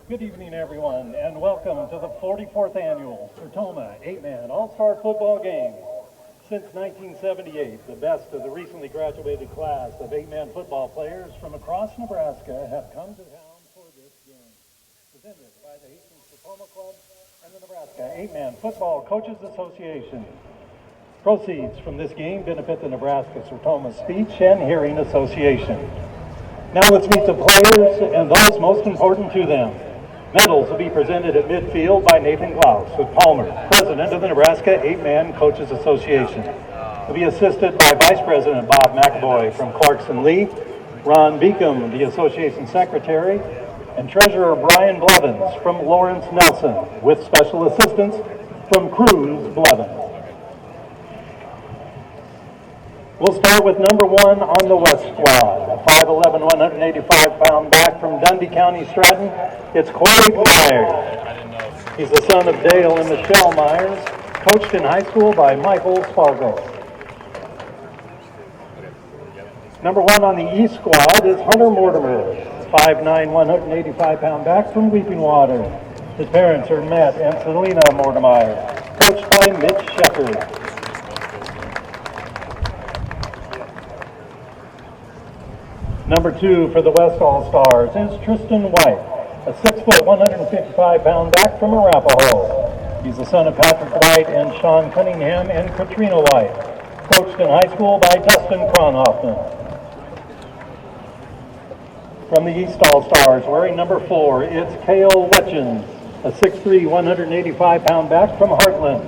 Good evening, everyone, and welcome to the 44th Annual Sertoma 8-Man All-Star Football Games. Since 1978, the best of the recently graduated class of 8-man football players from across Nebraska have come to town for this game. Presented by the Hastings Sertoma Club and the Nebraska 8-Man Football Coaches Association. Proceeds from this game benefit the Nebraska Sertoma Speech and Hearing Association. Now let's meet the players and those most important to them. Medals will be presented at midfield by Nathan Klaus with Palmer, President of the Nebraska 8-Man Coaches Association. He'll be assisted by Vice President Bob McAvoy from Clarkson Lee, Ron Beacom, the Association Secretary, and Treasurer Brian Blevins from Lawrence Nelson, with special assistance from Cruz Blevins. We'll start with number 1 on the West squad, a 5'11", 185-pound back from Dundee County, Stratton. It's Corey Myers. He's the son of Dale and Michelle Myers, coached in high school by Michael Spargo. Number 1 on the East squad is Hunter Mortimer, 5'9", 185-pound back from Weeping Water. His parents are Matt and Selena Mortimer, coached by Mitch Shepard. Number 2 for the West All-Stars is Tristan White, a 6', 155-pound back from Arapahoe. He's the son of Patrick White and Sean Cunningham and Katrina White, coached in high school by Dustin Kronhoffman. From the East All-Stars, wearing number 4, it's Cale Wetchins, a 6'3", 185-pound back from Heartland.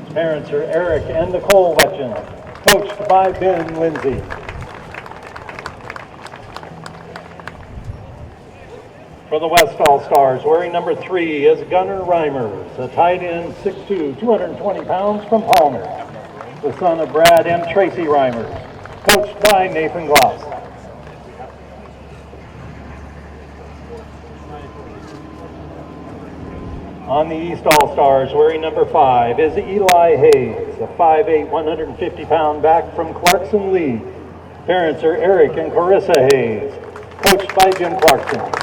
His parents are Eric and Nicole Wetchins, coached by Ben Lindsay. For the West All-Stars, wearing number 3 is Gunnar Reimers, a tight end, 6'2", 220 pounds from Palmer, the son of Brad and Tracy Reimers, coached by Nathan Gloss. On the East All-Stars, wearing number 5 is Eli Hayes, a 5'8", 150-pound back from Clarkson Lee. Parents are Eric and Carissa Hayes, coached by Jim Clarkson.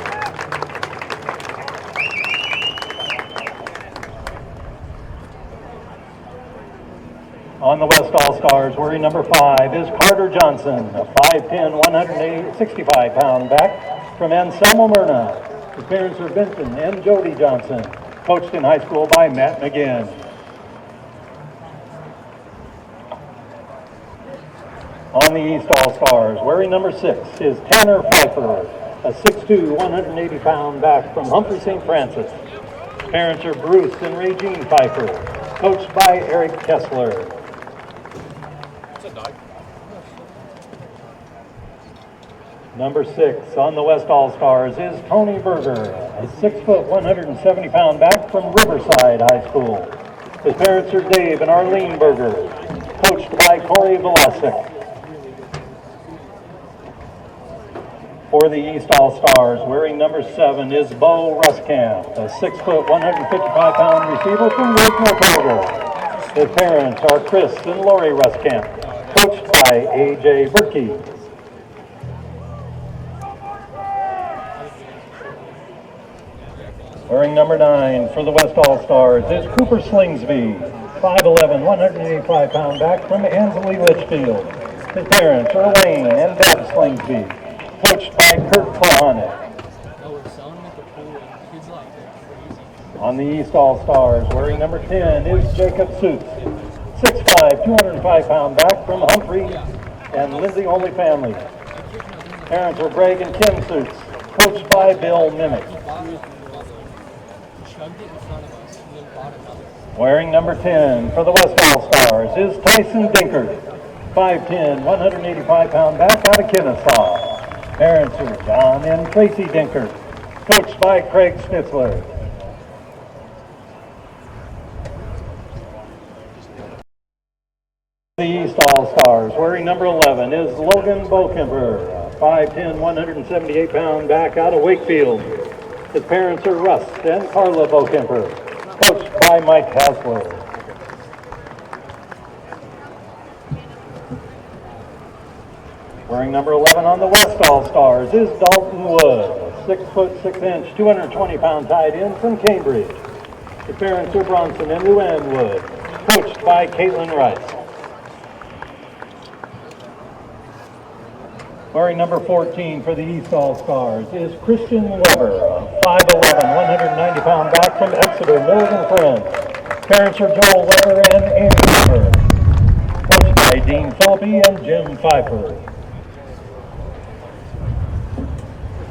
On the West All-Stars, wearing number 5 is Carter Johnson, a 5'10", 165-pound back from Anselmo Myrna. His parents are Benton and Jody Johnson, coached in high school by Matt McGinn. On the East All-Stars, wearing number 6 is Tanner Pfeiffer, a 6'2", 180-pound back from Humphrey St. Francis. His parents are Bruce and Regine Pfeiffer, coached by Eric Kessler. Number 6 on the West All-Stars is Tony Berger, a 6', 170-pound back from Riverside High School. His parents are Dave and Arlene Berger, coached by Corey Velasic. For the East All-Stars, wearing number 7 is Bo Ruskamp, a 6', 155-pound receiver from Wood, Florida. His parents are Chris and Lori Ruskamp, coached by A.J. Berkey. Wearing number 9 for the West All-Stars is Cooper Slingsby, 5'11", 185-pound back from Ansley Litchfield. His parents are Wayne and Deb Slingsby, coached by Kurt Klahanick. On the East All-Stars, wearing number 10 is Jacob Suits, 6'5", 205-pound back from Humphrey and Lindsay Only family. Parents are Greg and Kim Suits, coached by Bill Mimick. Wearing number 10 for the West All-Stars is Tyson Dinkert, 5'10", 185-pound back out of Kennesaw. Parents are John and Tracy Dinkert, coached by Craig Schnitzler. The East All-Stars, wearing number 11 is Logan Bokemper, 5'10", 178-pound back out of Wakefield. His parents are Russ and Carla Bokemper, coached by Mike Hasler. Wearing number 11 on the West All-Stars is Dalton Wood, 6', 6" 220-pound tight end from Cambridge. His parents are Bronson and Luann Wood, coached by Caitlin Rice. Wearing number 14 for the East All-Stars is Christian Weber, a 5'11", 190-pound back from Exeter, Mills and Friends. Parents are Joel Weber and Amy Weber, coached by Dean Philippi and Jim Pfeiffer.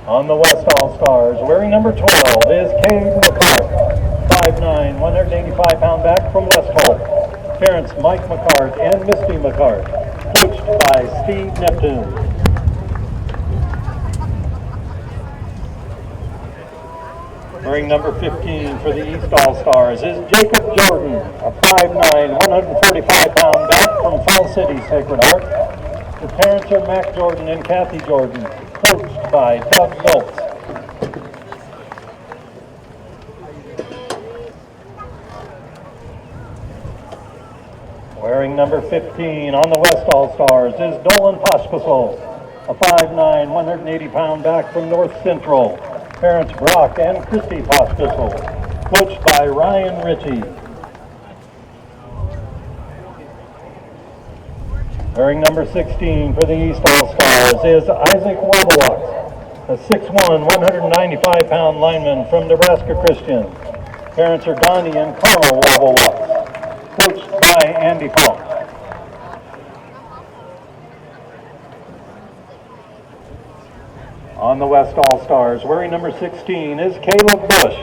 On the West All-Stars, wearing number 12 is Cade McCart, 5'9", 185-pound back from West Holt. Parents Mike McCart and Misty McCart, coached by Steve Neptune. Wearing number 15 for the East All-Stars is Jacob Jordan, a 5'9", 145-pound back from Fall City Sacred Heart. His parents are Mac Jordan and Kathy Jordan, coached by Doug Schultz. Wearing number 15 on the West All-Stars is Dolan Pospisil, a 5'9", 180-pound back from North Central. Parents Brock and Christy Pospisil, coached by Ryan Ritchie. Wearing number 16 for the East All-Stars is Isaac Wobowak, a 6'1", 195-pound lineman from Nebraska Christian. Parents are Donnie and Carl Wobowak, coached by Andy Falk. On the West All-Stars, wearing number 16 is Caleb Bush,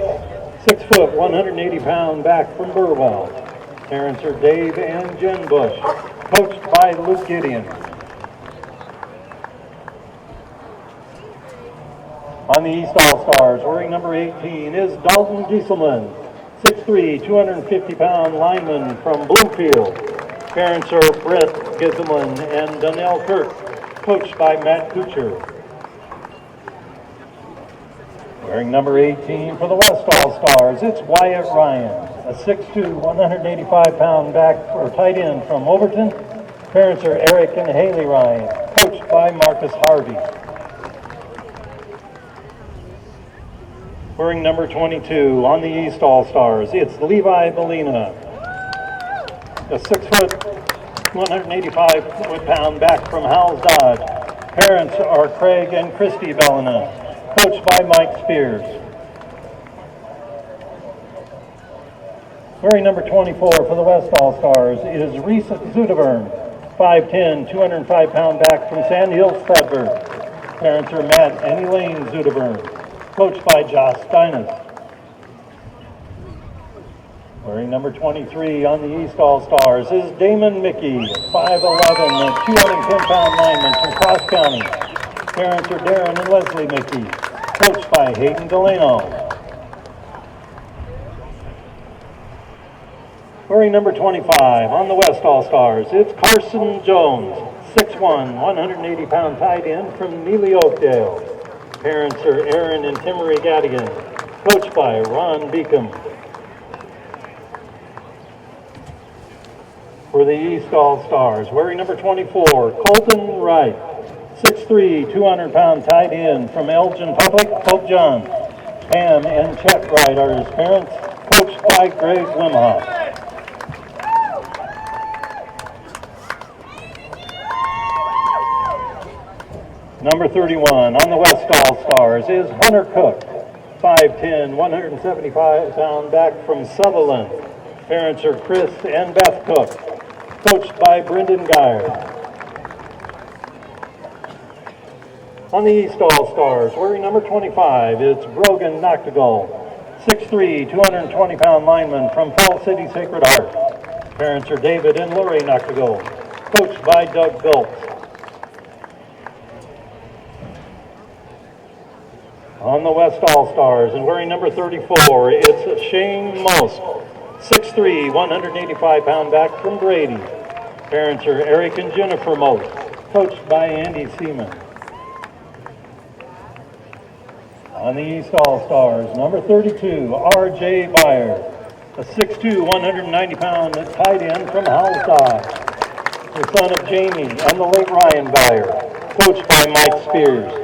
6', 180-pound back from Burwell. Parents are Dave and Jen Bush, coached by Luke Gideon. On the East All-Stars, wearing number 18 is Dalton Gieselman, 6'3", 250-pound lineman from Bloomfield. Parents are Brett Gieselman and Donnell Kirk, coached by Matt Kuchar. Wearing number 18 for the West All-Stars, it's Wyatt Ryan, a 6'2", 185-pound back or tight end from Overton. Parents are Eric and Haley Ryan, coached by Marcus Harvey. Wearing number 22 on the East All-Stars, it's Levi Belina, a 6', 185 foot-pound back from Howells Dodge. Parents are Craig and Christy Bellina, coached by Mike Spears. Wearing number 24 for the West All-Stars is Reese Zudevern, 5'10", 205-pound back from Sand Hills, Stadtberg. Parents are Matt and Elaine Zudevern, coached by Josh Steinis. Wearing number 23 on the East All-Stars is Damon Mickey, 5'11", 210-pound lineman from Cross County. Parents are Darren and Leslie Mickey, coached by Hayden Delano. Wearing number 25 on the West All-Stars, it's Carson Jones, 6'1", 180-pound tight end from Neely Oakdale. Parents are Aaron and Timmery Gadigan, coached by Ron Beacom. For the East All-Stars, wearing number 24, Colton Wright, 6'3", 200-pound tight end from Elgin Public, Pope John. Pam and Chet Wright are his parents, coached by Greg Wimhoff. Number 31 on the West All-Stars is Hunter Cook, 5'10", 175-pound back from Sutherland. Parents are Chris and Beth Cook, coached by Brendan Geyer. On the East All-Stars, wearing number 25, it's Brogan Noctegal, 6'3", 220-pound lineman from Falls City Sacred Heart. Parents are David and Lori Noctegal, coached by Doug Gultz. On the West All-Stars, and wearing number 34, it's Shane Most, 6'3", 185-pound back from Brady. Parents are Eric and Jennifer Most, coached by Andy Seaman. On the East All-Stars, number 32, R.J. Byer, a 6'2", 190-pound tight end from Howells Dodge. The son of Jamie and the late Ryan Byer, coached by Mike Spears.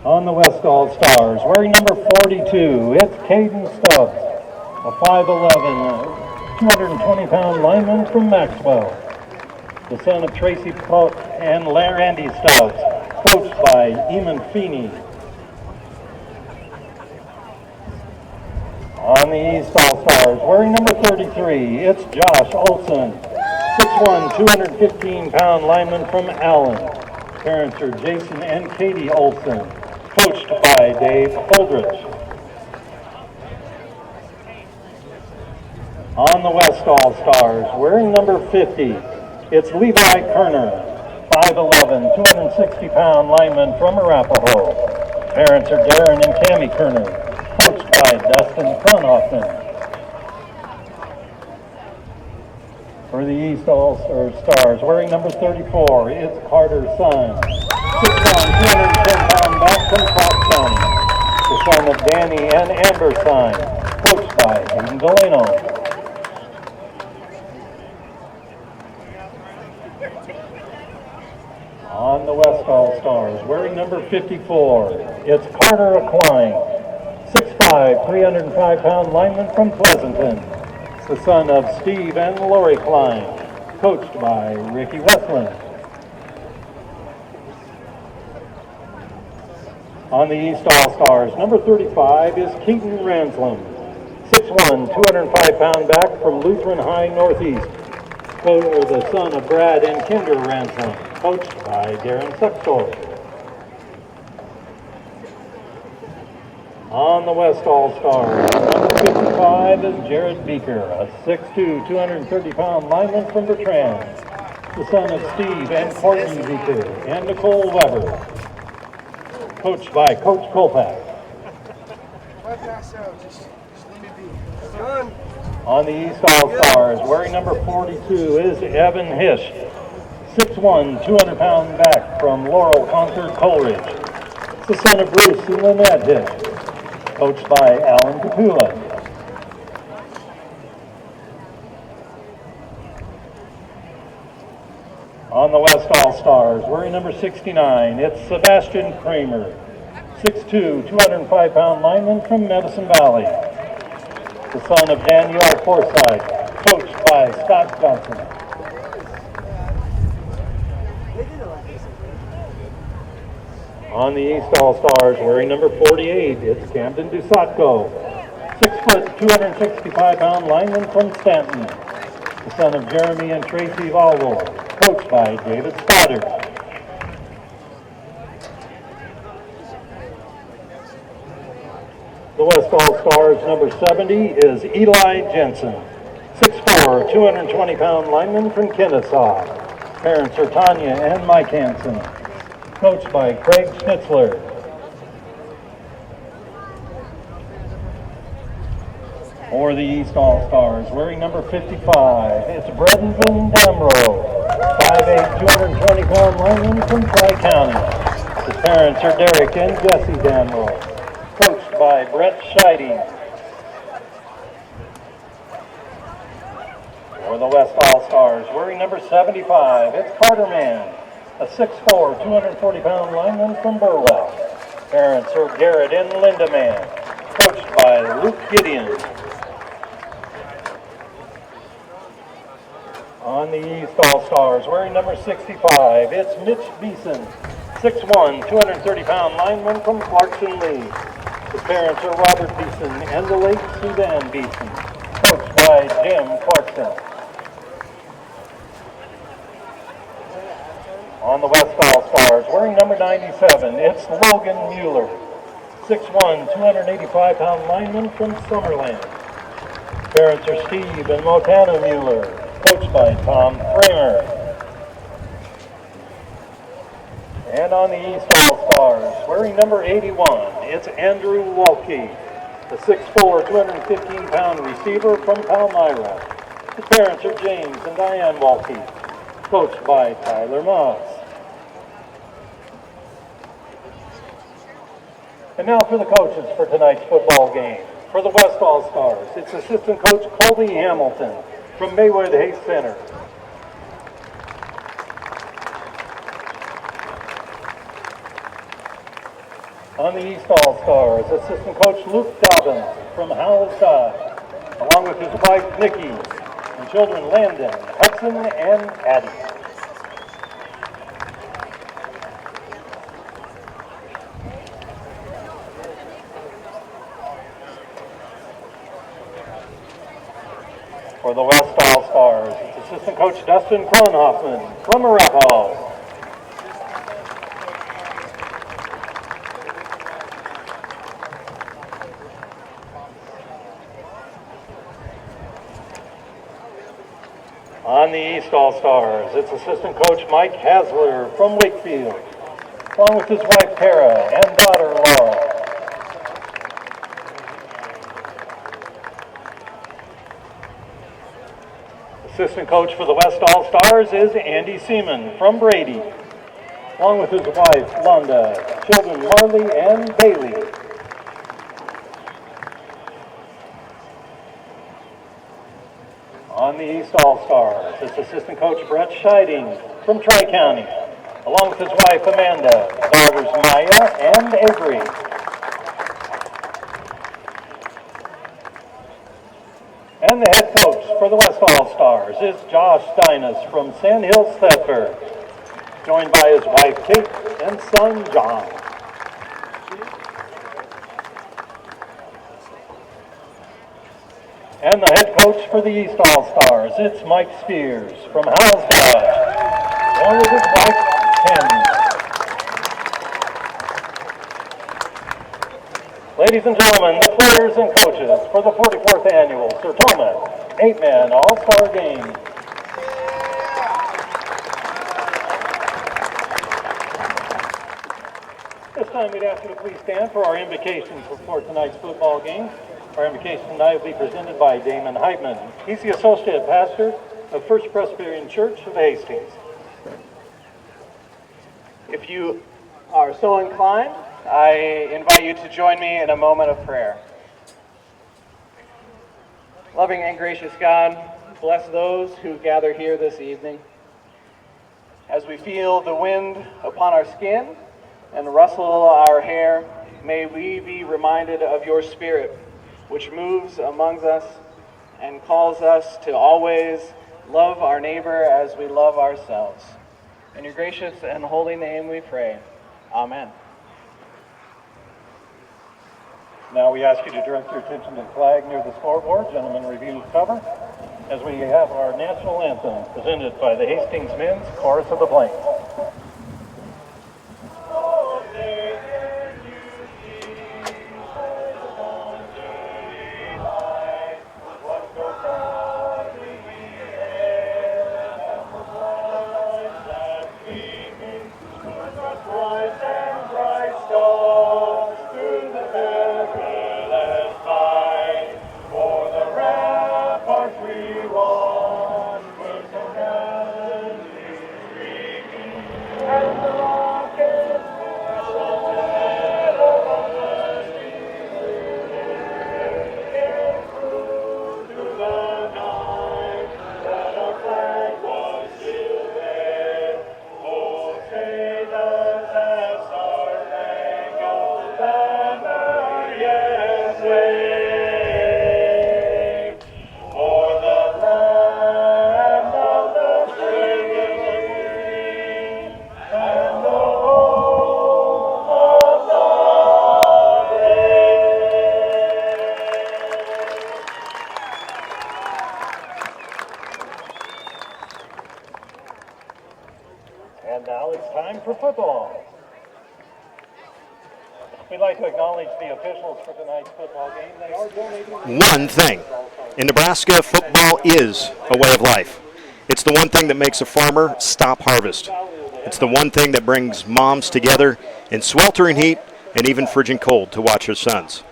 On the West All-Stars, wearing number 42, it's Caden Stubbs, a 5'11", 220-pound lineman from Maxwell. The son of Tracy Polk and Randy Stubbs, coached by Eamon Feeney. On the East All-Stars, wearing number 33, it's Josh Olson, 6'1", 215-pound lineman from Allen. Parents are Jason and Katie Olson, coached by Dave Holdridge. On the West All-Stars, wearing number 50, it's Levi Kerner, 5'11", 260-pound lineman from Arapahoe. Parents are Darren and Tammy Kerner, coached by Dustin Kronhoffman. For the East All-Stars, wearing number 34, it's Carter Son, 6'1", 210-pound back from Cross County. The son of Danny and Amber Son, coached by Hayden Delano. On the West All-Stars, wearing number 54, it's Carter Aquine, 6'5", 305-pound lineman from Pleasanton. The son of Steve and Lori Klein, coached by Ricky Westland. On the East All-Stars, number 35 is Keaton Ranslem, 6'1", 205-pound back from Lutheran High Northeast. The son of Brad and Kinder Ranslem, coached by Darren Sextor. On the West All-Stars, number 55 is Jared Beaker, a 6'2", 230-pound lineman from Bertrand. The son of Steve and Courtney Beaker and Nicole Weber, coached by Coach Kolpak. On the East All-Stars, wearing number 42 is Evan Hish, 6'1", 200-pound back from Laurel Concord Coleridge. The son of Bruce and Lynette Hish, coached by Alan Capula. On the West All-Stars, wearing number 69, it's Sebastian Kramer, 6'2", 205-pound lineman from Medicine Valley. The the son of Danielle Forsythe, coached by Scott Johnson. On the East All-Stars, wearing number 48, it's Camden Dusatko, 6 foot, 265-pound lineman from Stanton, the son of Jeremy and Tracy Valvor, coached by David Stoddard. The West All-Stars, number 70, is Eli Jensen, 6'4", 220-pound lineman from Kennesaw. Parents are Tanya and Mike Hansen, coached by Craig Schnitzler. For the East All-Stars, wearing number 55, it's Brendan Damrow, 5'8", 220-pound lineman from Tri-County. His parents are Derek and Jesse Damrow, coached by Brett Scheiding. For the West All-Stars, wearing number 75, it's Carter Mann, a 6'4", 240-pound lineman from Burwell. Parents are Garrett and Linda Mann, coached by Luke Gideon. On the East All-Stars, wearing number 65, it's Mitch Beeson, 6'1", 230-pound lineman from Clarkson Lee. His parents are Robert Beeson and the late Suzanne Beeson, coached by Jim Clarkson. On the West All-Stars, wearing number 97, it's Logan Mueller, 6'1", 285-pound lineman from Summerland. Parents are Steve and Motana Mueller, coached by Tom Framer. And on the East All-Stars, wearing number 81, it's Andrew Walke, the 6'4", 215-pound receiver from Palmyra. His parents are James and Diane Walke, coached by Tyler Moss. And now for the coaches for tonight's football game. For the West All-Stars, it's assistant coach Colby Hamilton from Maywood Hayes Center. On the East All-Stars, assistant coach Luke Dobbins from Howells Dodge, along with his wife Nikki and children Landon, Hudson, and Addie. For the West All-Stars, it's assistant coach Dustin Kronhoffman from Arapahoe. On the East All-Stars, it's assistant coach Mike Hasler from Wakefield, along with his wife Tara and daughter Laura. Assistant coach for the West All-Stars is Andy Seaman from Brady, along with his wife Londa, children Marley and Bailey. On the East All-Stars, it's assistant coach Brett Scheiding from Tri-County, along with his wife Amanda, daughters Maya and Avery. And the head coach for the West All-Stars is Josh Steinis from Sand Hills Thedford, joined by his wife Kate and son John. And the head coach for the East All-Stars, it's Mike Spears from Howells Dodge, along with his wife Tammy. Ladies and gentlemen, the players and coaches for the 44th Annual Sertoma 8-Man All-Star Game. This time we'd ask you to please stand for our invocation for tonight's football game. Our invocation tonight will be presented by Damon Heitman. He's the Associate Pastor of First Presbyterian Church of Hastings. If you are so inclined, I invite you to join me in a moment of prayer. Loving and gracious God, bless those who gather here this evening. As we feel the wind upon our skin and rustle our hair, may we be reminded of your Spirit which moves among us and calls us to always love our neighbor as we love ourselves. In your gracious and holy name we pray. Amen. Now we ask you to direct your attention to the flag near the scoreboard. Gentlemen, review cover as we have our national anthem presented by the Hastings Men's Chorus of the Plains. And now it's time for football. We'd like to acknowledge the officials for tonight's football game. They are donating one thing. In Nebraska, football is a way of life. It's the one thing that makes a farmer stop harvest. It's the one thing that brings moms together in sweltering heat and even frigid cold to watch their sons.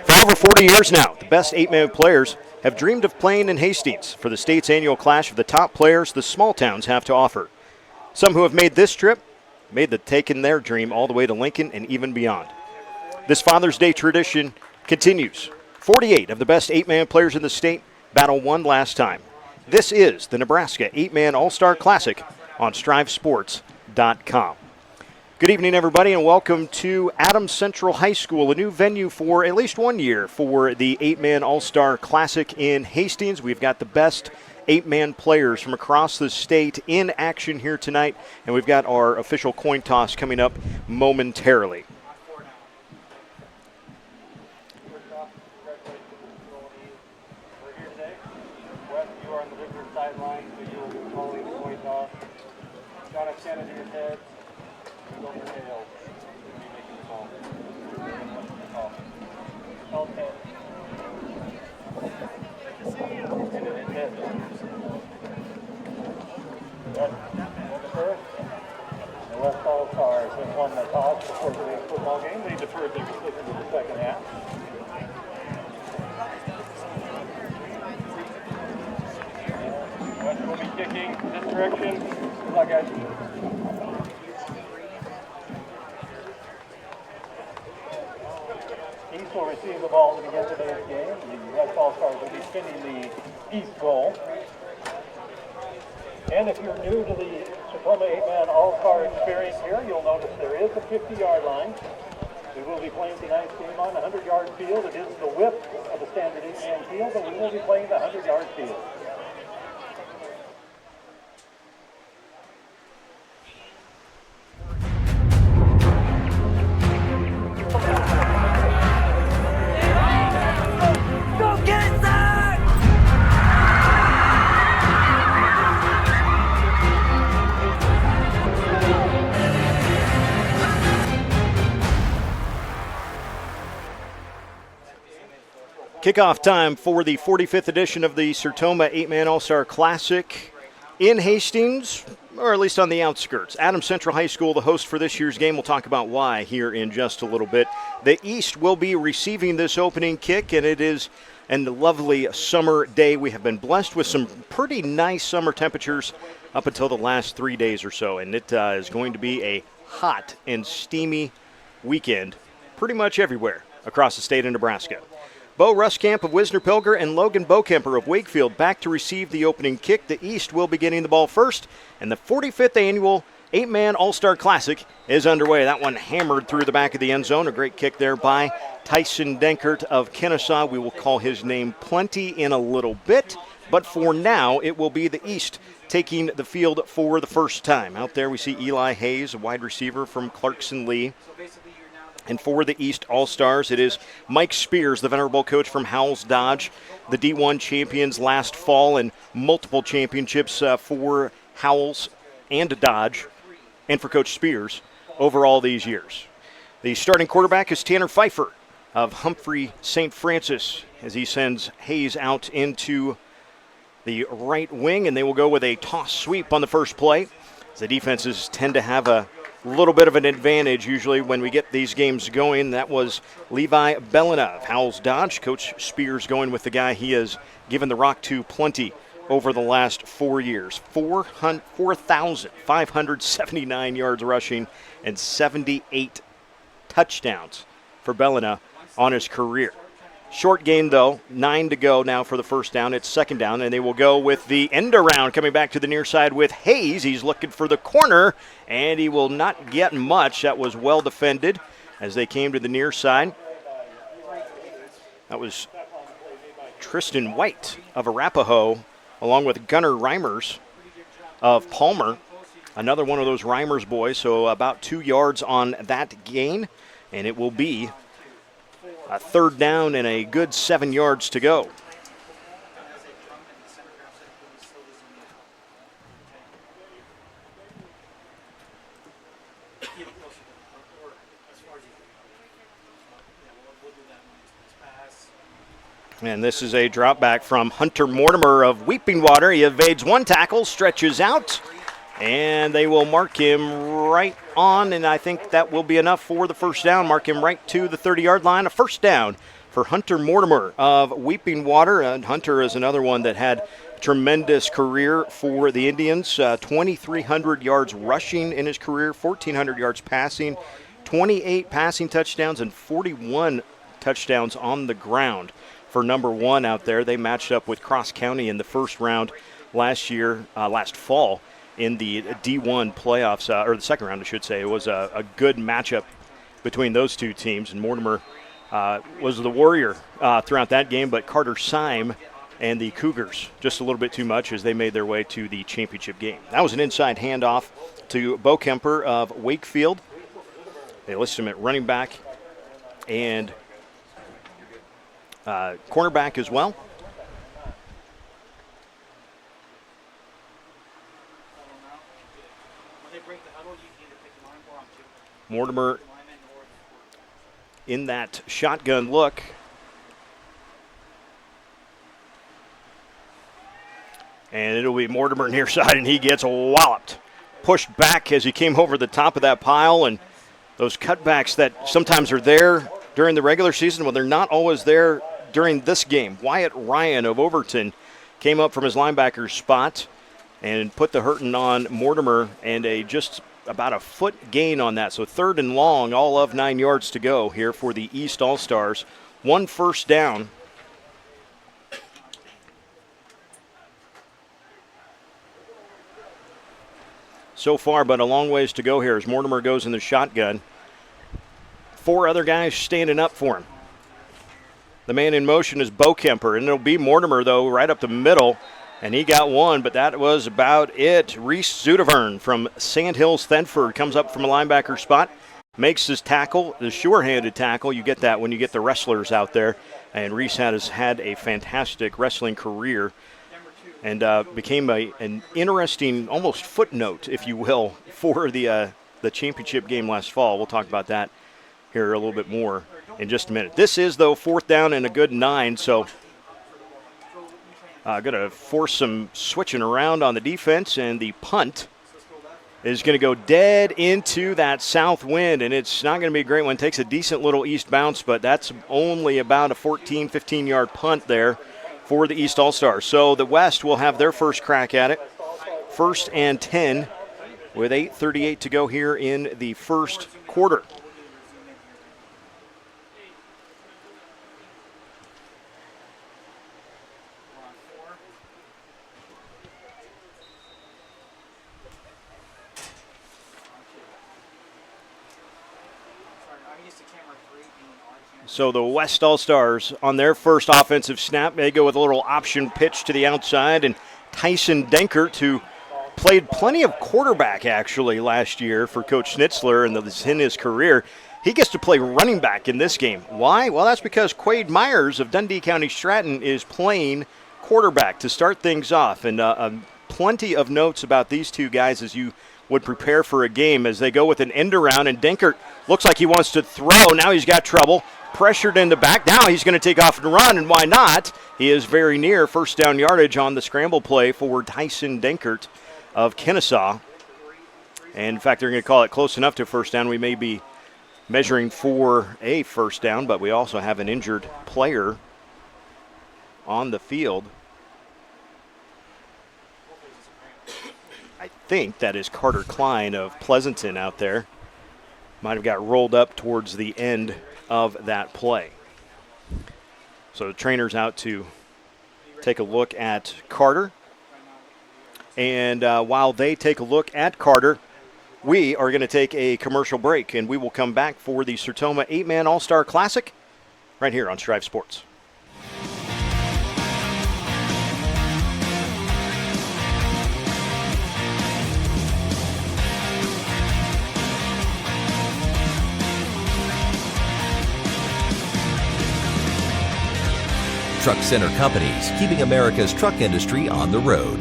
For over 40 years now, the best 8-man players have dreamed of playing in Hastings for the state's annual clash of the top players the small towns have to offer. Some who have made this trip made the taking their dream all the way to Lincoln and even beyond. This Father's Day tradition continues. 48 of the best 8-man players in the state battle one last time. This is the Nebraska 8-Man All-Star Classic on StriveSports.com. Good evening, everybody, and welcome to Adams Central High School, a new venue for at least 1 year for the 8-Man All-Star Classic in Hastings. We've got the best 8-man players from across the state in action here tonight, and we've got our official coin toss coming up momentarily. The West All-Stars have won the toss before today's football game. They deferred their decision to the second half. West will be kicking this direction. Good luck, guys. East will receive the ball to begin today's game. The West All-Stars will be spinning the East goal. And if you're new to the Sertoma 8-Man All-Star experience here, you'll notice there is a 50-yard line. We will be playing tonight's game on a 100-yard field. It is the width of a standard 8-man field, but we will be playing the 100-yard field. Kickoff time for the 45th edition of the Sertoma 8-Man All-Star Classic in Hastings, or at least on the outskirts. Adams Central High School, the host for this year's game. We'll talk about why here in just a little bit. The East will be receiving this opening kick, and it is a lovely summer day. We have been blessed with some pretty nice summer temperatures up until the last 3 days or so, and it is going to be a hot and steamy weekend pretty much everywhere across the state of Nebraska. Bo Ruskamp of Wisner-Pilger and Logan Bokemper of Wakefield back to receive the opening kick. The East will be getting the ball first, and the 45th annual 8-man All-Star Classic is underway. That one hammered through the back of the end zone. A great kick there by Tyson Denkert of Kennesaw. We will call his name Plenty in a little bit, but for now it will be the East taking the field for the first time. Out there we see Eli Hayes, a wide receiver from Clarkson Lee. And for the East All-Stars, it is Mike Spears, the venerable coach from Howells Dodge, the D1 champions last fall and multiple championships for Howells and Dodge and for Coach Spears over all these years. The starting quarterback is Tanner Pfeiffer of Humphrey St. Francis as he sends Hayes out into the right wing, and they will go with a toss sweep on the first play. The defenses tend to have a little bit of an advantage usually when we get these games going. That was Levi Bellina of Howells Dodge. Coach Spears going with the guy he has given the rock to plenty over the last 4 years. 4,579 yards rushing and 78 touchdowns for Bellina on his career. Short gain, though, 9 to go now for the first down. It's second down, and they will go with the end around coming back to the near side with Hayes. He's looking for the corner, and he will not get much. That was well defended as they came to the near side. That was Tristan White of Arapahoe, along with Gunnar Reimers of Palmer. Another one of those Reimers boys, so about 2 yards on that gain, and it will be a third down and a good 7 yards to go. And this is a drop back from Hunter Mortimer of Weeping Water. He evades one tackle, stretches out, and they will mark him right on, and I think that will be enough for the first down. Mark him right to the 30-yard line. A first down for Hunter Mortimer of Weeping Water. And Hunter is another one that had a tremendous career for the Indians. 2,300 yards rushing in his career, 1,400 yards passing, 28 passing touchdowns, and 41 touchdowns on the ground for number one out there. They matched up with Cross County in the first round last fall in the D1 playoffs, or the second round, I should say. It was a good matchup between those two teams, and Mortimer was the warrior throughout that game, but Carter Syme and the Cougars just a little bit too much as they made their way to the championship game. That was an inside handoff to Bo Kemper of Wakefield. They listed him at running back and cornerback as well. Mortimer in that shotgun look. And it'll be Mortimer near side, and he gets walloped. Pushed back as he came over the top of that pile, and those cutbacks that sometimes are there during the regular season, well, they're not always there during this game. Wyatt Ryan of Overton came up from his linebacker spot and put the hurting on Mortimer, and just about a foot gain on that. So third and long, all of 9 yards to go here for the East All-Stars. One first down. So far, but a long ways to go here as Mortimer goes in the shotgun. 4 other guys standing up for him. The man in motion is Bo Kemper, and it'll be Mortimer, though, right up the middle. And he got one, but that was about it. Reese Zudevern from Sandhills Thetford comes up from a linebacker spot, makes his tackle, the sure-handed tackle. You get that when you get the wrestlers out there. And Reese has had a fantastic wrestling career and became an interesting almost footnote, if you will, for the championship game last fall. We'll talk about that here a little bit more in just a minute. This is, though, fourth down and a good 9, so going to force some switching around on the defense, and the punt is going to go dead into that south wind, and it's not going to be a great one. It takes a decent little east bounce, but that's only about a 14, 15-yard punt there for the East All-Stars. So the West will have their first crack at it. First and 10 with 8:38 to go here in the first quarter. So the West All-Stars on their first offensive snap, they go with a little option pitch to the outside, and Tyson Denkert, who played plenty of quarterback actually last year for Coach Schnitzler in his career, he gets to play running back in this game. Why? Well, that's because Quade Myers of Dundee County Stratton is playing quarterback to start things off. And plenty of notes about these two guys as you would prepare for a game as they go with an end around, and Denkert looks like he wants to throw. Now he's got trouble. Pressured in the back. Now he's going to take off and run, and why not? He is very near first down yardage on the scramble play for Tyson Denkert of Kennesaw. And in fact, they're going to call it close enough to first down. We may be measuring for a first down, but we also have an injured player on the field. I think that is Carter Klein of Pleasanton out there. Might have got rolled up towards the end of that play. So the trainer's out to take a look at Carter. And while they take a look at Carter, we are going to take a commercial break, and we will come back for the Sertoma 8-Man All-Star Classic right here on Strive Sports. Truck Center Companies, keeping America's truck industry on the road.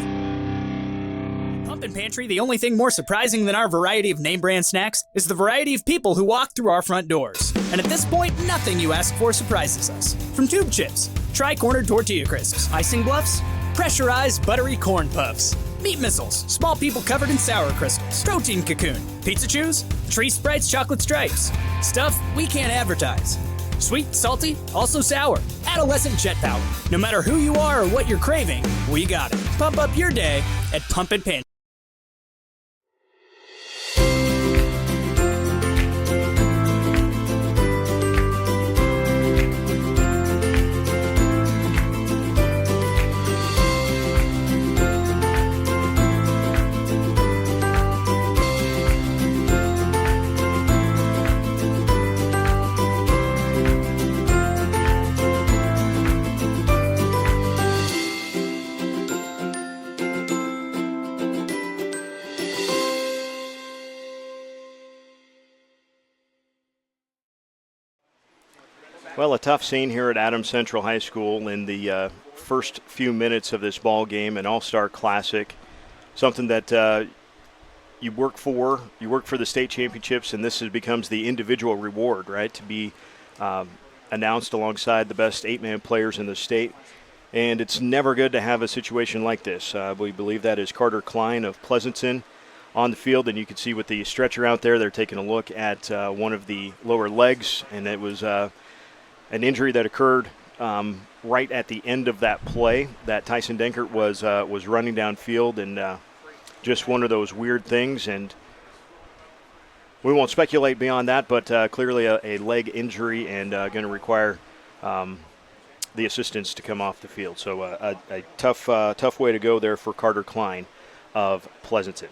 Pumpkin Pantry, the only thing more surprising than our variety of name brand snacks is the variety of people who walk through our front doors. And at this point, nothing you ask for surprises us. From tube chips, tri-cornered tortilla crisps, icing bluffs, pressurized buttery corn puffs, meat missiles, small people covered in sour crystals, protein cocoon, pizza chews, tree sprites, chocolate stripes, stuff we can't advertise. Sweet, salty, also sour. Adolescent jet power. No matter who you are or what you're craving, we got it. Pump up your day at Pumpkin Pantry. Well, a tough scene here at Adams Central High School in the first few minutes of this ball game, an All-Star Classic, something that you work for the state championships, and this becomes the individual reward, right, to be announced alongside the best 8-man players in the state. And it's never good to have a situation like this. We believe that is Carter Klein of Pleasanton on the field, and you can see with the stretcher out there, they're taking a look at one of the lower legs, and it was an injury that occurred right at the end of that play that Tyson Denkert was running downfield, and just one of those weird things. And we won't speculate beyond that, but clearly a leg injury and going to require the assistants to come off the field. So a tough way to go there for Carter Klein of Pleasanton.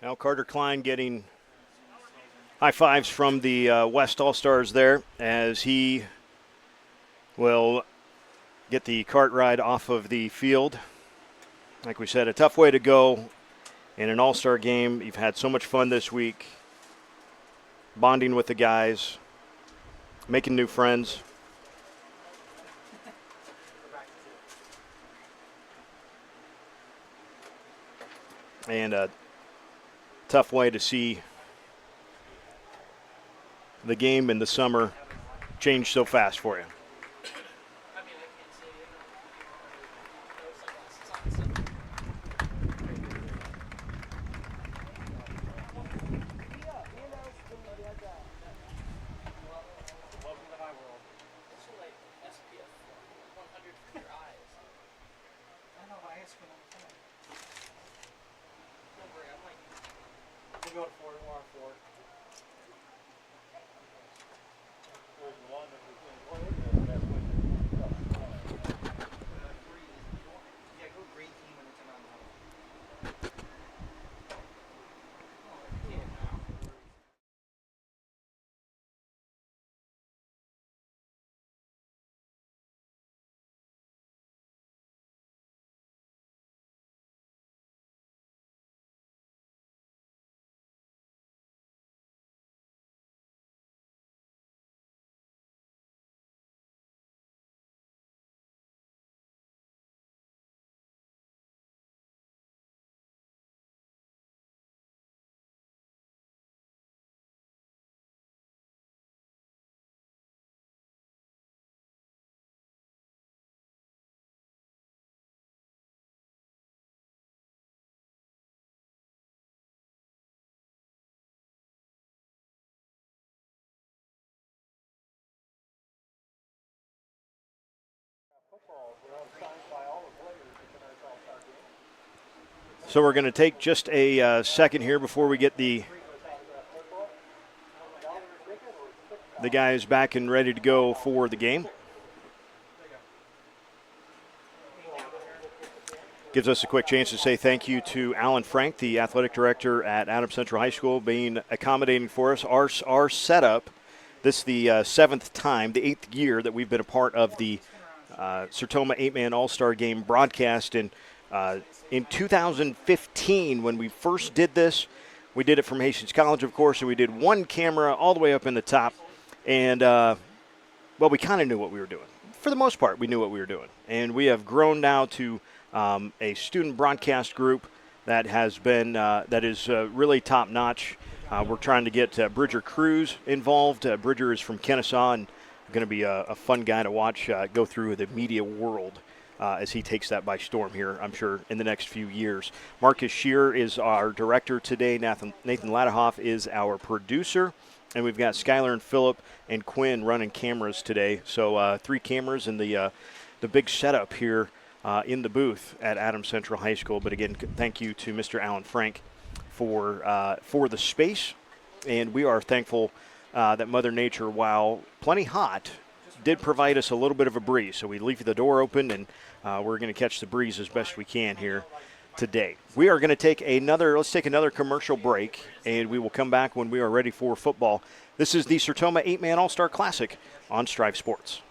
Now Carter Klein getting high fives from the West All-Stars there as he will get the cart ride off of the field. Like we said, a tough way to go in an All-Star game. You've had so much fun this week, bonding with the guys, making new friends. And a tough way to see the game in the summer change so fast for you. So we're going to take just a second here before we get the guys back and ready to go for the game. Gives us a quick chance to say thank you to Alan Frank, the athletic director at Adams Central High School, being accommodating for us. Our setup, this is the 7th time, the 8th year that we've been a part of the Sertoma 8-Man All-Star Game broadcast. And in 2015, when we first did this, we did it from Hastings College, of course, and we did one camera all the way up in the top. And, well, we kind of knew what we were doing. For the most part, we knew what we were doing. And we have grown now to a student broadcast group that has been that is really top-notch. We're trying to get Bridger Cruz involved. Bridger is from Kennesaw and going to be a fun guy to watch go through the media world as he takes that by storm here, I'm sure, in the next few years. Marcus Shear is our director today. Nathan Ladahoff is our producer. And we've got Skylar and Phillip and Quinn running cameras today. So 3 cameras in the big setup here in the booth at Adams Central High School. But again, thank you to Mr. Alan Frank for the space. And we are thankful that Mother Nature, while plenty hot, did provide us a little bit of a breeze. So we leave the door open, and we're going to catch the breeze as best we can here today. We are going to take let's take another commercial break, and we will come back when we are ready for football. This is the Sertoma 8-Man All-Star Classic on Strive Sports.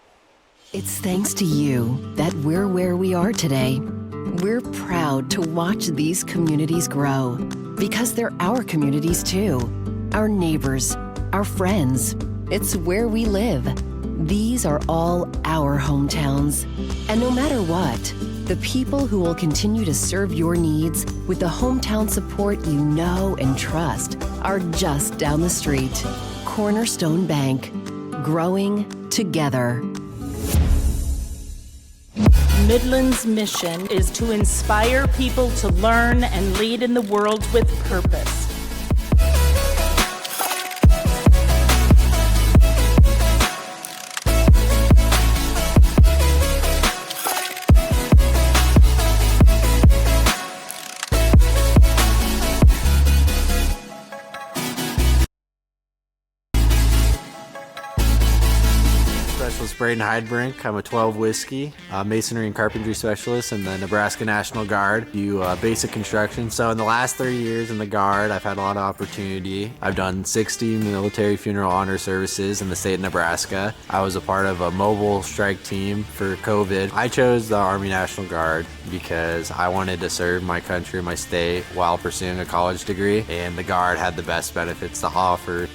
It's thanks to you that we're where we are today. We're proud to watch these communities grow because they're our communities too. Our neighbors, our friends. It's where we live. These are all our hometowns. And no matter what, the people who will continue to serve your needs with the hometown support you know and trust are just down the street. Cornerstone Bank. Growing together. Midland's mission is to inspire people to learn and lead in the world with purpose. Braden Heidbrink. I'm a 12 whiskey, masonry and carpentry specialist in the Nebraska National Guard. Do basic construction. So in the last 30 years in the Guard, I've had a lot of opportunity. I've done 60 military funeral honor services in the state of Nebraska. I was a part of a mobile strike team for COVID. I chose the Army National Guard because I wanted to serve my country and my state while pursuing a college degree, and the Guard had the best benefits to offer.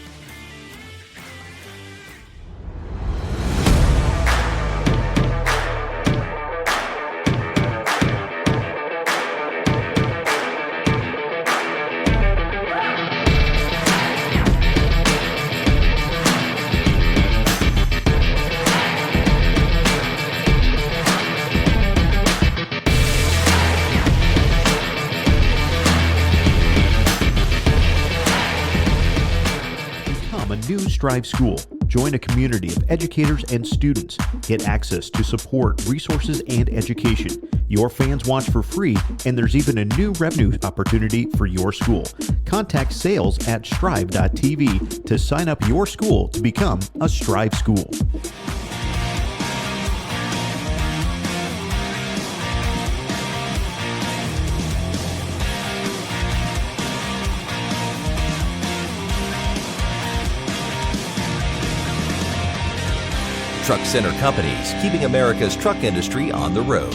New Strive School. Join a community of educators and students. Get access to support, resources, and education. Your fans watch for free, and there's even a new revenue opportunity for your school. Contact sales at strive.tv to sign up your school to become a Strive School. Truck Center Companies, keeping America's truck industry on the road.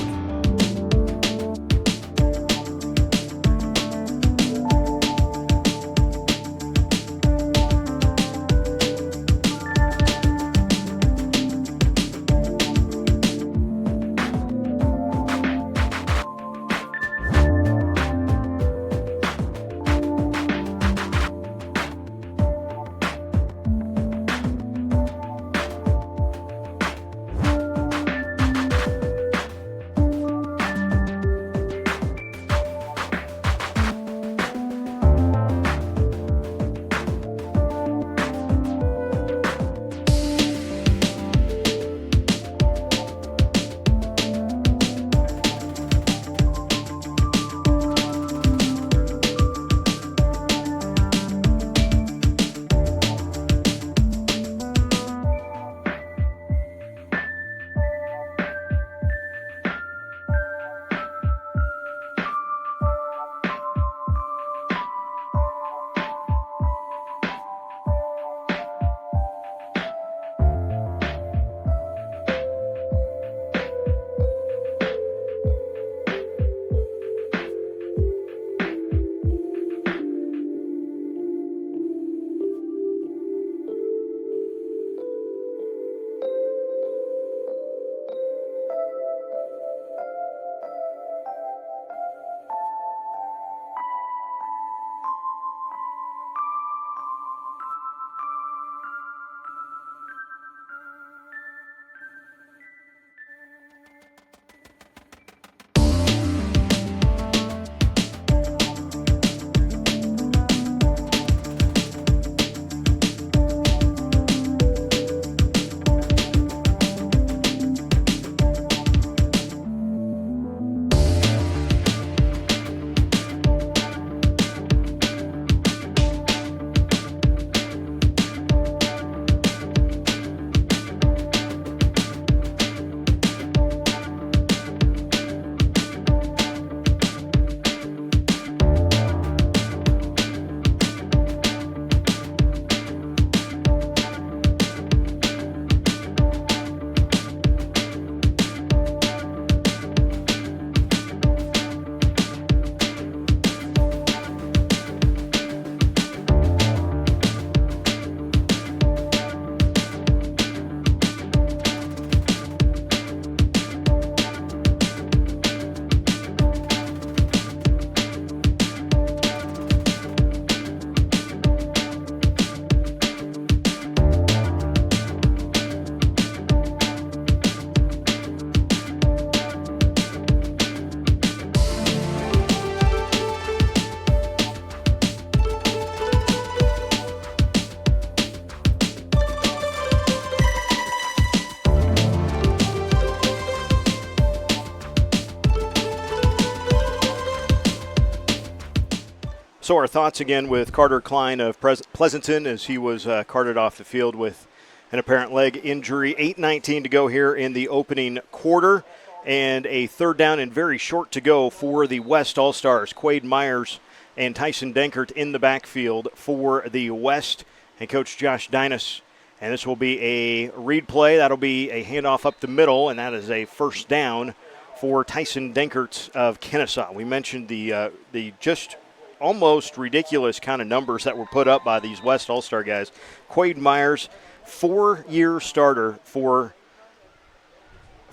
So our thoughts again with Carter Klein of Pleasanton as he was carted off the field with an apparent leg injury. 8:19 to go here in the opening quarter, and a third down and very short to go for the West All-Stars. Quade Myers and Tyson Denkert in the backfield for the West, and Coach Josh Dinas. And this will be a read play. That'll be a handoff up the middle, and that is a first down for Tyson Denkert of Kennesaw. We mentioned the just almost ridiculous kind of numbers that were put up by these West All-Star guys. Quade Myers, 4-year starter for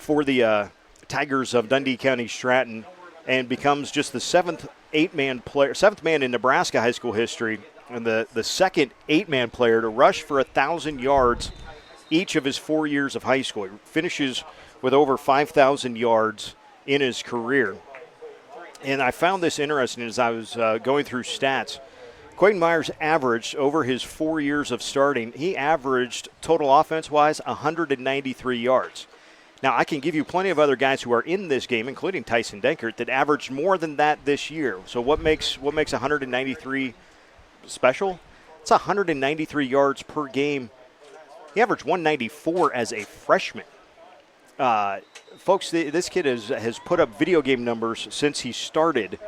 the Tigers of Dundee County Stratton, and becomes just the seventh man in Nebraska high school history, and the second 8-man player to rush for 1,000 yards each of his 4 years of high school. He finishes with over 5,000 yards in his career. And I found this interesting as I was going through stats. Quade Myers averaged, over his 4 years of starting, he averaged total offense-wise 193 yards. Now, I can give you plenty of other guys who are in this game, including Tyson Denkert, that averaged more than that this year. So what makes 193 special? It's 193 yards per game. He averaged 194 as a freshman. Folks, this kid has put up video game numbers since he started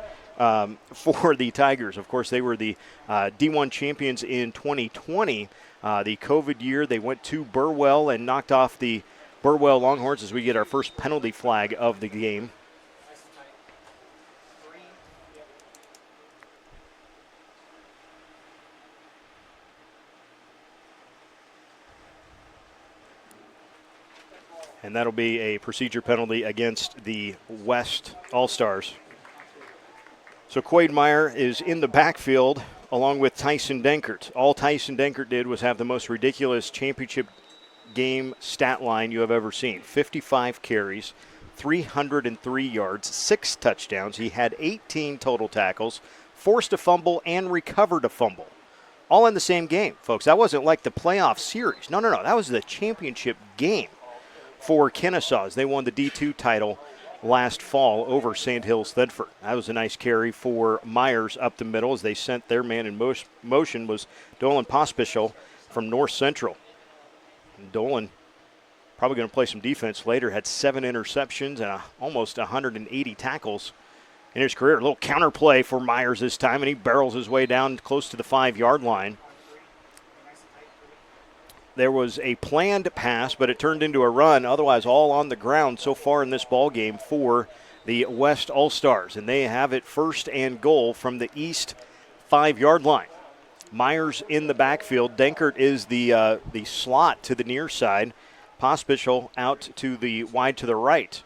for the Tigers. Of course, they were the D1 champions in 2020. The COVID year, they went to Burwell and knocked off the Burwell Longhorns as we get our first penalty flag of the game. And that'll be a procedure penalty against the West All-Stars. So Quade Meyer is in the backfield along with Tyson Denkert. All Tyson Denkert did was have the most ridiculous championship game stat line you have ever seen. 55 carries, 303 yards, 6 touchdowns. He had 18 total tackles, forced a fumble, and recovered a fumble. All in the same game, folks. That wasn't like the playoff series. No. That was the championship game for Kennesaw as they won the D2 title last fall over Sand Hills Thedford. That was a nice carry for Myers up the middle as they sent their man in motion was Dolan Pospischal from North Central. Dolan probably going to play some defense later, had 7 interceptions and almost 180 tackles in his career. A little counter play for Myers this time, and he barrels his way down close to the 5-yard line. There was a planned pass, but it turned into a run, otherwise all on the ground so far in this ball game for the West All-Stars, and they have it first and goal from the east 5-yard line. Myers in the backfield. Denkert is the slot to the near side. Pospischal out to the wide to the right.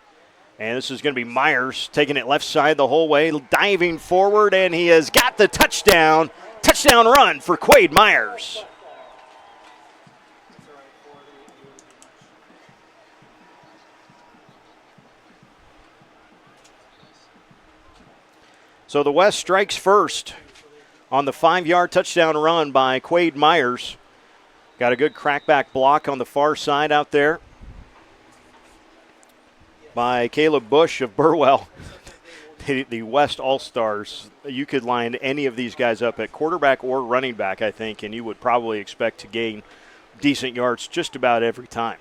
And this is going to be Myers taking it left side the whole way, diving forward, and he has got the touchdown. Touchdown run for Quade Myers. So the West strikes first on the 5-yard touchdown run by Quade Myers. Got a good crackback block on the far side out there by Caleb Bush of Burwell. The West All-Stars, you could line any of these guys up at quarterback or running back, I think, and you would probably expect to gain decent yards just about every time.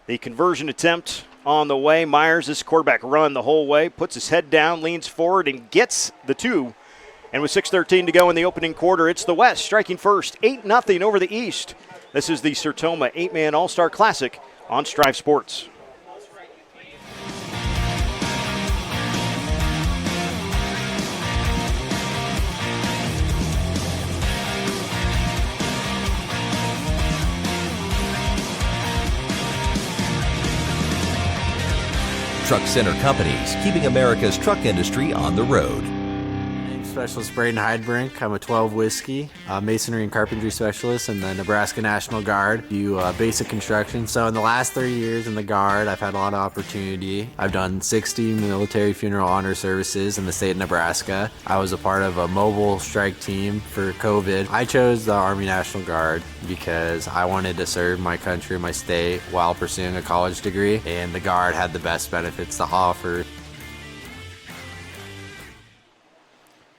The conversion attempt on the way. Myers, this quarterback run the whole way, puts his head down, leans forward, and gets the 2. And with 6:13 to go in the opening quarter, it's the West striking first, 8-0 over the East. This is the Sertoma 8-Man All-Star Classic on Strive Sports. Truck Center Companies, keeping America's truck industry on the road. Specialist Braden Heidbrink. I'm a 12 whiskey, masonry and carpentry specialist in the Nebraska National Guard. Do basic construction. So in the last 3 years in the Guard, I've had a lot of opportunity. I've done 60 military funeral honor services in the state of Nebraska. I was a part of a mobile strike team for COVID. I chose the Army National Guard because I wanted to serve my country and my state while pursuing a college degree, and the Guard had the best benefits to offer.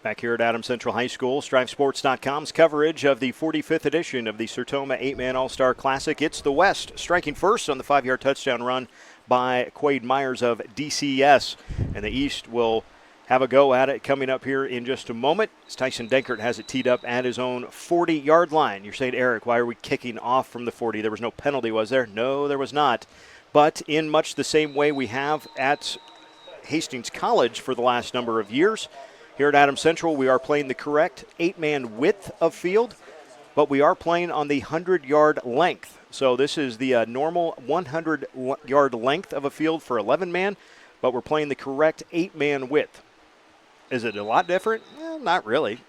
Back here at Adams Central High School, StriveSports.com's coverage of the 45th edition of the Sertoma 8-Man All-Star Classic. It's the West striking first on the 5-yard touchdown run by Quade Myers of DCS. And the East will have a go at it coming up here in just a moment. As Tyson Denkert has it teed up at his own 40-yard line. You're saying, Eric, why are we kicking off from the 40? There was no penalty, was there? No, there was not. But in much the same way we have at Hastings College for the last number of years, here at Adams Central, we are playing the correct 8-man width of field, but we are playing on the 100-yard length. So this is the normal 100-yard length of a field for 11-man, but we're playing the correct 8-man width. Is it a lot different? Well, not really.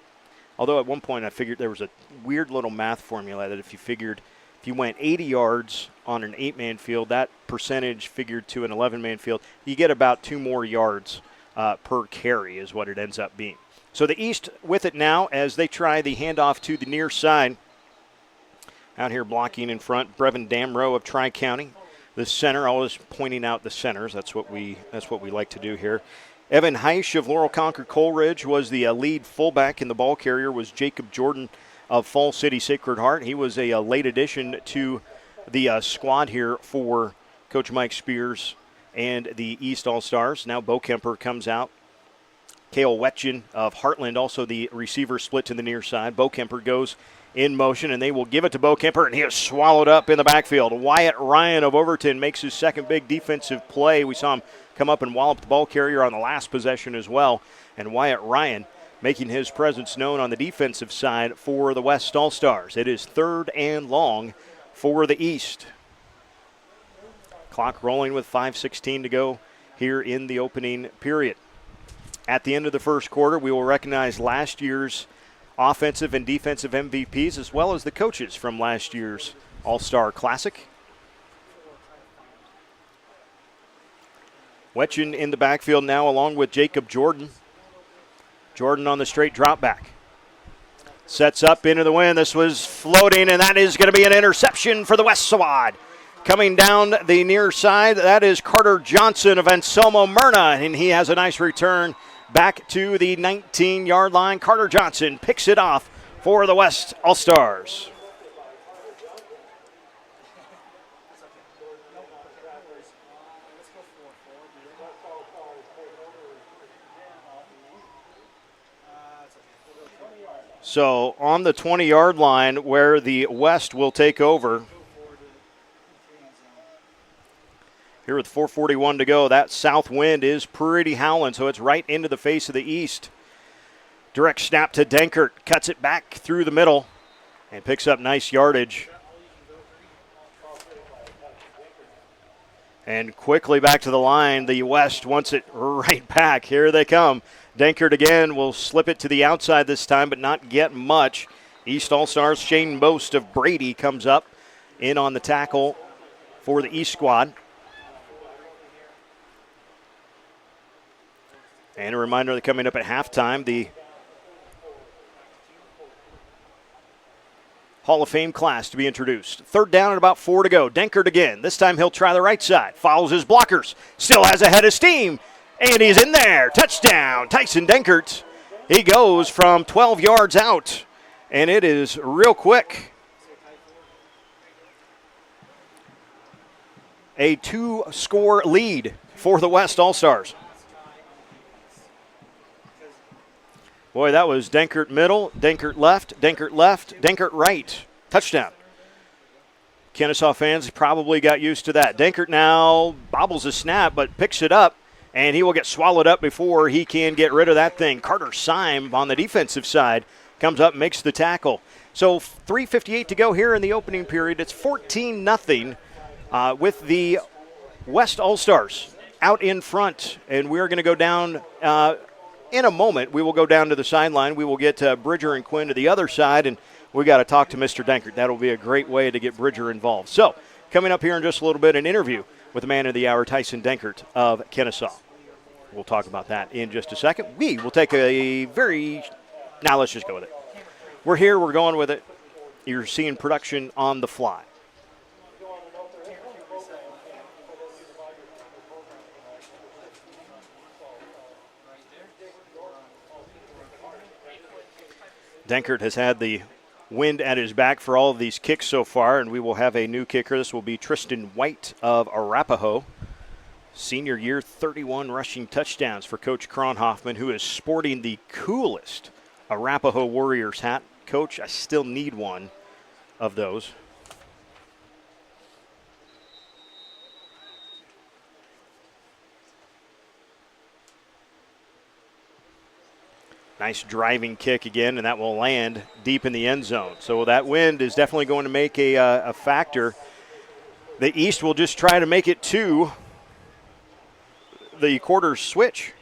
Although at one point I figured there was a weird little math formula that if you went 80 yards on an 8-man field, that percentage figured to an 11-man field, you get about 2 more yards per carry is what it ends up being. So the East with it now as they try the handoff to the near side. Out here blocking in front, Brevin Damrow of Tri-County. The center, always pointing out the centers. That's what we like to do here. Evan Heisch of Laurel Concord Coleridge was the lead fullback, and the ball carrier was Jacob Jordan of Fall City Sacred Heart. He was a late addition to the squad here for Coach Mike Spears and the East All-Stars. Now Bo Kemper comes out. Cale Wetchen of Heartland, also the receiver, split to the near side. Bo Kemper goes in motion, and they will give it to Bo Kemper, and he is swallowed up in the backfield. Wyatt Ryan of Overton makes his second big defensive play. We saw him come up and wallop the ball carrier on the last possession as well. And Wyatt Ryan making his presence known on the defensive side for the West All-Stars. It is 3rd and long for the East. Clock rolling with 5:16 to go here in the opening period. At the end of the first quarter, we will recognize last year's offensive and defensive MVPs as well as the coaches from last year's All-Star Classic. Wetchen in the backfield now along with Jacob Jordan. Jordan on the straight drop back. Sets up into the wind. This was floating, and that is going to be an interception for the West Squad. Coming down the near side, that is Carter Johnson of Anselmo Myrna, and he has a nice return back to the 19-yard line. Carter Johnson picks it off for the West All-Stars. So on the 20-yard line where the West will take over. Here with 4:41 to go, that south wind is pretty howling, so it's right into the face of the East. Direct snap to Denkert, cuts it back through the middle and picks up nice yardage. And quickly back to the line, the West wants it right back. Here they come. Denkert again will slip it to the outside this time, but not get much. East All-Stars Shane Most of Brady comes up in on the tackle for the East squad. And a reminder that coming up at halftime, the Hall of Fame class to be introduced. 3rd down and about 4 to go. Denkert again. This time he'll try the right side. Follows his blockers. Still has a head of steam. And he's in there. Touchdown, Tyson Denkert. He goes from 12 yards out. And it is real quick. A 2-score lead for the West All-Stars. Boy, that was Denkert middle, Denkert left, Denkert right. Touchdown. Kennesaw fans probably got used to that. Denkert now bobbles a snap, but picks it up, and he will get swallowed up before he can get rid of that thing. Carter Syme on the defensive side comes up and makes the tackle. So 3:58 to go here in the opening period. It's 14-0 with the West All-Stars out in front, and we're going to go down in a moment. We will go down to the sideline. We will get Bridger and Quinn to the other side, and we got to talk to Mr. Denkert. That'll be a great way to get Bridger involved. So coming up here in just a little bit, an interview with the man of the hour, Tyson Denkert of Kennesaw. We'll talk about that in just a second. We will take now let's just go with it. We're here. We're going with it. You're seeing production on the fly. Denkert has had the wind at his back for all of these kicks so far, and we will have a new kicker. This will be Tristan White of Arapahoe. Senior year, 31 rushing touchdowns for Coach Kronhoffman, who is sporting the coolest Arapahoe Warriors hat. Coach, I still need one of those. Nice driving kick again, and that will land deep in the end zone. So that wind is definitely going to make a factor. The East will just try to make it to the quarter switch.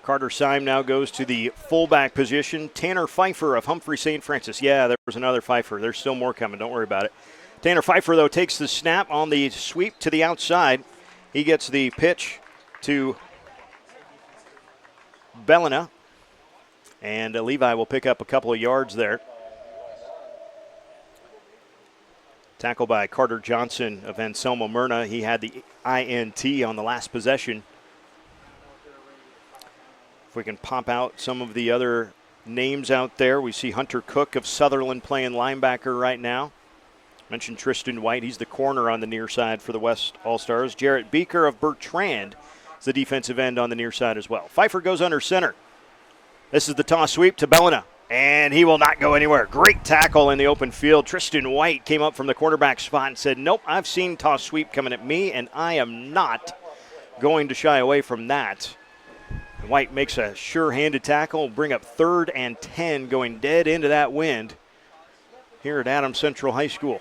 Carter Syme now goes to the fullback position. Tanner Pfeiffer of Humphrey St. Francis. Yeah, there was another Pfeiffer. There's still more coming. Don't worry about it. Tanner Pfeiffer, though, takes the snap on the sweep to the outside. He gets the pitch to Bellina. And Levi will pick up a couple of yards there. Tackle by Carter Johnson of Anselmo Myrna. He had the INT on the last possession. If we can pop out some of the other names out there, we see Hunter Cook of Sutherland playing linebacker right now. Mentioned Tristan White. He's the corner on the near side for the West All-Stars. Jarrett Beaker of Bertrand is the defensive end on the near side as well. Pfeiffer goes under center. This is the toss sweep to Bellina, and he will not go anywhere. Great tackle in the open field. Tristan White came up from the quarterback spot and said, nope, I've seen toss sweep coming at me, and I am not going to shy away from that. White makes a sure-handed tackle, bring up 3rd and 10, going dead into that wind here at Adams Central High School.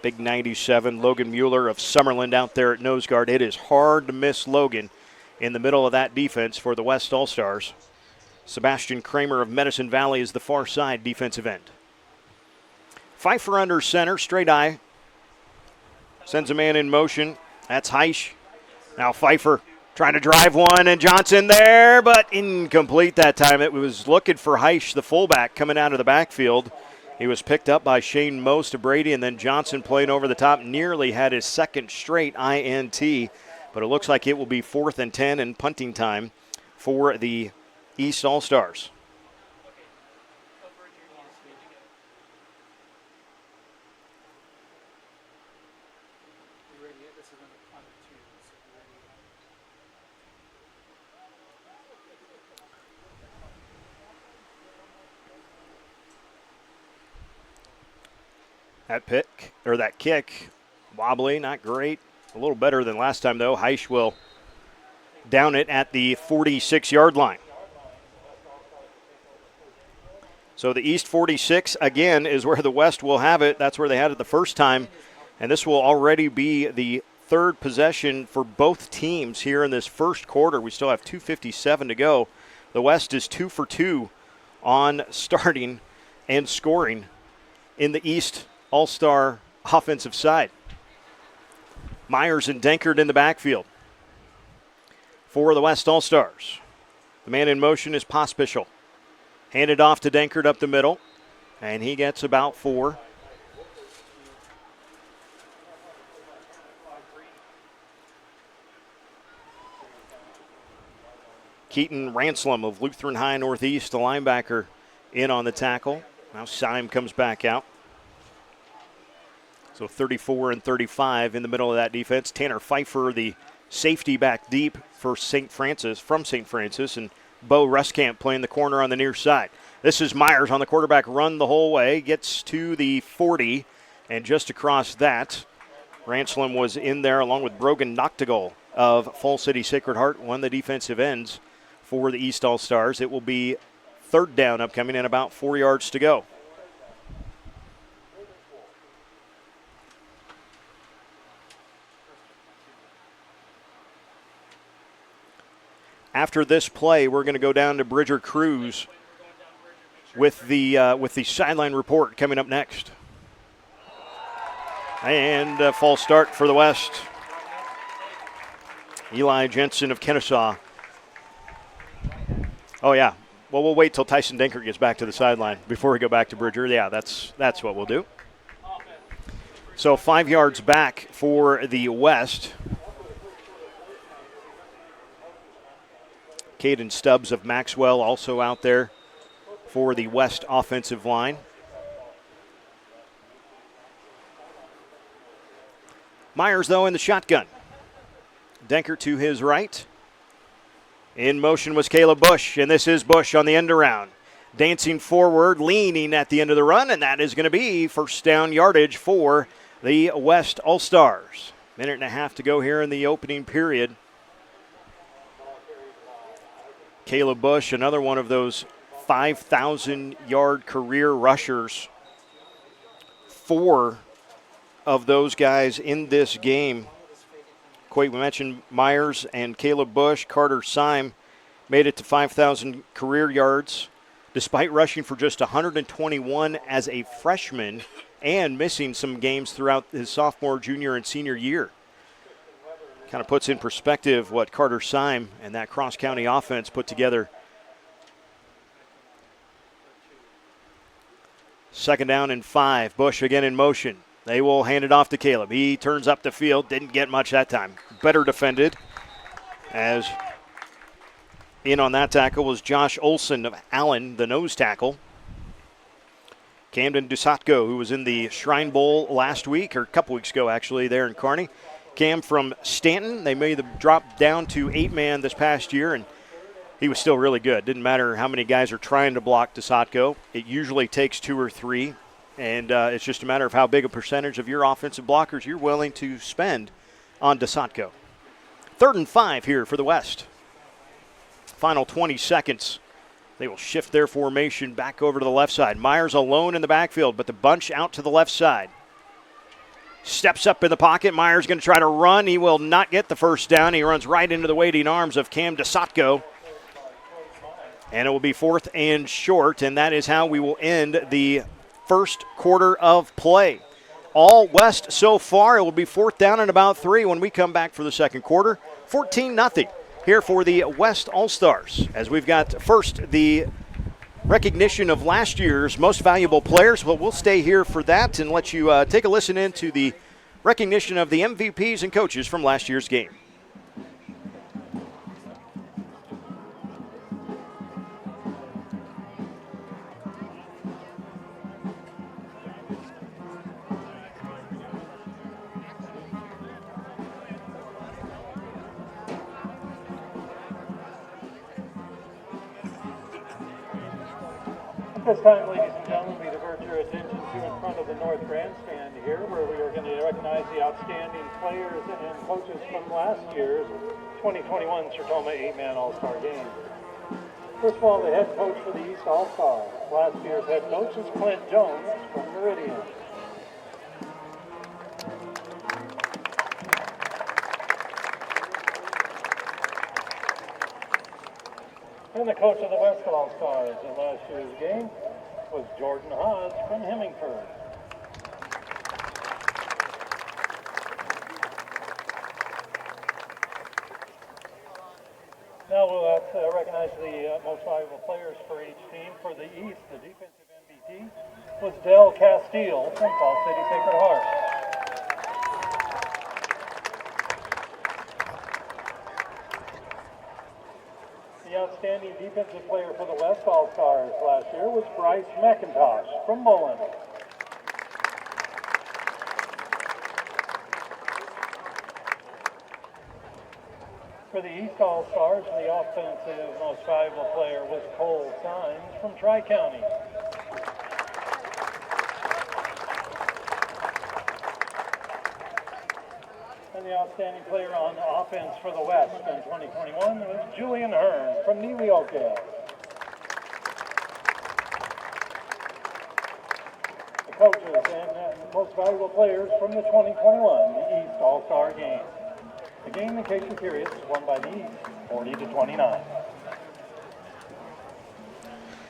Big 97, Logan Mueller of Summerland out there at nose guard. It is hard to miss Logan in the middle of that defense for the West All-Stars. Sebastian Kramer of Medicine Valley is the far side defensive end. Pfeiffer under center, straight eye. Sends a man in motion. That's Heisch. Now Pfeiffer trying to drive one, and Johnson there, but incomplete that time. It was looking for Heisch, the fullback, coming out of the backfield. He was picked up by Shane Most of Brady, and then Johnson playing over the top, nearly had his second straight INT, but it looks like it will be 4th and 10 and punting time for the East All-Stars. That kick, wobbly, not great. A little better than last time, though. Heisch will down it at the 46-yard line. So the East 46, again, is where the West will have it. That's where they had it the first time. And this will already be the 3rd possession for both teams here in this first quarter. We still have 2:57 to go. The West is 2 for 2 on starting and scoring in the East All-Star offensive side. Myers and Denkert in the backfield for the West All-Stars. The man in motion is Pospischel. Handed off to Denkert up the middle, and he gets about 4. Keaton Ransom of Lutheran High Northeast, the linebacker, in on the tackle. Now Syme comes back out. So 34 and 35 in the middle of that defense. Tanner Pfeiffer, the safety back deep for St. Francis, from St. Francis, and Bo Ruskamp playing the corner on the near side. This is Myers on the quarterback run the whole way, gets to the 40, and just across that, Ransom was in there along with Brogan Noctegal of Fall City Sacred Heart, one of the defensive ends for the East All-Stars. It will be 3rd down upcoming and about 4 yards to go. After this play, we're going to go down to Bridger Cruz with the sideline report coming up next. And a false start for the West. Eli Jensen of Kennesaw. Oh, yeah. Well, we'll wait till Tyson Denker gets back to the sideline before we go back to Bridger. Yeah, that's what we'll do. So 5 yards back for the West. Caden Stubbs of Maxwell also out there for the West offensive line. Myers, though, in the shotgun. Denker to his right. In motion was Caleb Bush, and this is Bush on the end around. Dancing forward, leaning at the end of the run, and that is going to be first down yardage for the West All-Stars. Minute and a half to go here in the opening period. Caleb Bush, another one of those 5,000-yard career rushers. 4 of those guys in this game. We mentioned Myers and Caleb Bush. Carter Syme made it to 5,000 career yards despite rushing for just 121 as a freshman and missing some games throughout his sophomore, junior, and senior year. Kind of puts in perspective what Carter Syme and that cross-county offense put together. Second down and 5. Bush again in motion. They will hand it off to Caleb. He turns up the field. Didn't get much that time. Better defended, as in on that tackle was Josh Olson of Allen, the nose tackle. Camden Dusatko, who was in the Shrine Bowl last week, or a couple weeks ago actually, there in Kearney. Cam from Stanton. They made the drop down to 8-man this past year, and he was still really good. Didn't matter how many guys are trying to block Dusatko. It usually takes 2 or 3. And it's just a matter of how big a percentage of your offensive blockers you're willing to spend on Dusatko. 3rd and 5 here for the West. Final 20 seconds. They will shift their formation back over to the left side. Myers alone in the backfield, but the bunch out to the left side. Steps up in the pocket. Myers going to try to run. He will not get the first down. He runs right into the waiting arms of Cam Dusatko. And it will be 4th and short, and that is how we will end the first quarter of play. All West so far. It will be 4th down and about 3 when we come back for the second quarter. 14-0 here for the West All-Stars, as we've got first the recognition of last year's most valuable players. Well, we'll stay here for that and let you take a listen into the recognition of the MVPs and coaches from last year's game. At this time, ladies and gentlemen, we divert your attention to in front of the North Grandstand here, where we are going to recognize the outstanding players and coaches from last year's 2021 Sertoma 8-man All-Star Game. First of all, the head coach for the East All-Stars. Last year's head coach is Clint Jones from Meridian. And the coach of the West All-Stars in last year's game was Jordan Hodge from Hemingford. Now we'll recognize the most valuable players for each team. For the East, the defensive MVP was Del Castile from Fall City Sacred Heart. The outstanding defensive player for the West All-Stars last year was Bryce McIntosh from Mullen. For the East All-Stars, the offensive most valuable player was Cole Symes from Tri-County. And the outstanding player on offense for the West in 2021 was Julian Hearn from Neweoka. The coaches and most valuable players from the 2021 East All-Star Game. The game, in case you're curious, was won by the East, 40-29.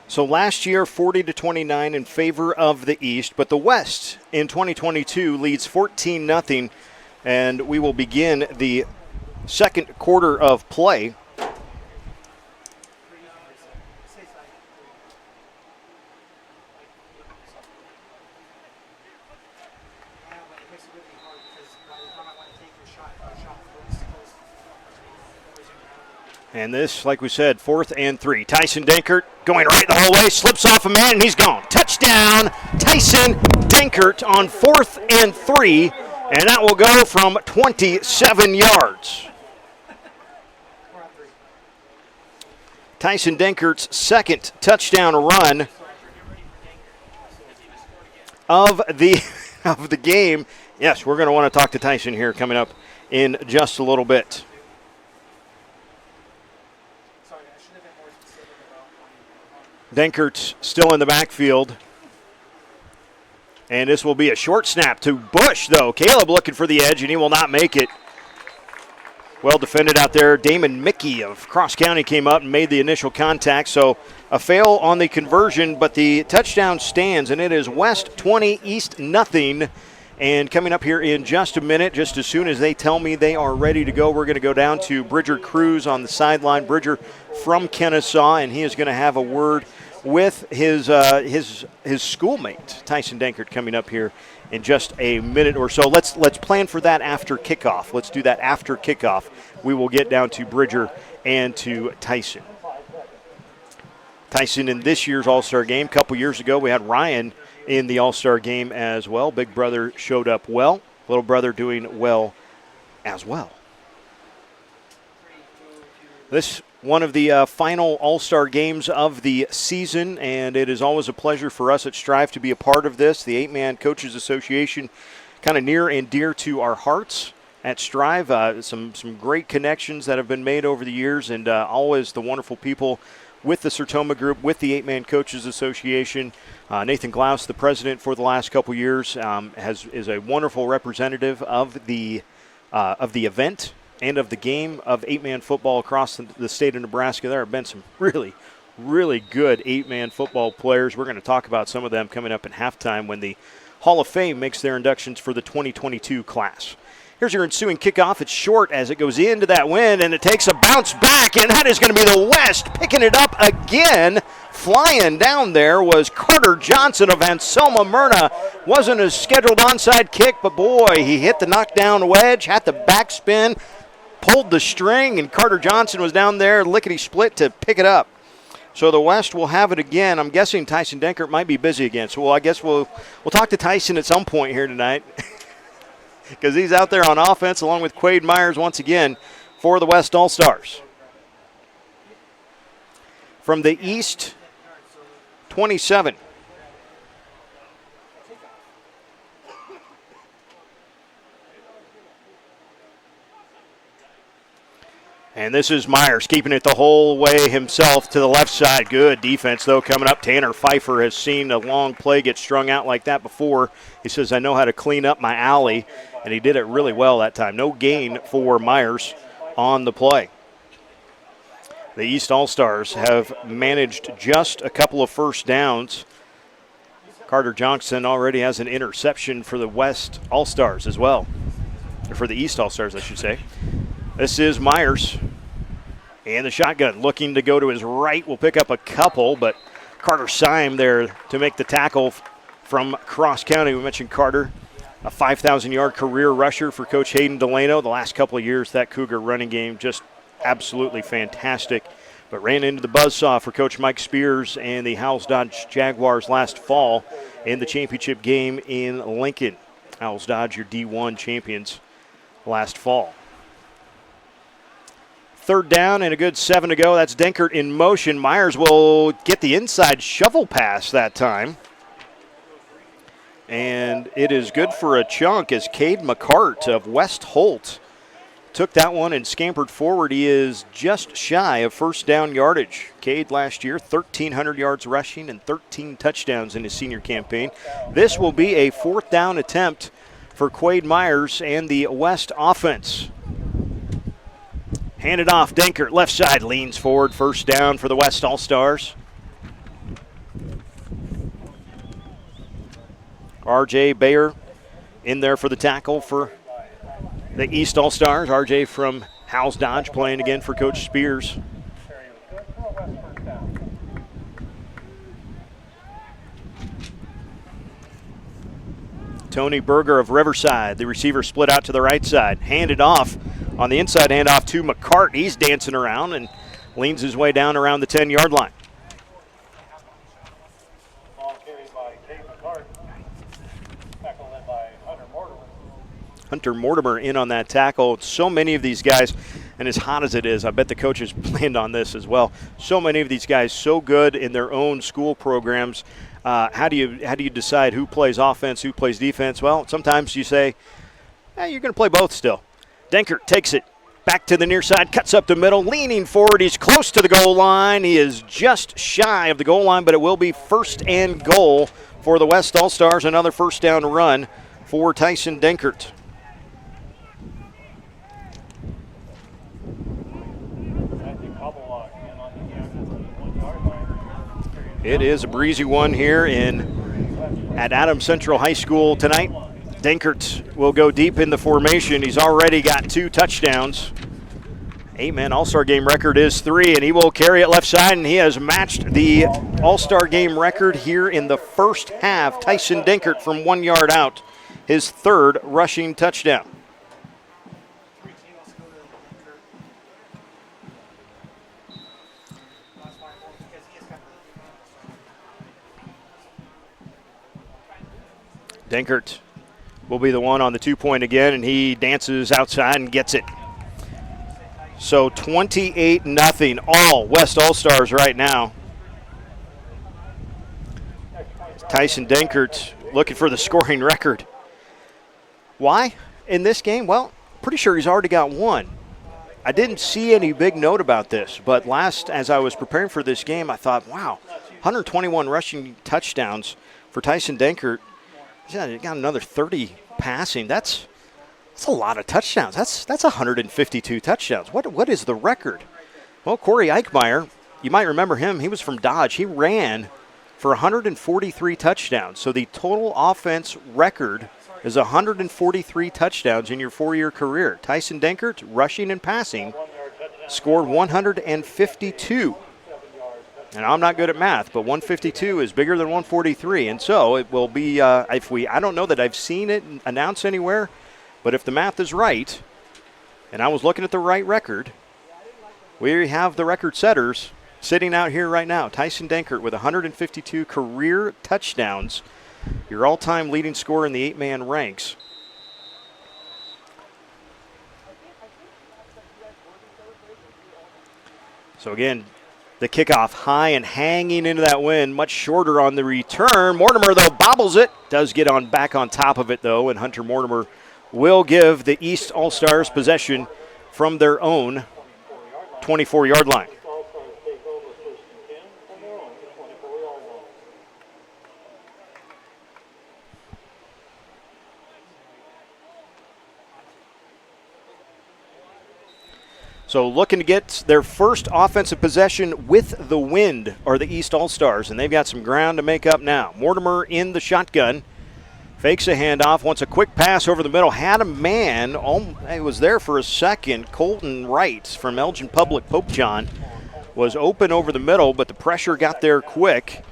So last year, 40-29 in favor of the East, but the West in 2022 leads 14-0. And we will begin the second quarter of play. And this, like we said, 4th and 3. Tyson Dankert going right the whole way, slips off a man, and he's gone. Touchdown, Tyson Dankert on 4th and 3, and that will go from 27 yards. Tyson Dankert's second touchdown run of the game. Yes, we're going to want to talk to Tyson here coming up in just a little bit. Dankert's still in the backfield. And this will be a short snap to Bush, though. Caleb looking for the edge, and he will not make it. Well defended out there. Damon Mickey of Cross County came up and made the initial contact. So a fail on the conversion, but the touchdown stands, and it is West 20, East nothing. And coming up here in just a minute, just as soon as they tell me they are ready to go, we're going to go down to Bridger Cruz on the sideline. Bridger from Kennesaw, and he is going to have a word with his schoolmate, Tyson Dankert, coming up here in just a minute or so. Let's plan for that after kickoff. Let's do that after kickoff. We will get down to Bridger and to Tyson. Tyson in this year's All-Star game. A couple years ago, we had Ryan in the All-Star game as well. Big brother showed up well. Little brother doing well as well. This one of the final All-Star games of the season, and it is always a pleasure for us at Strive to be a part of this. The 8-Man Coaches Association, kind of near and dear to our hearts at Strive. Some great connections that have been made over the years, and always the wonderful people with the Sertoma Group, with the 8-Man Coaches Association. Nathan Glaus, the president for the last couple years, is a wonderful representative of the event and of the game of 8-man football across the state of Nebraska. There have been some really, really good 8-man football players. We're going to talk about some of them coming up in halftime when the Hall of Fame makes their inductions for the 2022 class. Here's your ensuing kickoff. It's short as it goes into that wind, and it takes a bounce back, and that is going to be the West picking it up again. Flying down there was Carter Johnson of Anselma Myrna. Wasn't a scheduled onside kick, but boy, he hit the knockdown wedge, had the backspin, pulled the string, and Carter Johnson was down there lickety-split to pick it up. So the West will have it again. I'm guessing Tyson Dankert might be busy again. So I guess we'll talk to Tyson at some point here tonight because he's out there on offense along with Quade Myers once again for the West All-Stars. From the East, 27. And this is Myers keeping it the whole way himself to the left side. Good defense, though, coming up. Tanner Pfeiffer has seen a long play get strung out like that before. He says, I know how to clean up my alley, and he did it really well that time. No gain for Myers on the play. The East All-Stars have managed just a couple of first downs. Carter Johnson already has an interception for the West All-Stars as well. Or for the East All-Stars, I should say. This is Myers. And the shotgun looking to go to his right will pick up a couple, but Carter Syme there to make the tackle from Cross County. We mentioned Carter, a 5,000-yard career rusher for Coach Hayden Delano. The last couple of years, that Cougar running game just absolutely fantastic. But ran into the buzzsaw for Coach Mike Spears and the Howells Dodge Jaguars last fall in the championship game in Lincoln. Howells Dodge, your D1 champions last fall. Third down and a good 7 to go. That's Dankert in motion. Myers will get the inside shovel pass that time. And it is good for a chunk as Cade McCart of West Holt took that one and scampered forward. He is just shy of first down yardage. Cade last year, 1,300 yards rushing and 13 touchdowns in his senior campaign. This will be a fourth down attempt for Quade Myers and the West offense. Handed off, Dankert, left side, leans forward, first down for the West All-Stars. R.J. Bayer in there for the tackle for the East All-Stars. R.J. from Howells Dodge playing again for Coach Spears. Tony Berger of Riverside, the receiver split out to the right side. Handed off on the inside handoff to McCart. He's dancing around and leans his way down around the 10-yard line. Ball carried by Cade McCart. Tackle led by Hunter Mortimer. Hunter Mortimer in on that tackle. So many of these guys, and as hot as it is, I bet the coaches planned on this as well. So many of these guys so good in their own school programs. How do you decide who plays offense, who plays defense? Well, sometimes you say, you're going to play both still. Denkert takes it back to the near side, cuts up the middle, leaning forward. He's close to the goal line. He is just shy of the goal line, but it will be 1st and goal for the West All-Stars. Another first down run for Tyson Denkert. It is a breezy one here at Adams Central High School tonight. Denkert will go deep in the formation. He's already got 2 touchdowns. 8-man All-Star game record is 3, and he will carry it left side, and he has matched the All-Star game record here in the first half. Tyson Denkert from 1 yard out, his 3rd rushing touchdown. Denkert will be the one on the 2-point again, and he dances outside and gets it. So 28-0, all West All-Stars right now. Tyson Denkert looking for the scoring record. Why in this game? Well, pretty sure he's already got 1. I didn't see any big note about this, but as I was preparing for this game, I thought, wow, 121 rushing touchdowns for Tyson Denkert. He's got another 30 passing. That's a lot of touchdowns. That's 152 touchdowns. What is the record? Well, Corey Eichmeyer, you might remember him. He was from Dodge. He ran for 143 touchdowns. So the total offense record is 143 touchdowns in your 4-year career. Tyson Denkert, rushing and passing, scored 152. And I'm not good at math, but 152 is bigger than 143. And so it will be, I don't know that I've seen it announced anywhere, but if the math is right, and I was looking at the right record, we have the record setters sitting out here right now. Tyson Denkert with 152 career touchdowns, your all-time leading scorer in the 8-man ranks. So again, the kickoff high and hanging into that wind, much shorter on the return. Mortimer, though, bobbles it. Does get back on top of it, though, and Hunter Mortimer will give the East All-Stars possession from their own 24-yard line. So looking to get their first offensive possession with the wind are the East All-Stars, and they've got some ground to make up now. Mortimer in the shotgun, fakes a handoff, wants a quick pass over the middle, had a man, he was there for a second. Colton Wright from Elgin Public Pope John was open over the middle, but the pressure got there quick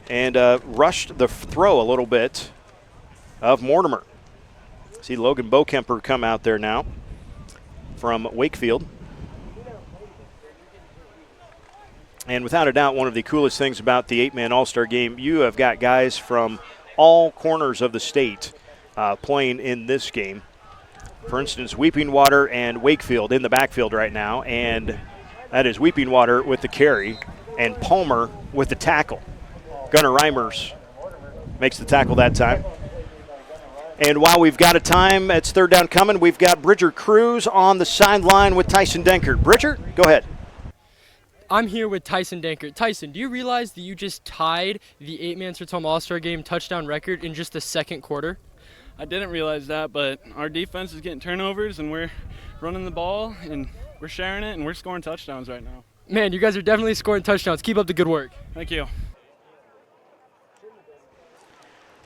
and rushed the throw a little bit of Mortimer. See Logan Bokemper come out there now from Wakefield. And without a doubt, one of the coolest things about the 8-man All-Star game, you have got guys from all corners of the state playing in this game. For instance, Weeping Water and Wakefield in the backfield right now, and that is Weeping Water with the carry and Palmer with the tackle. Gunnar Reimers makes the tackle that time. And while we've got a time, it's 3rd down coming, we've got Bridger Cruz on the sideline with Tyson Denkert. Bridger, go ahead. I'm here with Tyson Denkert. Tyson, do you realize that you just tied the 8-man Sertoma All-Star game touchdown record in just the 2nd quarter? I didn't realize that, but our defense is getting turnovers, and we're running the ball, and we're sharing it, and we're scoring touchdowns right now. Man, you guys are definitely scoring touchdowns. Keep up the good work. Thank you.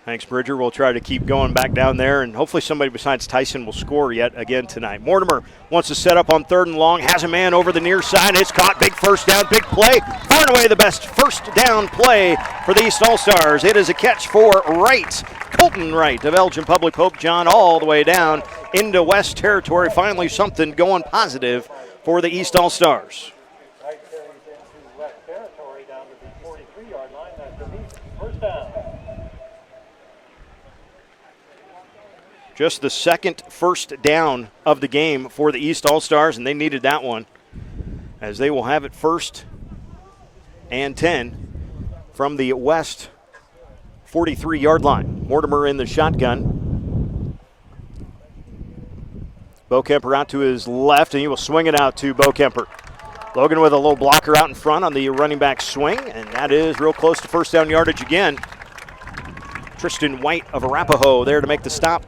Thanks, Bridger. We'll try to keep going back down there, and hopefully somebody besides Tyson will score yet again tonight. Mortimer wants to set up on 3rd and long, has a man over the near side. It's caught. Big first down, big play. Far and away the best first down play for the East All-Stars. It is a catch for Wright. Colton Wright of Elgin Public Pope John all the way down into West Territory. Finally something going positive for the East All-Stars. 43-yard line. That's an East first down. Just the second first down of the game for the East All-Stars, and they needed that one, as they will have it 1st and 10 from the West 43-yard line. Mortimer in the shotgun. Bo Kemper out to his left, and he will swing it out to Bo Kemper. Logan with a little blocker out in front on the running back swing, and that is real close to first down yardage again. Tristan White of Arapahoe there to make the stop.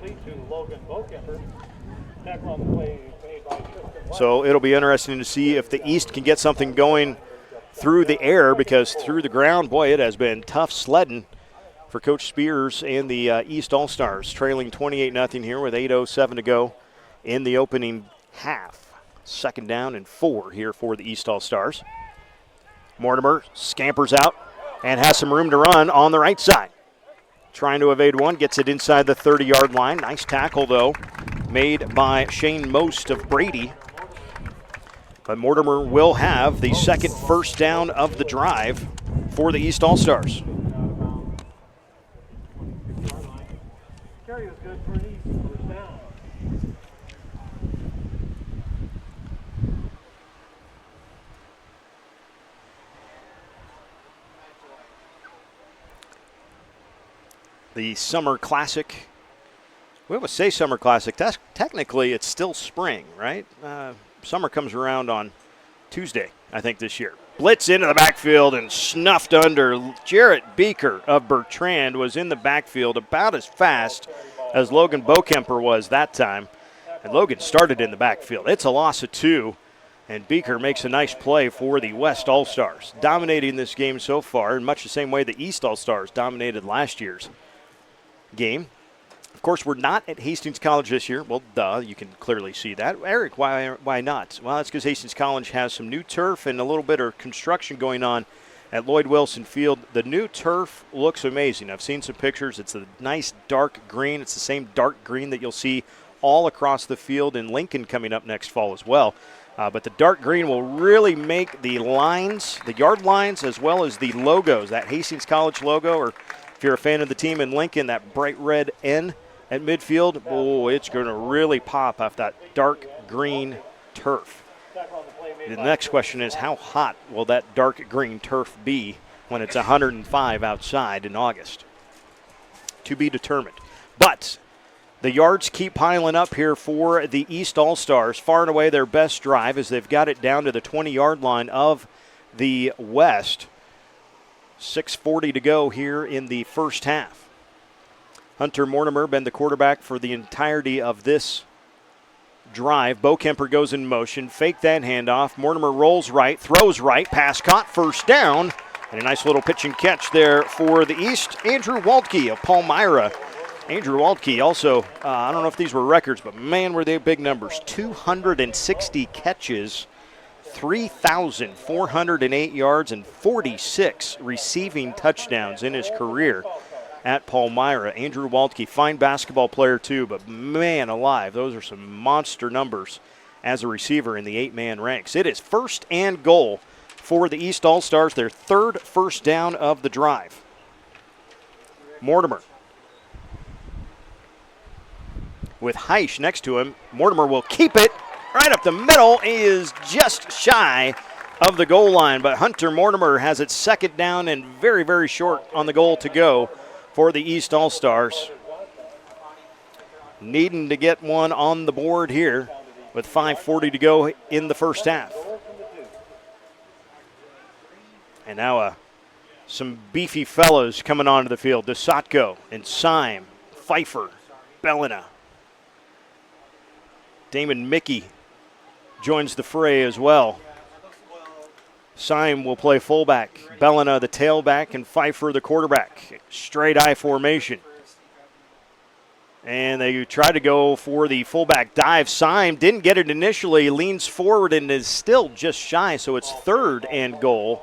So it'll be interesting to see if the East can get something going through the air, because through the ground, boy, it has been tough sledding for Coach Spears and the East All-Stars, trailing 28-0 here with 8:07 to go in the opening half. 2nd down and 4 here for the East All-Stars. Mortimer scampers out and has some room to run on the right side. Trying to evade one, gets it inside the 30-yard line. Nice tackle, though, made by Shane Most of Brady. But Mortimer will have the second first down of the drive for the East All-Stars. Carry was good for an East first down. The Summer Classic. We always say Summer Classic. Technically, it's still spring, right? Summer comes around on Tuesday, I think, this year. Blitz into the backfield and snuffed under. Jarrett Beaker of Bertrand was in the backfield about as fast as Logan Bokemper was that time. And Logan started in the backfield. It's a loss of 2, and Beaker makes a nice play for the West All-Stars, dominating this game so far in much the same way the East All-Stars dominated last year's game. Of course, we're not at Hastings College this year. Well, duh, you can clearly see that. Eric, why not? Well, that's because Hastings College has some new turf and a little bit of construction going on at Lloyd Wilson Field. The new turf looks amazing. I've seen some pictures. It's a nice dark green. It's the same dark green that you'll see all across the field in Lincoln coming up next fall as well. But the dark green will really make the lines, the yard lines, as well as the logos, that Hastings College logo, or if you're a fan of the team in Lincoln, that bright red N at midfield, oh, it's going to really pop off that dark green turf. The next question is, how hot will that dark green turf be when it's 105 outside in August? To be determined. But the yards keep piling up here for the East All-Stars. Far and away their best drive, as they've got it down to the 20-yard line of the West. 6:40 to go here in the first half. Hunter Mortimer been the quarterback for the entirety of this drive. Bo Kemper goes in motion, fake that handoff. Mortimer rolls right, throws right, pass caught, first down. And a nice little pitch and catch there for the East. Andrew Waldke of Palmyra. Andrew Waldke also, I don't know if these were records, but man, were they big numbers. 260 catches, 3,408 yards, and 46 receiving touchdowns in his career at Palmyra. Andrew Waldke, fine basketball player too, but man alive, those are some monster numbers as a receiver in the 8-man ranks. It is 1st and goal for the East All-Stars, their 3rd first down of the drive. Mortimer with Heisch next to him. Mortimer will keep it right up the middle. He is just shy of the goal line, but Hunter Mortimer has it 2nd down and very, very short on the goal to go for the East All-Stars. Needing to get one on the board here with 5:40 to go in the first half. And now some beefy fellows coming onto the field. DeSatko and Syme, Pfeiffer, Bellina. Damon Mickey joins the fray as well. Syme will play fullback, Bellina the tailback, and Pfeiffer the quarterback. Straight I formation. And they try to go for the fullback dive. Syme didn't get it initially, leans forward and is still just shy, so it's 3rd and goal.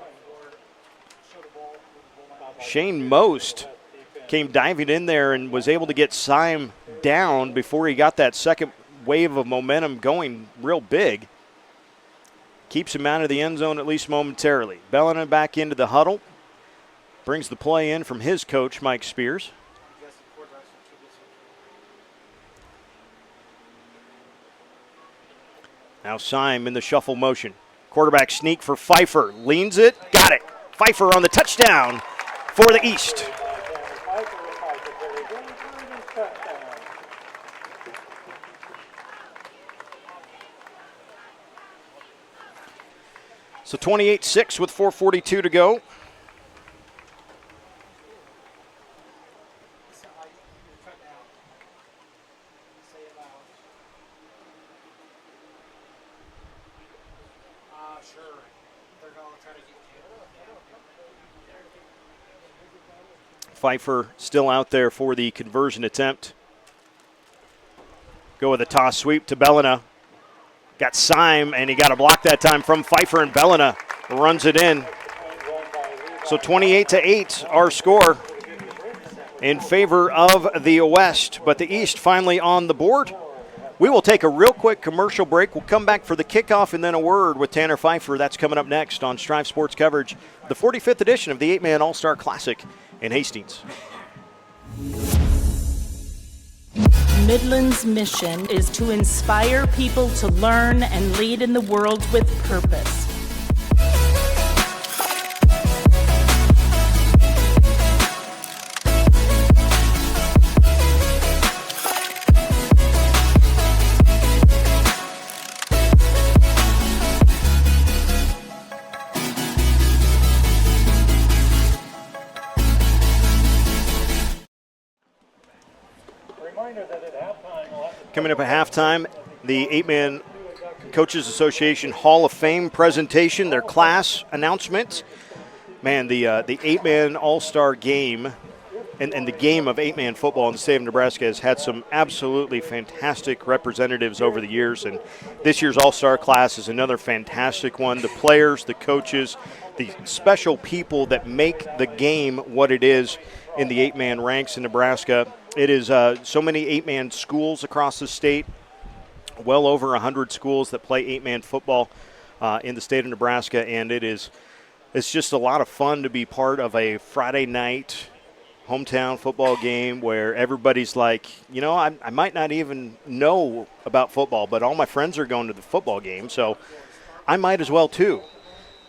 Shane Most came diving in there and was able to get Syme down before he got that second wave of momentum going real big. Keeps him out of the end zone at least momentarily. Bellina back into the huddle. Brings the play in from his coach, Mike Spears. Now Syme in the shuffle motion. Quarterback sneak for Pfeiffer. Leans it. Got it. Pfeiffer on the touchdown for the East. So 28-6 with 4:42 to go. Pfeiffer still out there for the conversion attempt. Go with a toss sweep to Bellina. Got Syme, and he got a block that time from Pfeiffer, and Bellina runs it in. So 28-8, our score in favor of the West, but the East finally on the board. We will take a real quick commercial break. We'll come back for the kickoff and then a word with Tanner Pfeiffer. That's coming up next on Strive Sports coverage, the 45th edition of the 8-Man All-Star Classic in Hastings. Midland's mission is to inspire people to learn and lead in the world with purpose. Coming up at halftime, the 8-Man Coaches Association Hall of Fame presentation, their class announcement. Man, the 8-Man All-Star game and the game of 8-Man football in the state of Nebraska has had some absolutely fantastic representatives over the years, and this year's All-Star class is another fantastic one. The players, the coaches, the special people that make the game what it is in the 8-Man ranks in Nebraska. It is so many 8-Man schools across the state, well over 100 schools that play 8-Man football in the state of Nebraska, and it's just a lot of fun to be part of a Friday night hometown football game where everybody's like, you know, I might not even know about football, but all my friends are going to the football game, so I might as well too.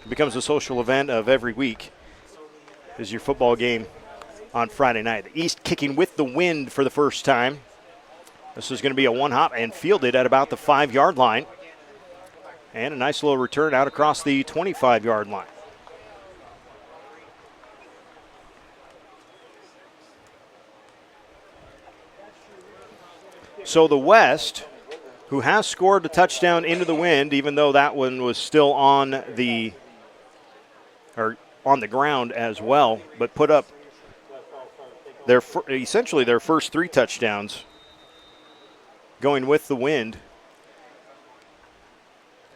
It becomes a social event of every week is your football game on Friday night. The East kicking with the wind for the first time. This is going to be a one-hop and fielded at about the 5-yard line. And a nice little return out across the 25-yard line. So the West, who has scored a touchdown into the wind, even though that one was still on the ground as well, but put up essentially their first 3 touchdowns going with the wind.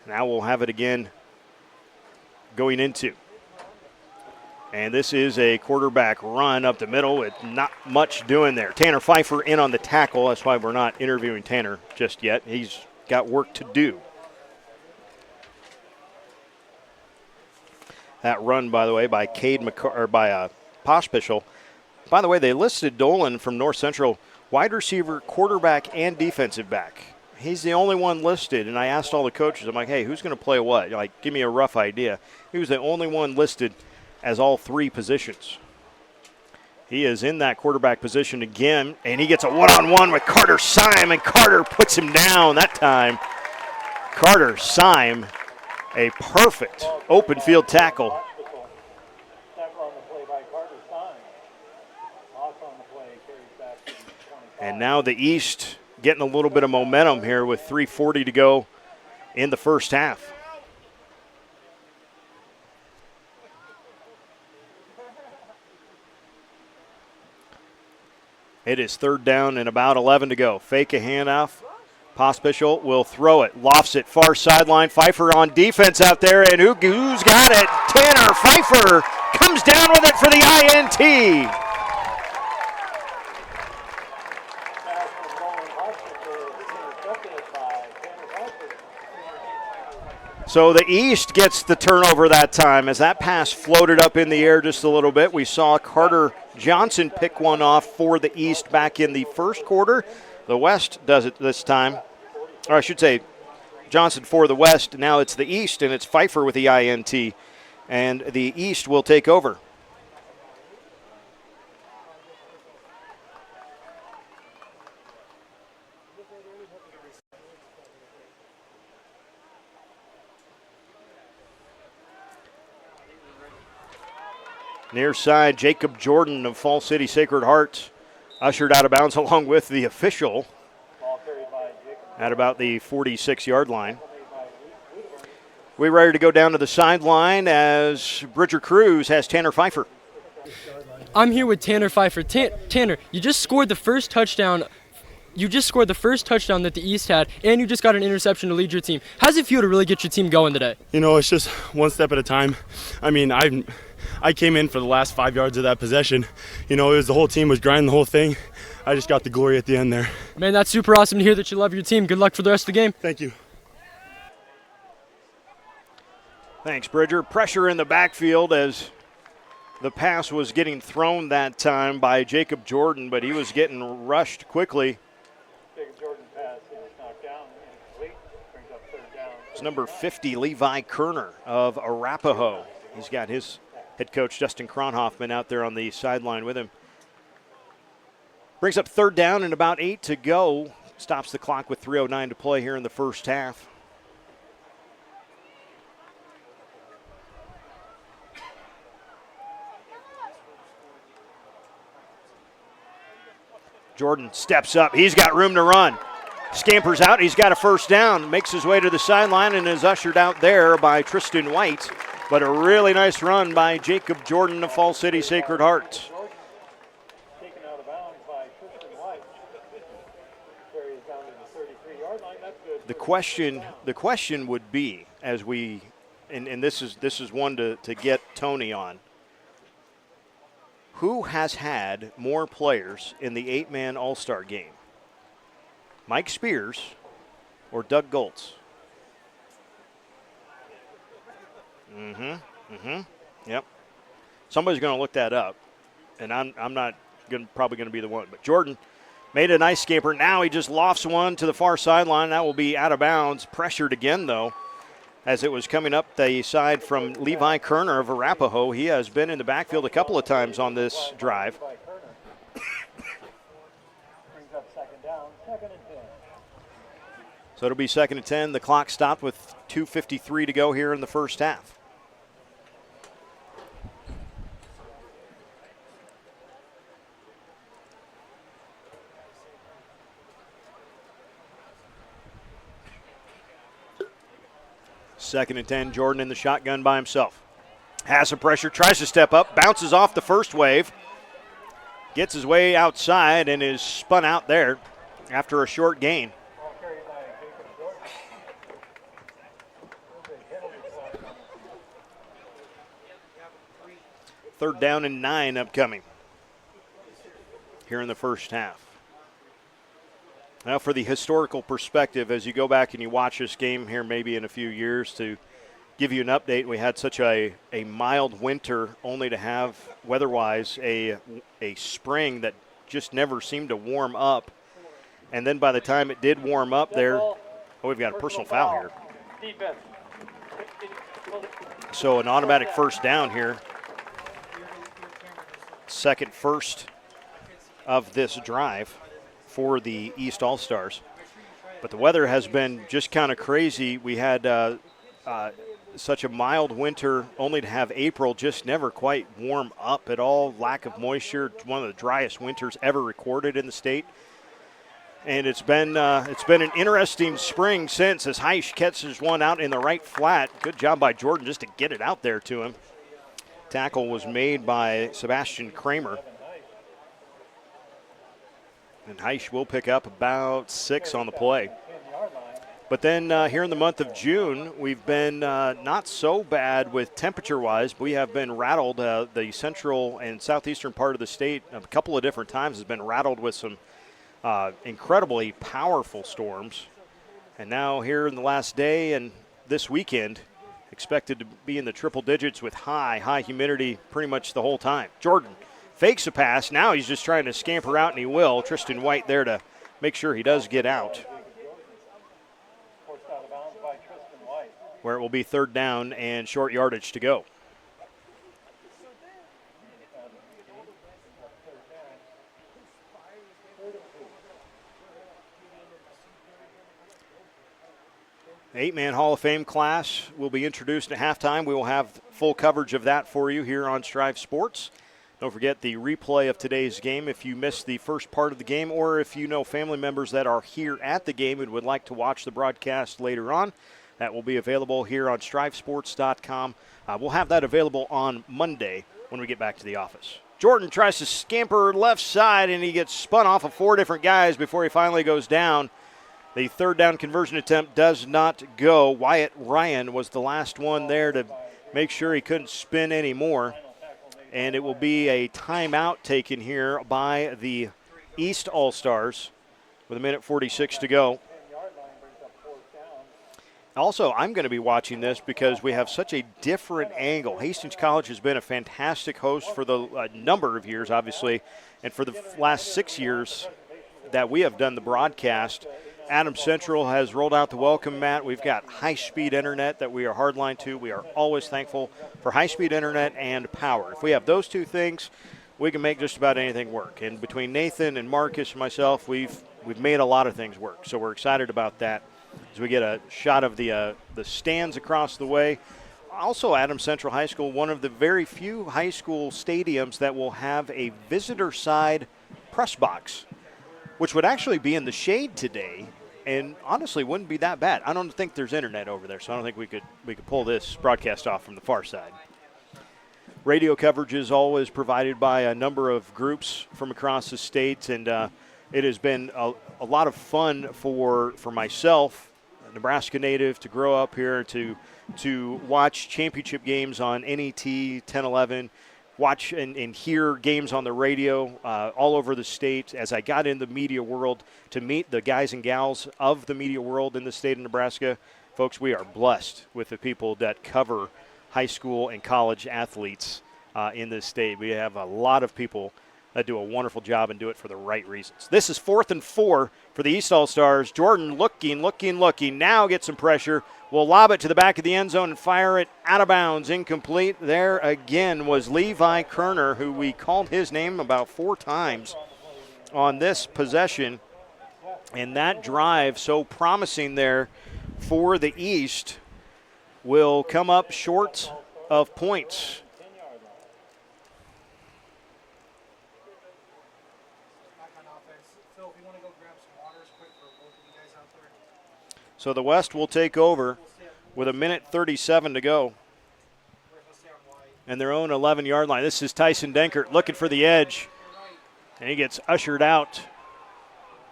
Now we'll have it again going into. And this is a quarterback run up the middle with not much doing there. Tanner Pfeiffer in on the tackle. That's why we're not interviewing Tanner just yet. He's got work to do. That run, by the way, by Pospischal. By the way, they listed Dolan from North Central wide receiver, quarterback, and defensive back. He's the only one listed, and I asked all the coaches, I'm like, hey, who's going to play what? Like, give me a rough idea. He was the only one listed as all 3 positions. He is in that quarterback position again, and he gets a one-on-one with Carter Syme, and Carter puts him down that time. Carter Syme, a perfect open field tackle. And now the East getting a little bit of momentum here with 3:40 to go in the first half. It is 3rd down and about 11 to go. Fake a handoff. Pospischal will throw it. Lofts it far sideline. Pfeiffer on defense out there. And who's got it? Tanner Pfeiffer comes down with it for the INT. So the East gets the turnover that time as that pass floated up in the air just a little bit. We saw Carter Johnson pick one off for the East back in the first quarter. The West does it this time. Or I should say Johnson for the West. Now it's the East, and it's Pfeiffer with the INT. And the East will take over. Near side, Jacob Jordan of Fall City Sacred Heart ushered out of bounds along with the official at about the 46-yard line. We're ready to go down to the sideline as Bridger Cruz has Tanner Pfeiffer. I'm here with Tanner Pfeiffer. Tanner, you just scored the first touchdown. You just scored the first touchdown that the East had, and you just got an interception to lead your team. How does it feel to really get your team going today? You know, it's just one step at a time. I mean, I came in for the last 5 yards of that possession. You know, it was the whole team was grinding the whole thing. I just got the glory at the end there. Man, that's super awesome to hear that you love your team. Good luck for the rest of the game. Thank you. Thanks, Bridger. Pressure in the backfield as the pass was getting thrown that time by Jacob Jordan, but he was getting rushed quickly. Jacob Jordan's pass is knocked down and complete. Brings up third down. It's number 50, Levi Kerner of Arapahoe. He's got his head coach, Justin Kronhoffman, out there on the sideline with him. Brings up third down and about 8 to go. Stops the clock with 3:09 to play here in the first half. Jordan steps up. He's got room to run. Scampers out. He's got a first down. Makes his way to the sideline and is ushered out there by Tristan White. But a really nice run by Jacob Jordan of Fall City Sacred Heart. Taken out of bounds by Tristan White. Carries down to the 33-yard line. That's good. The question would be, as we, and this is one to get Tony on. Who has had more players in the 8-man All-Star game? Mike Spears or Doug Goltz? Yep. Somebody's going to look that up, and I'm not probably going to be the one. But Jordan made a nice scamper. Now he just lofts one to the far sideline. That will be out of bounds. Pressured again, though, as it was coming up the side from Levi Kerner of Arapahoe. He has been in the backfield a couple of times on this drive. Brings up second down, 2nd and 10. So it'll be 2nd and 10. The clock stopped with 2:53 to go here in the first half. Second and 10, Jordan in the shotgun by himself. Has some pressure, tries to step up, bounces off the first wave, gets his way outside and is spun out there after a short gain. Third down and 9 upcoming here in the first half. Now for the historical perspective, as you go back and you watch this game here maybe in a few years, to give you an update, we had such a mild winter only to have weather-wise a spring that just never seemed to warm up. And then by the time it did warm up there, we've got a personal foul here. Defense. So an automatic first down here. Second first of this drive for the East All-Stars. But the weather has been just kind of crazy. We had such a mild winter only to have April just never quite warm up at all. Lack of moisture, one of the driest winters ever recorded in the state. And it's been an interesting spring since, as Heisch catches one out in the right flat. Good job by Jordan just to get it out there to him. Tackle was made by Sebastian Kramer. And Heisch will pick up about 6 on the play. But then here in the month of June, we've been not so bad with temperature-wise. We have been rattled. The central and southeastern part of the state a couple of different times has been rattled with some incredibly powerful storms. And now here in the last day and this weekend. Expected to be in the triple digits with high humidity pretty much the whole time. Jordan fakes a pass. Now he's just trying to scamper out, and he will. Tristan White there to make sure he does get out. Where it will be 3rd down and short yardage to go. The 8-man Hall of Fame class will be introduced at halftime. We will have full coverage of that for you here on Strive Sports. Don't forget the replay of today's game if you missed the first part of the game, or if you know family members that are here at the game and would like to watch the broadcast later on. That will be available here on strivesports.com. We'll have that available on Monday when we get back to the office. Jordan tries to scamper left side, and he gets spun off of 4 different guys before he finally goes down. The 3rd down conversion attempt does not go. Wyatt Ryan was the last one there to make sure he couldn't spin anymore. And it will be a timeout taken here by the East All-Stars with 1:46 to go. Also, I'm going to be watching this because we have such a different angle. Hastings College has been a fantastic host for the number of years, obviously, and for the last 6 years that we have done the broadcast. Adams Central has rolled out the welcome mat. We've got high-speed internet that we are hardline to. We are always thankful for high-speed internet and power. If we have those two things, we can make just about anything work. And between Nathan and Marcus and myself, we've made a lot of things work. So we're excited about that as we get a shot of the stands across the way. Also, Adams Central High School, one of the very few high school stadiums that will have a visitor side press box, which would actually be in the shade today, and honestly wouldn't be that bad. I don't think there's internet over there, so I don't think we could pull this broadcast off from the far side. Radio coverage is always provided by a number of groups from across the state, and it has been a lot of fun for myself, a Nebraska native, to grow up here, to watch championship games on NET 1011, watch and hear games on the radio all over the state. As I got in the media world, to meet the guys and gals of the media world in the state of Nebraska, folks, we are blessed with the people that cover high school and college athletes in this state. We have a lot of people that do a wonderful job and do it for the right reasons. This is 4th and 4 for the East All-Stars. Jordan looking, now gets some pressure. Will lob it to the back of the end zone and fire it out of bounds. Incomplete. There again was Levi Kerner, who we called his name about 4 times on this possession. And that drive, so promising there for the East, will come up short of points. So the West will take over with 1:37 to go. And their own 11-yard line. This is Tyson Denkert looking for the edge. And he gets ushered out.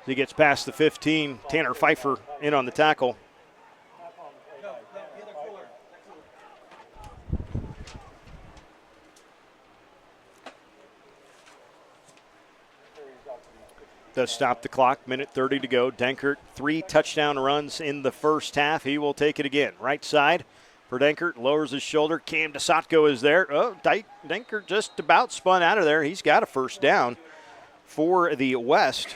He gets past the 15. Tanner Pfeiffer in on the tackle. Does stop the clock, 1:30 to go. Denkert, 3 touchdown runs in the first half. He will take it again. Right side for Denkert, lowers his shoulder. Cam DeSotko is there. Oh, Denkert just about spun out of there. He's got a first down for the West.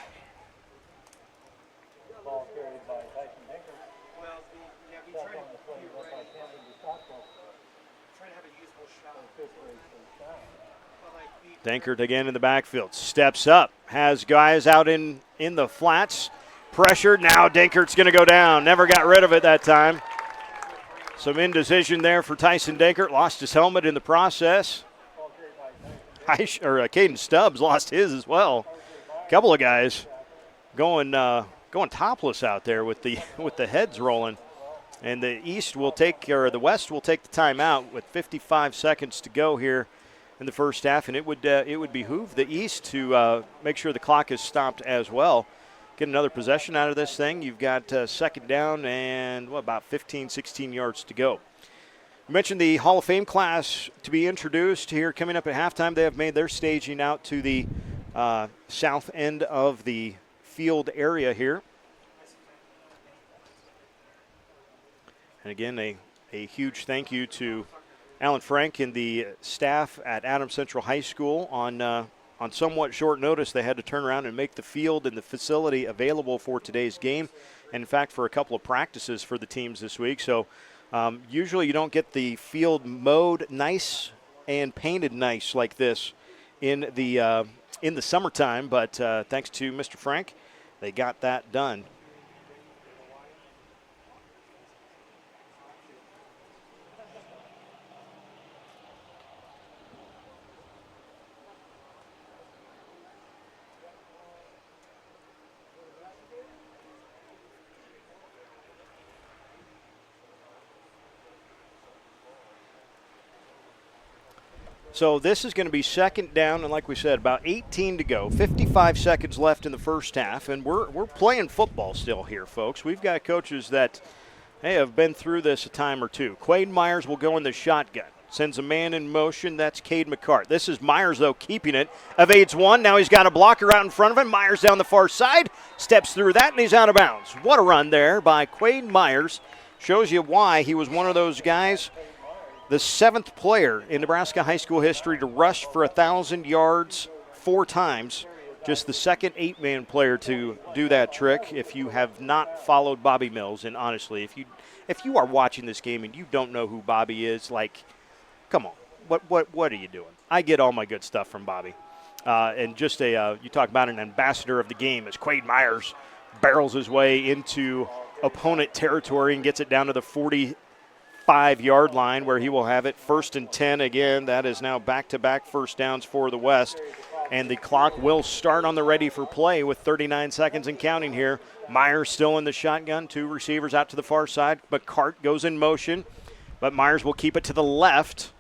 Denkert again in the backfield. Steps up. Has guys out in the flats. Pressured. Now Denkert's going to go down. Never got rid of it that time. Some indecision there for Tyson Denkert. Lost his helmet in the process. Caden Stubbs lost his as well. A couple of guys going topless out there with the heads rolling. And the West will take the timeout with 55 seconds to go here in the first half, and it would behoove the East to make sure the clock is stopped as well. Get another possession out of this thing. You've got second down and about 15, 16 yards to go. I mentioned the Hall of Fame class to be introduced here coming up at halftime. They have made their staging out to the south end of the field area here. And again, a huge thank you to Alan Frank and the staff at Adams Central High School. On somewhat short notice, they had to turn around and make the field and the facility available for today's game, and in fact for a couple of practices for the teams this week. So usually you don't get the field mowed nice and painted nice like this in the summertime, but thanks to Mr. Frank, they got that done. So this is going to be second down, and like we said, about 18 to go. 55 seconds left in the first half, and we're playing football still here, folks. We've got coaches that have been through this a time or two. Quade Myers will go in the shotgun. Sends a man in motion. That's Cade McCart. This is Myers, though, keeping it. Evades one. Now he's got a blocker out in front of him. Myers down the far side. Steps through that, and he's out of bounds. What a run there by Quade Myers. Shows you why he was one of those guys, the 7th player in Nebraska high school history to rush for 1,000 yards 4 times. Just the second 8-man player to do that trick. If you have not followed Bobby Mills, and honestly, if you are watching this game and you don't know who Bobby is, like, come on, what are you doing? I get all my good stuff from Bobby. And just you talk about an ambassador of the game as Quade Myers barrels his way into opponent territory and gets it down to the 45-yard line where he will have it 1st and 10 again. That is now back-to-back first downs for the West. And the clock will start on the ready for play with 39 seconds and counting here. Myers still in the shotgun, 2 receivers out to the far side. McCart goes in motion, but Myers will keep it to the left.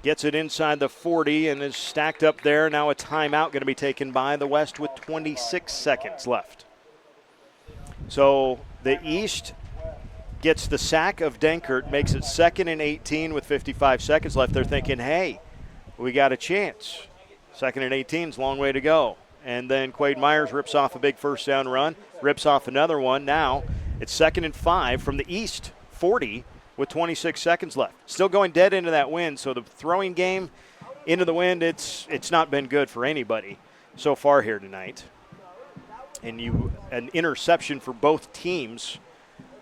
Gets it inside the 40 and is stacked up there. Now a timeout going to be taken by the West with 26 seconds left. So the East gets the sack of Dankert, makes it 2nd and 18 with 55 seconds left. They're thinking, hey, we got a chance. 2nd and 18 is a long way to go. And then Quade Myers rips off a big first down run, rips off another one. Now it's 2nd and 5 from the East 40 with 26 seconds left. Still going dead into that wind, so the throwing game into the wind, it's not been good for anybody so far here tonight. And an interception for both teams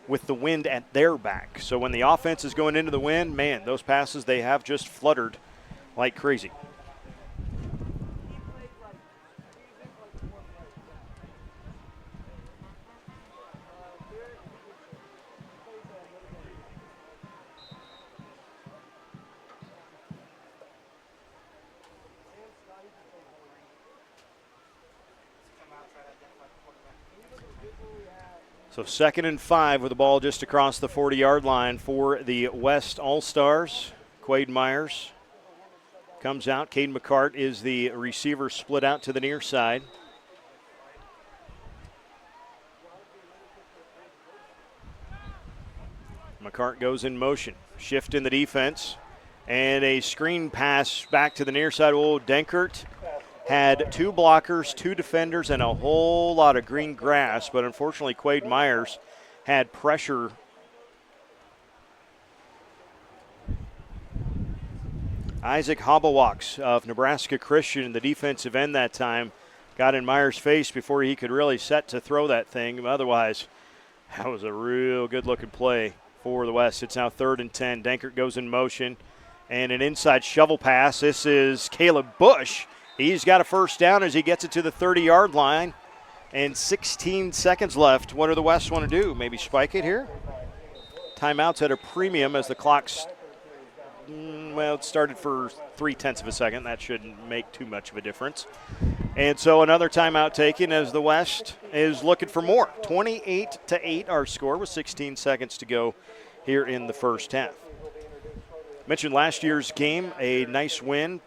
with the wind at their back. So when the offense is going into the wind, man, those passes, they have just fluttered like crazy. So 2nd and 5 with the ball just across the 40-yard line for the West All-Stars. Quade Myers comes out. Cade McCart is the receiver split out to the near side. McCart goes in motion. Shift in the defense. And a screen pass back to the near side. Oh, Dankert had 2 blockers, 2 defenders, and a whole lot of green grass, but unfortunately Quade Myers had pressure. Isaac Hobblewalks of Nebraska Christian, the defensive end that time, got in Myers' face before he could really set to throw that thing. Otherwise, that was a real good-looking play for the West. It's now 3rd and 10. Dankert goes in motion, and an inside shovel pass. This is Caleb Bush. He's got a first down as he gets it to the 30-yard line, and 16 seconds left. What do the West want to do? Maybe spike it here? Timeout's at a premium as the clock's, it started for 0.3 of a second. That shouldn't make too much of a difference. And so another timeout taken as the West is looking for more. 28-8 our score with 16 seconds to go here in the first half. Mentioned last year's game, a nice win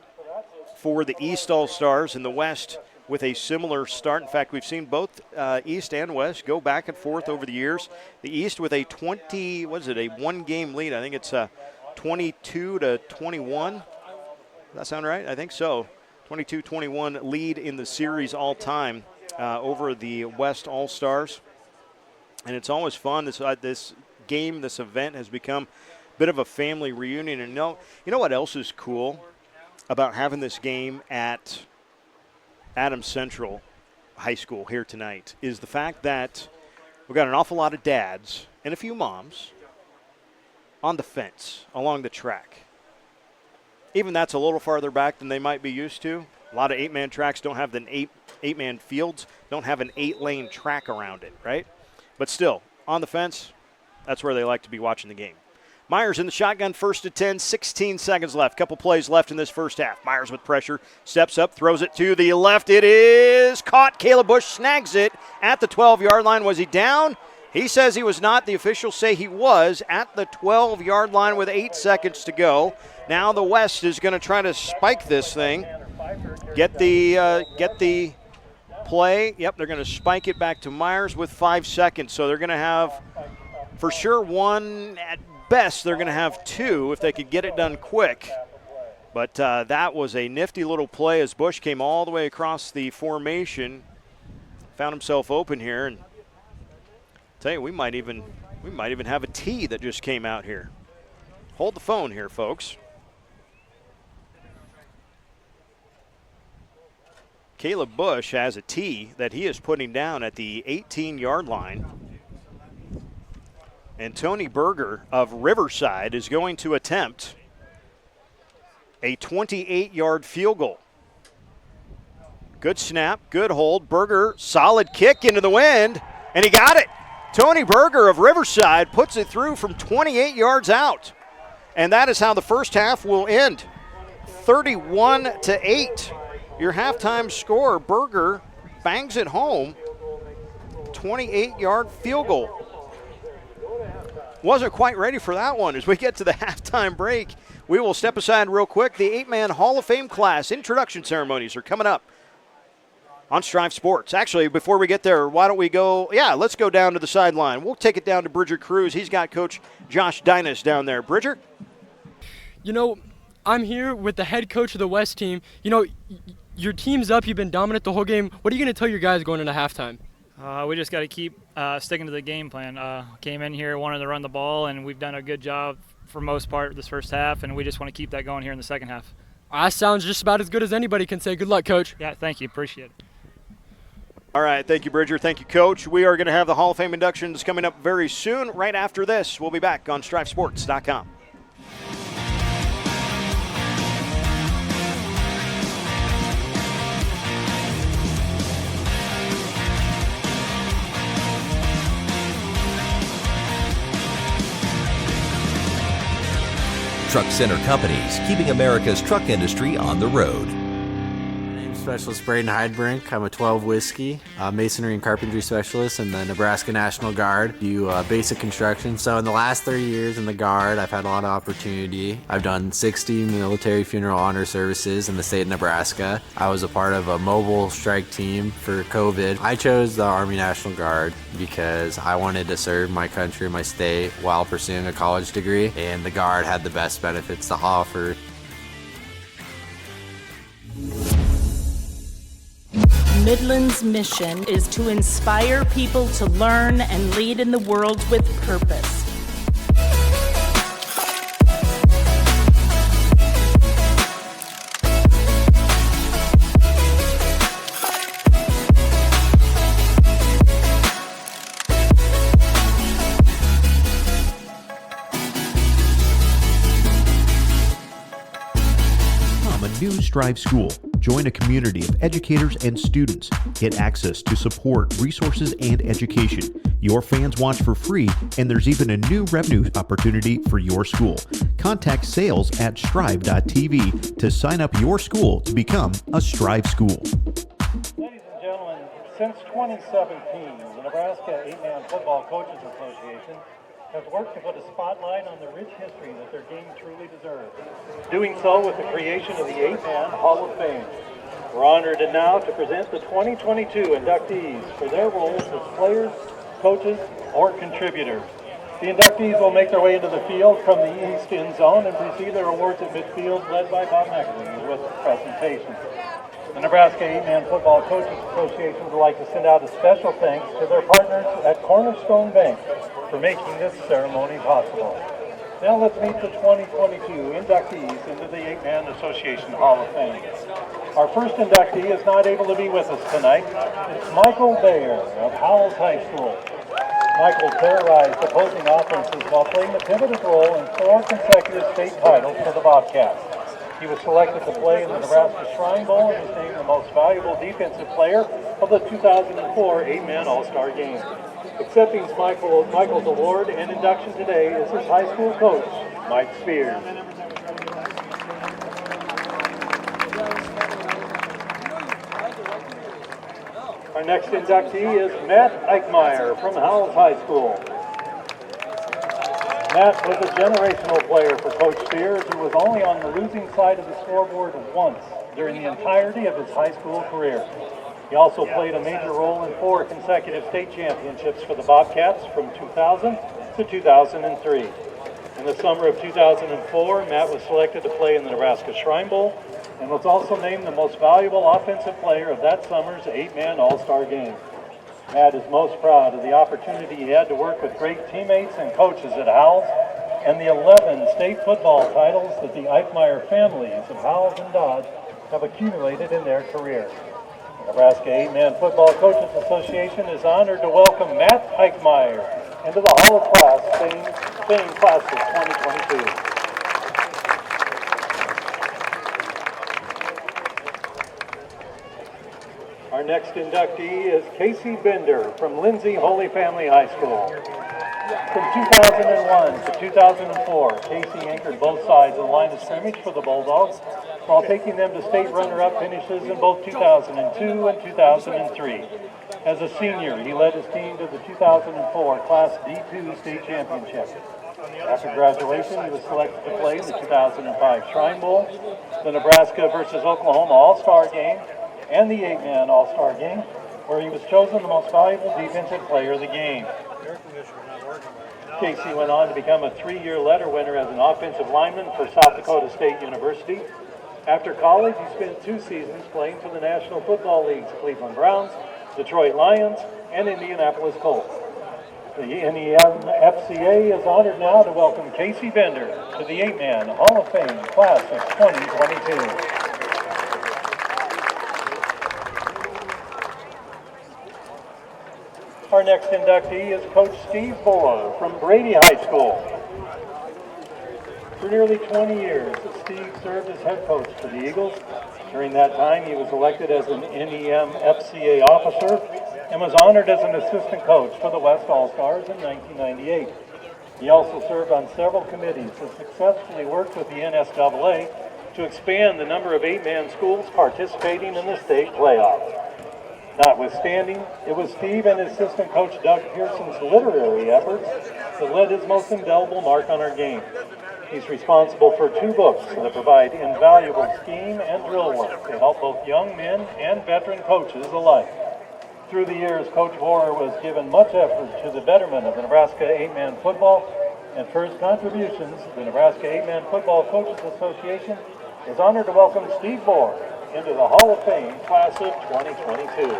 for the East All-Stars and the West with a similar start. In fact, we've seen both East and West go back and forth over the years. The East with a 1-game lead. I think it's 22-21. Does that sound right? I think so. 22-21 lead in the series all time over the West All-Stars. And it's always fun. This game, this event has become a bit of a family reunion. And you know what else is cool about having this game at Adams Central High School here tonight is the fact that we've got an awful lot of dads and a few moms on the fence along the track. Even that's a little farther back than they might be used to. A lot of 8-man tracks don't have an eight-man fields, don't have an 8-lane track around it, right? But still, on the fence, that's where they like to be watching the game. Myers in the shotgun, 1st and 10, 16 seconds left. Couple plays left in this first half. Myers with pressure, steps up, throws it to the left. It is caught. Caleb Bush snags it at the 12-yard line. Was he down? He says he was not. The officials say he was at the 12-yard line with 8 seconds to go. Now the West is going to try to spike this thing. Get the play. Yep, they're going to spike it back to Myers with 5 seconds. So they're going to have, for sure, one. At best, they're going to have 2 if they could get it done quick. But that was a nifty little play as Bush came all the way across the formation. Found himself open here. And tell you, we might even have a tee that just came out here. Hold the phone here, folks. Caleb Bush has a tee that he is putting down at the 18-yard line. And Tony Berger of Riverside is going to attempt a 28-yard field goal. Good snap, good hold. Berger, solid kick into the wind, and he got it. Tony Berger of Riverside puts it through from 28 yards out. And that is how the first half will end. 31-8. Your halftime score. Berger bangs it home. 28-yard field goal. Wasn't quite ready for that one. As we get to the halftime break, we will step aside real quick. The 8-man Hall of Fame class introduction ceremonies are coming up on Strive Sports. Actually, before we get there, why don't we go, let's go down to the sideline. We'll take it down to Bridger Cruz. He's got Coach Josh Dynas down there. Bridger? You know, I'm here with the head coach of the West team. You know, your team's up. You've been dominant the whole game. What are you going to tell your guys going into halftime? We just got to keep sticking to the game plan. Came in here, wanted to run the ball, and we've done a good job for most part of this first half, and we just want to keep that going here in the second half. That sounds just about as good as anybody can say. Good luck, Coach. Yeah, thank you. Appreciate it. All right, thank you, Bridger. Thank you, Coach. We are going to have the Hall of Fame inductions coming up very soon. Right after this, we'll be back on StriveSports.com. Truck Center Companies, keeping America's truck industry on the road. Specialist Braden Heidbrink. I'm a 12 whiskey, masonry and carpentry specialist in the Nebraska National Guard. Do basic construction. So in the last 30 years in the Guard, I've had a lot of opportunity. I've done 60 military funeral honor services in the state of Nebraska. I was a part of a mobile strike team for COVID. I chose the Army National Guard because I wanted to serve my country, my state, while pursuing a college degree, and the Guard had the best benefits to offer. Midland's mission is to inspire people to learn and lead in the world with purpose. New Strive School. Join a community of educators and students. Get access to support, resources, and education. Your fans watch for free, and there's even a new revenue opportunity for your school. Contact sales at strive.tv to sign up your school to become a Strive School. Ladies and gentlemen, since 2017, the Nebraska 8-Man Football Coaches Association has worked to put a spotlight on the rich history that their game truly deserves, doing so with the creation of the 8-Man Hall of Fame. We're honored now to present the 2022 inductees for their roles as players, coaches, or contributors. The inductees will make their way into the field from the east end zone and receive their awards at midfield, led by Bob McAlee with presentations. The Nebraska 8-Man Football Coaches Association would like to send out a special thanks to their partners at Cornerstone Bank for making this ceremony possible. Now let's meet the 2022 inductees into the 8-Man Association Hall of Fame. Our first inductee is not able to be with us tonight. It's Michael Bayer of Howells High School. Michael terrorized opposing offenses while playing a pivotal role in 4 consecutive state titles for the Bobcats. He was selected to play in the Nebraska Shrine Bowl and was named the most valuable defensive player of the 2004 8-Man All-Star Game. Accepting Michael's award and induction today is his high school coach, Mike Spears. Our next inductee is Matt Eichmeyer from Howells High School. Matt was a generational player for Coach Spears, who was only on the losing side of the scoreboard once during the entirety of his high school career. He also played a major role in 4 consecutive state championships for the Bobcats from 2000 to 2003. In the summer of 2004, Matt was selected to play in the Nebraska Shrine Bowl and was also named the most valuable offensive player of that summer's 8-Man All-Star Game. Matt is most proud of the opportunity he had to work with great teammates and coaches at Howells and the 11 state football titles that the Eichmeyer families of Howells and Dodge have accumulated in their career. The Nebraska 8-Man Football Coaches Association is honored to welcome Matt Eichmeyer into the Hall of Fame class of 2022. Our next inductee is Casey Bender from Lindsay Holy Family High School. From 2001 to 2004, Casey anchored both sides of the line of scrimmage for the Bulldogs, while taking them to state runner-up finishes in both 2002 and 2003. As a senior, he led his team to the 2004 Class D2 state championship. After graduation, he was selected to play in the 2005 Shrine Bowl, the Nebraska versus Oklahoma All-Star Game, and the 8-Man All-Star Game, where he was chosen the most valuable defensive player of the game. Casey went on to become a 3-year letter winner as an offensive lineman for South Dakota State University. After college, he spent 2 seasons playing for the National Football League's Cleveland Browns, Detroit Lions, and Indianapolis Colts. The NEM-FCA is honored now to welcome Casey Bender to the 8-Man Hall of Fame class of 2022. Our next inductee is Coach Steve Bohr from Brady High School. For nearly 20 years, Steve served as head coach for the Eagles. During that time, he was elected as an NEM-FCA officer and was honored as an assistant coach for the West All-Stars in 1998. He also served on several committees and successfully worked with the NSAA to expand the number of 8-man schools participating in the state playoffs. Notwithstanding, it was Steve and assistant coach Doug Pearson's literary efforts that led his most indelible mark on our game. He's responsible for 2 books that provide invaluable scheme and drill work to help both young men and veteran coaches alike. Through the years, Coach Bohr was given much effort to the betterment of the Nebraska 8-Man football, and for his contributions, the Nebraska 8-Man Football Coaches Association is honored to welcome Steve Bohr into the Hall of Fame class of 2022.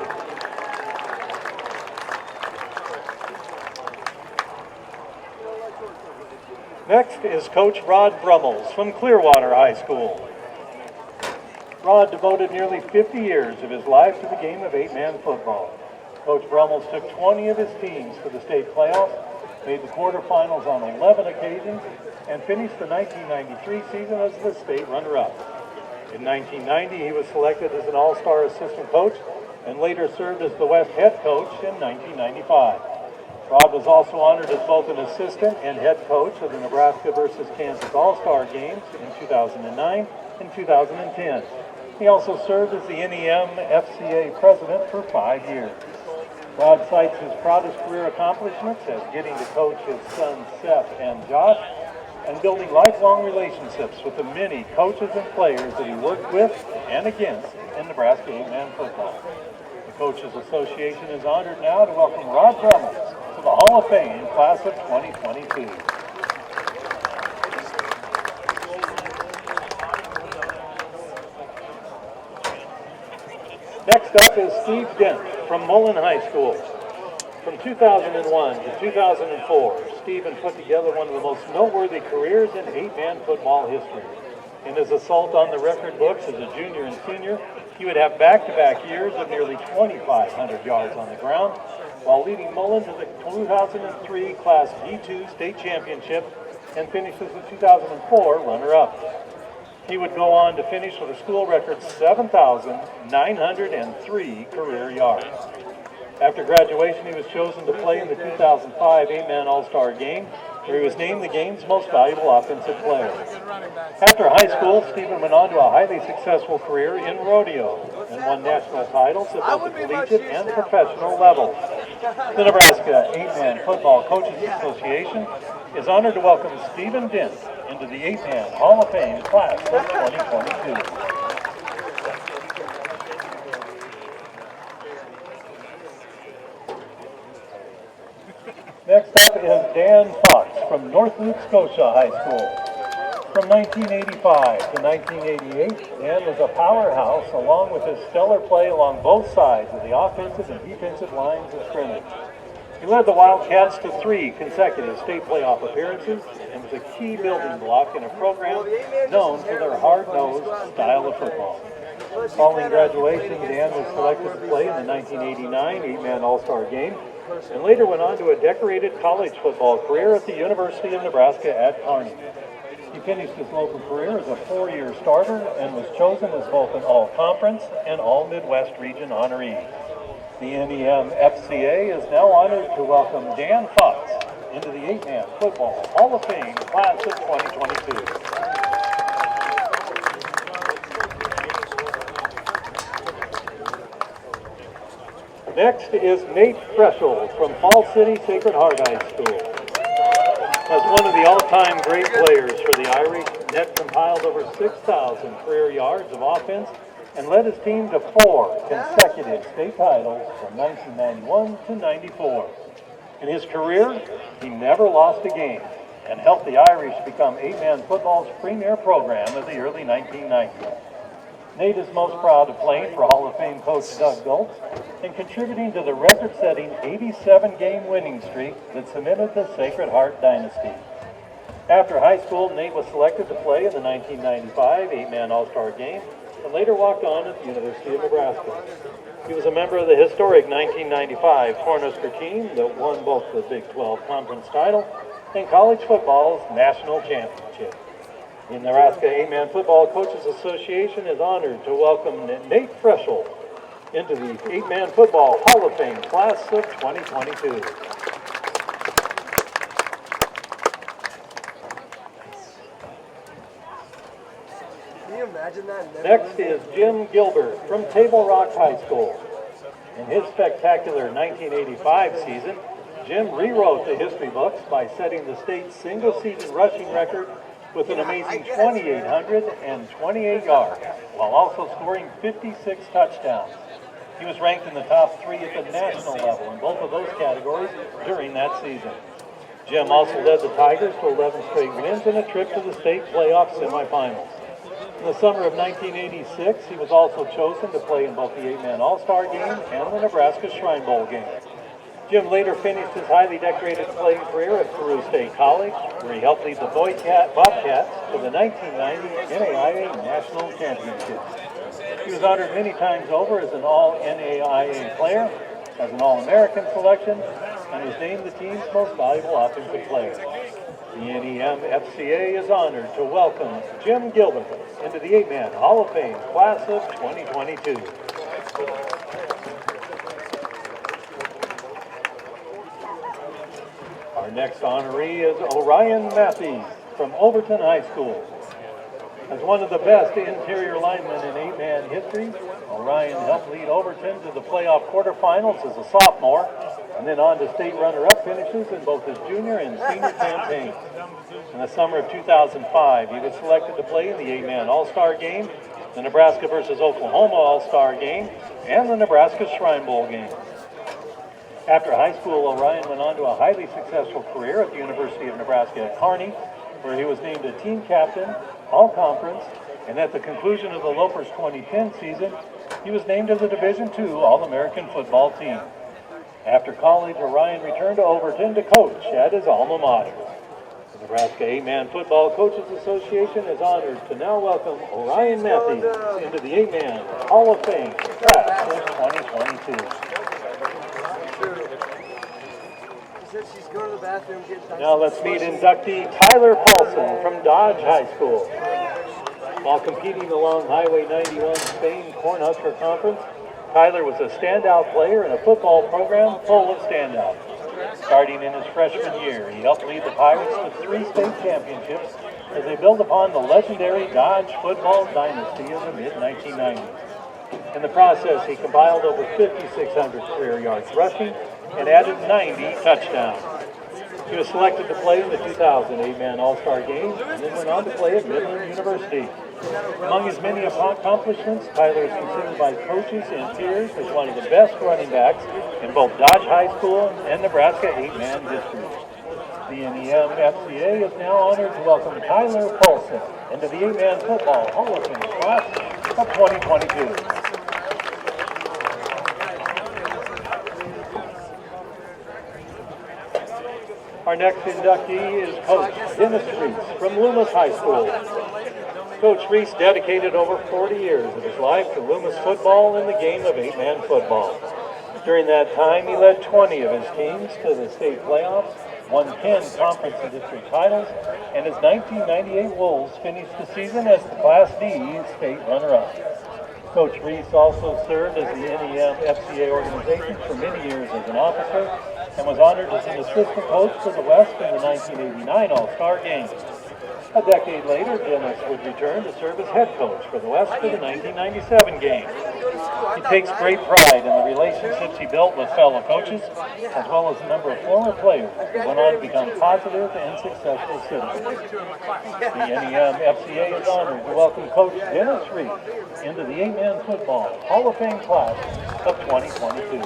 Next is Coach Rod Brummels from Clearwater High School. Rod devoted nearly 50 years of his life to the game of 8-man football. Coach Brummels took 20 of his teams to the state playoffs, made the quarterfinals on 11 occasions, and finished the 1993 season as the state runner-up. In 1990, he was selected as an all-star assistant coach and later served as the West head coach in 1995. Rod was also honored as both an assistant and head coach of the Nebraska versus Kansas All-Star Games in 2009 and 2010. He also served as the NEM-FCA president for 5 years. Rod cites his proudest career accomplishments as getting to coach his sons Seth and Josh, and building lifelong relationships with the many coaches and players that he worked with and against in Nebraska 8-man football. The Coaches Association is honored now to welcome Rod Brummels to the Hall of Fame class of 2022. Next up is Steve Dent from Mullen High School. From 2001 to 2004, Stephen put together one of the most noteworthy careers in 8-man football history. In his assault on the record books as a junior and senior, he would have back-to-back years of nearly 2,500 yards on the ground, while leading Mullen to the 2003 Class D2 state championship and finishes the 2004 runner-up. He would go on to finish with a school record 7,903 career yards. After graduation, he was chosen to play in the 2005 8-man All-Star Game, where he was named the game's most valuable offensive player. After high school, Stephen went on to a highly successful career in rodeo and won national titles at both the collegiate and professional levels. The Nebraska 8-Man Football Coaches Association is honored to welcome Stephen Dent into the 8-Man Hall of Fame class of 2022. Next up is Dan Fox from North Newt Scotia High School. From 1985 to 1988, Dan was a powerhouse along with his stellar play along both sides of the offensive and defensive lines of scrimmage. He led the Wildcats to 3 consecutive state playoff appearances and was a key building block in a program known for their hard-nosed style of football. Following graduation, Dan was selected to play in the 1989 8-Man All-Star Game and later went on to a decorated college football career at the University of Nebraska at Kearney. He finished his local career as a 4-year starter and was chosen as both an All-Conference and All-Midwest Region honoree. The NEM FCA is now honored to welcome Dan Fox into the 8-Man Football Hall of Fame class of 2022. Next is Nate Freschel from Fall City Sacred Heart High School. As one of the all-time great players for the Irish, Nate compiled over 6,000 career yards of offense and led his team to 4 consecutive state titles from 1991 to 94. In his career, he never lost a game and helped the Irish become 8-Man football's premier program of the early 1990s. Nate is most proud of playing for Hall of Fame coach Doug Gultz and contributing to the record-setting 87-game winning streak that cemented the Sacred Heart dynasty. After high school, Nate was selected to play in the 1995 8-Man All-Star Game and later walked on at the University of Nebraska. He was a member of the historic 1995 Cornhusker team that won both the Big 12 Conference title and college football's national championship. The Nebraska 8-Man Football Coaches Association is honored to welcome Nate Freschel into the 8-Man Football Hall of Fame class of 2022. Can you imagine that? Next is Jim Gilbert from Table Rock High School. In his spectacular 1985 season, Jim rewrote the history books by setting the state's single-season rushing record with an amazing 2,828 yards, while also scoring 56 touchdowns. He was ranked in the top 3 at the national level in both of those categories during that season. Jim also led the Tigers to 11 straight wins and a trip to the state playoff semifinals. In the summer of 1986, he was also chosen to play in both the 8-Man All-Star Game and the Nebraska Shrine Bowl game. Jim later finished his highly decorated playing career at Peru State College, where he helped lead the Bobcats to the 1990 NAIA National Championship. He was honored many times over as an All-NAIA player, as an All-American selection, and was named the team's most valuable offensive player. The NEM FCA is honored to welcome Jim Gilbert into the 8-Man Hall of Fame class of 2022. Our next honoree is Orion Matthews from Overton High School. As one of the best interior linemen in 8-man history, Orion helped lead Overton to the playoff quarterfinals as a sophomore, and then on to state runner-up finishes in both his junior and senior campaigns. In the summer of 2005, he was selected to play in the 8-Man All-Star Game, the Nebraska versus Oklahoma All-Star Game, and the Nebraska Shrine Bowl game. After high school, Orion went on to a highly successful career at the University of Nebraska at Kearney, where he was named a team captain, all-conference, and at the conclusion of the Lopers 2010 season, He was named to the Division II All-American football team. After college, Orion returned to Overton to coach at his alma mater. The Nebraska 8-Man Football Coaches Association is honored to now welcome Orion Matthews into the 8-Man Hall of Fame class of 2022. She's going to the bathroom. Now let's meet inductee Tyler Paulson from Dodge High School. While competing along Highway 91 Spain Cornhusker Conference, Tyler was a standout player in a football program full of standouts. Starting in his freshman year, he helped lead the Pirates to 3 state championships as they built upon the legendary Dodge football dynasty of the mid-1990s. In the process, he compiled over 5,600 career yards rushing and added 90 touchdowns. He was selected to play in the 2000 8-Man All-Star Game and then went on to play at Midland University. Among his many accomplishments, Tyler is considered by coaches and peers as one of the best running backs in both Dodge High School and Nebraska 8-Man history. The NEM FCA is now honored to welcome Tyler Paulson into the 8-Man Football Hall of Fame class of 2022. Our next inductee is Coach Dennis Reese from Loomis High School. Coach Reese dedicated over 40 years of his life to Loomis football and the game of 8-man football. During that time, he led 20 of his teams to the state playoffs, won 10 conference and district titles, and his 1998 Wolves finished the season as the Class D state runner-up. Coach Reese also served as the NEM FCA organization for many years as an officer and was honored as an assistant coach for the West in the 1989 All-Star Game. A decade later, Dennis would return to serve as head coach for the West for the 1997 game. He takes great pride in the relationships he built with fellow coaches, as well as a number of former players who went on to become positive and successful citizens. The NEM FCA is honored to welcome Coach Dennis Reese into the 8-Man Football Hall of Fame class of 2022.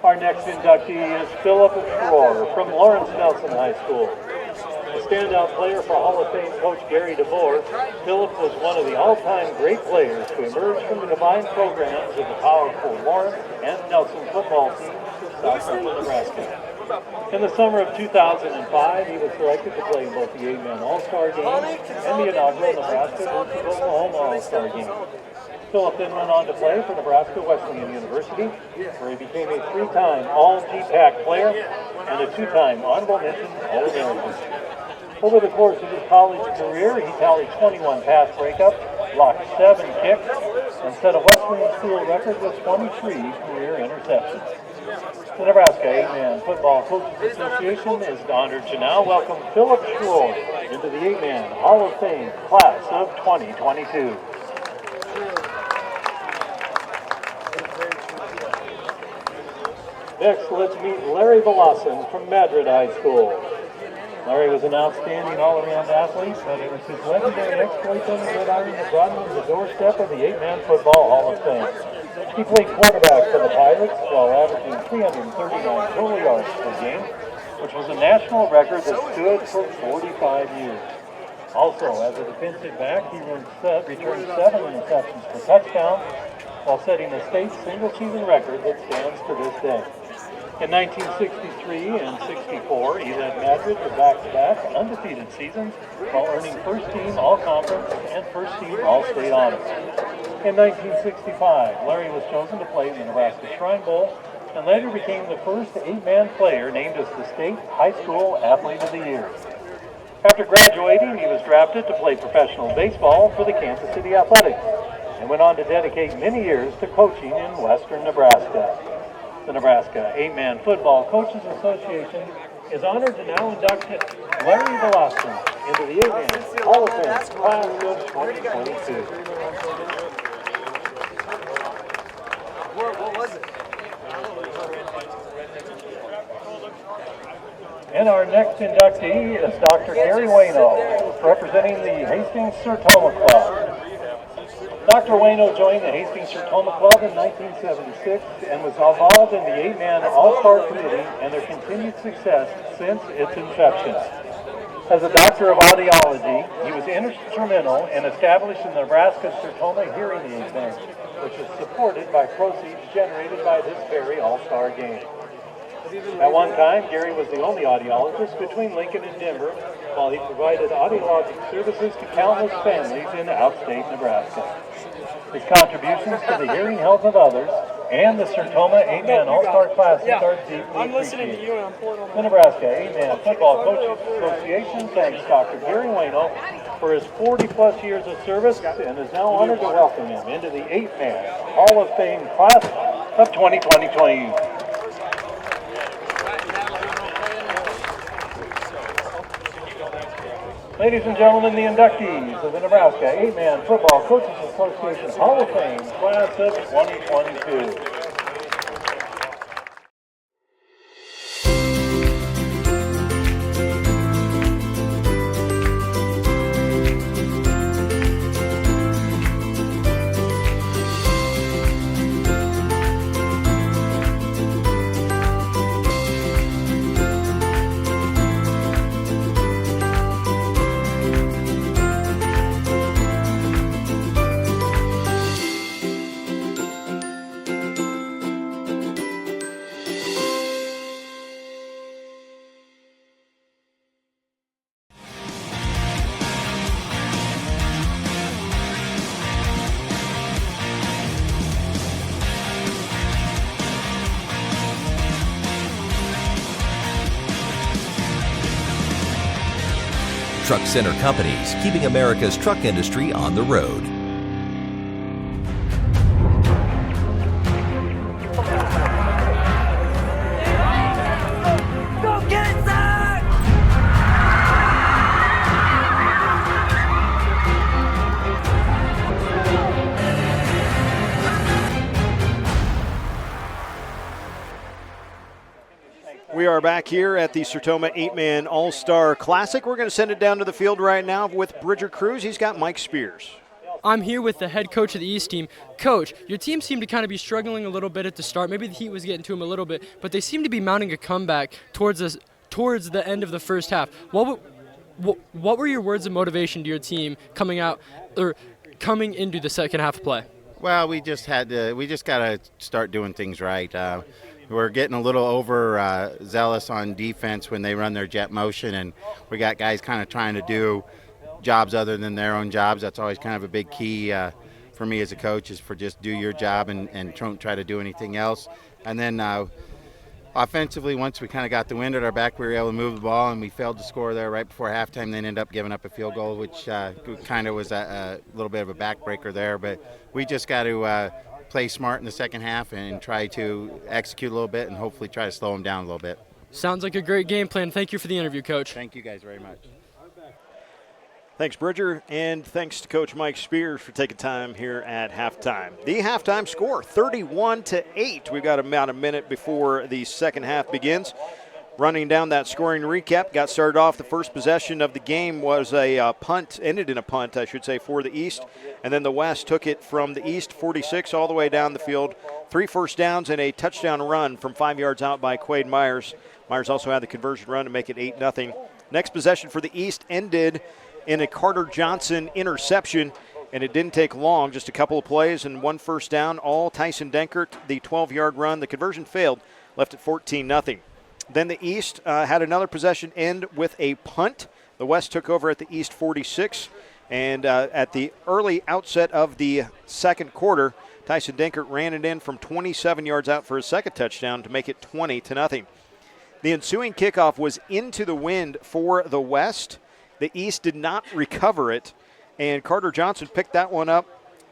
Our next inductee is Philip Schroer from Lawrence Nelson High School. A standout player for Hall of Fame coach Gary DeVore, Philip was one of the all-time great players to emerge from the combined programs of the powerful Lawrence and Nelson football teams of South Central Nebraska. In the summer of 2005, he was selected to play in both the 8-Man All-Star Game and the inaugural Nebraska versus Oklahoma All-Star Game. Philip then went on to play for Nebraska Wesleyan University, where he became a 3-time All-GPAC player and a 2-time Honorable Mention All-American. Over the course of his college career, he tallied 21 pass breakups, blocked 7 kicks, and set a Wesleyan school record with 23 career interceptions. The Nebraska 8-Man Football Coaches Association is honored to now welcome Philip Schroer into the 8-Man Hall of Fame class of 2022. Next, let's meet Larry Velasson from Madrid High School. Larry was an outstanding all-around athlete, but it was his legendary exploits on the gridiron that brought him to the doorstep of the 8-Man Football Hall of Fame. He played quarterback for the Pirates while averaging 339 total yards per game, which was a national record that stood for 45 years. Also, as a defensive back, he returned 7 interceptions per touchdown, while setting a state single-season record that stands to this day. In 1963 and 64, he led Madrid to back-to-back undefeated seasons while earning first-team All-Conference and first-team All-State honors. In 1965, Larry was chosen to play in the Nebraska Shrine Bowl and later became the first 8-man player named as the State High School Athlete of the Year. After graduating, he was drafted to play professional baseball for the Kansas City Athletics and went on to dedicate many years to coaching in western Nebraska. The Nebraska 8-Man Football Coaches Association is honored to now induct Larry Velasson into the 8-Man Hall of Fame class of 2022. What was it? And our next inductee is Dr. Gary Wayno, representing the Hastings Sertoma Club. Dr. Wayno joined the Hastings Sertoma Club in 1976 and was involved in the 8-Man All-Star Committee and their continued success since its inception. As a doctor of audiology, he was instrumental in establishing the Nebraska-Sertoma Hearing Aid Bank, which is supported by proceeds generated by this very all-star game. At one time, Gary was the only audiologist between Lincoln and Denver, while he provided audiologic services to countless families in upstate Nebraska. His contributions to the hearing health of others and the Sertoma 8-Man All-Star Classic are deeply appreciated. The Nebraska 8-Man Football Coaches Association thanks Dr. Gary Wayno for his 40-plus years of service and is now honored to welcome him into the 8-Man Hall of Fame Class of 2020. Ladies and gentlemen, the inductees of the Nebraska 8-Man Football Coaches Association Hall of Fame Class of 2022. Truck Center Companies, keeping America's truck industry on the road. Go get it, Zach! We are back here at the Sertoma 8-Man All-Star Classic. We're going to send it down to the field right now with Bridger Cruz. He's got Mike Spears. I'm here with the head coach of the East team. Coach, your team seemed to kind of be struggling a little bit at the start. Maybe the heat was getting to them a little bit, but they seem to be mounting a comeback towards the end of the first half. What were your words of motivation to your team coming into the second half of play? Well, we just got to start doing things right. We're getting a little zealous on defense when they run their jet motion, and we got guys kind of trying to do jobs other than their own jobs. That's always kind of a big key for me as a coach, is for just do your job and don't try to do anything else. And then offensively, once we kind of got the wind at our back, we were able to move the ball, and we failed to score there right before halftime, then ended up giving up a field goal, which kind of was a little bit of a backbreaker there. But we just got to play smart in the second half and try to execute a little bit and hopefully try to slow them down a little bit. Sounds like a great game plan. Thank you for the interview, Coach. Thank you guys very much. Thanks, Bridger, and thanks to Coach Mike Spears for taking time here at halftime. The halftime score, 31-8. We've got about a minute before the second half begins. Running down that scoring recap, got started off. The first possession of the game was a punt, ended in a punt, I should say, for the East. And then the West took it from the East 46 all the way down the field. 3 first downs and a touchdown run from 5 yards out by Quade Myers. Myers also had the conversion run to make it 8-0. Next possession for the East ended in a Carter Johnson interception, and it didn't take long, just a couple of plays and 1 first down, all Tyson Denkert, the 12-yard run. The conversion failed, left it 14-0. Then the East had another possession end with a punt. The West took over at the East 46, and at the early outset of the second quarter, Tyson Denkert ran it in from 27 yards out for his second touchdown to make it 20-0. The ensuing kickoff was into the wind for the West. The East did not recover it, and Carter Johnson picked that one up.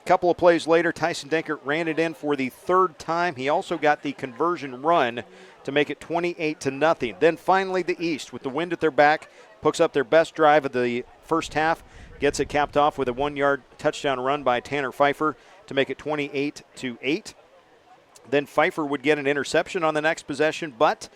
A couple of plays later, Tyson Denkert ran it in for the third time. He also got the conversion run to make it 28-0. Then finally the East, with the wind at their back, picks up their best drive of the first half, gets it capped off with a 1-yard touchdown run by Tanner Pfeiffer to make it 28-8. Then Pfeiffer would get an interception on the next possession, but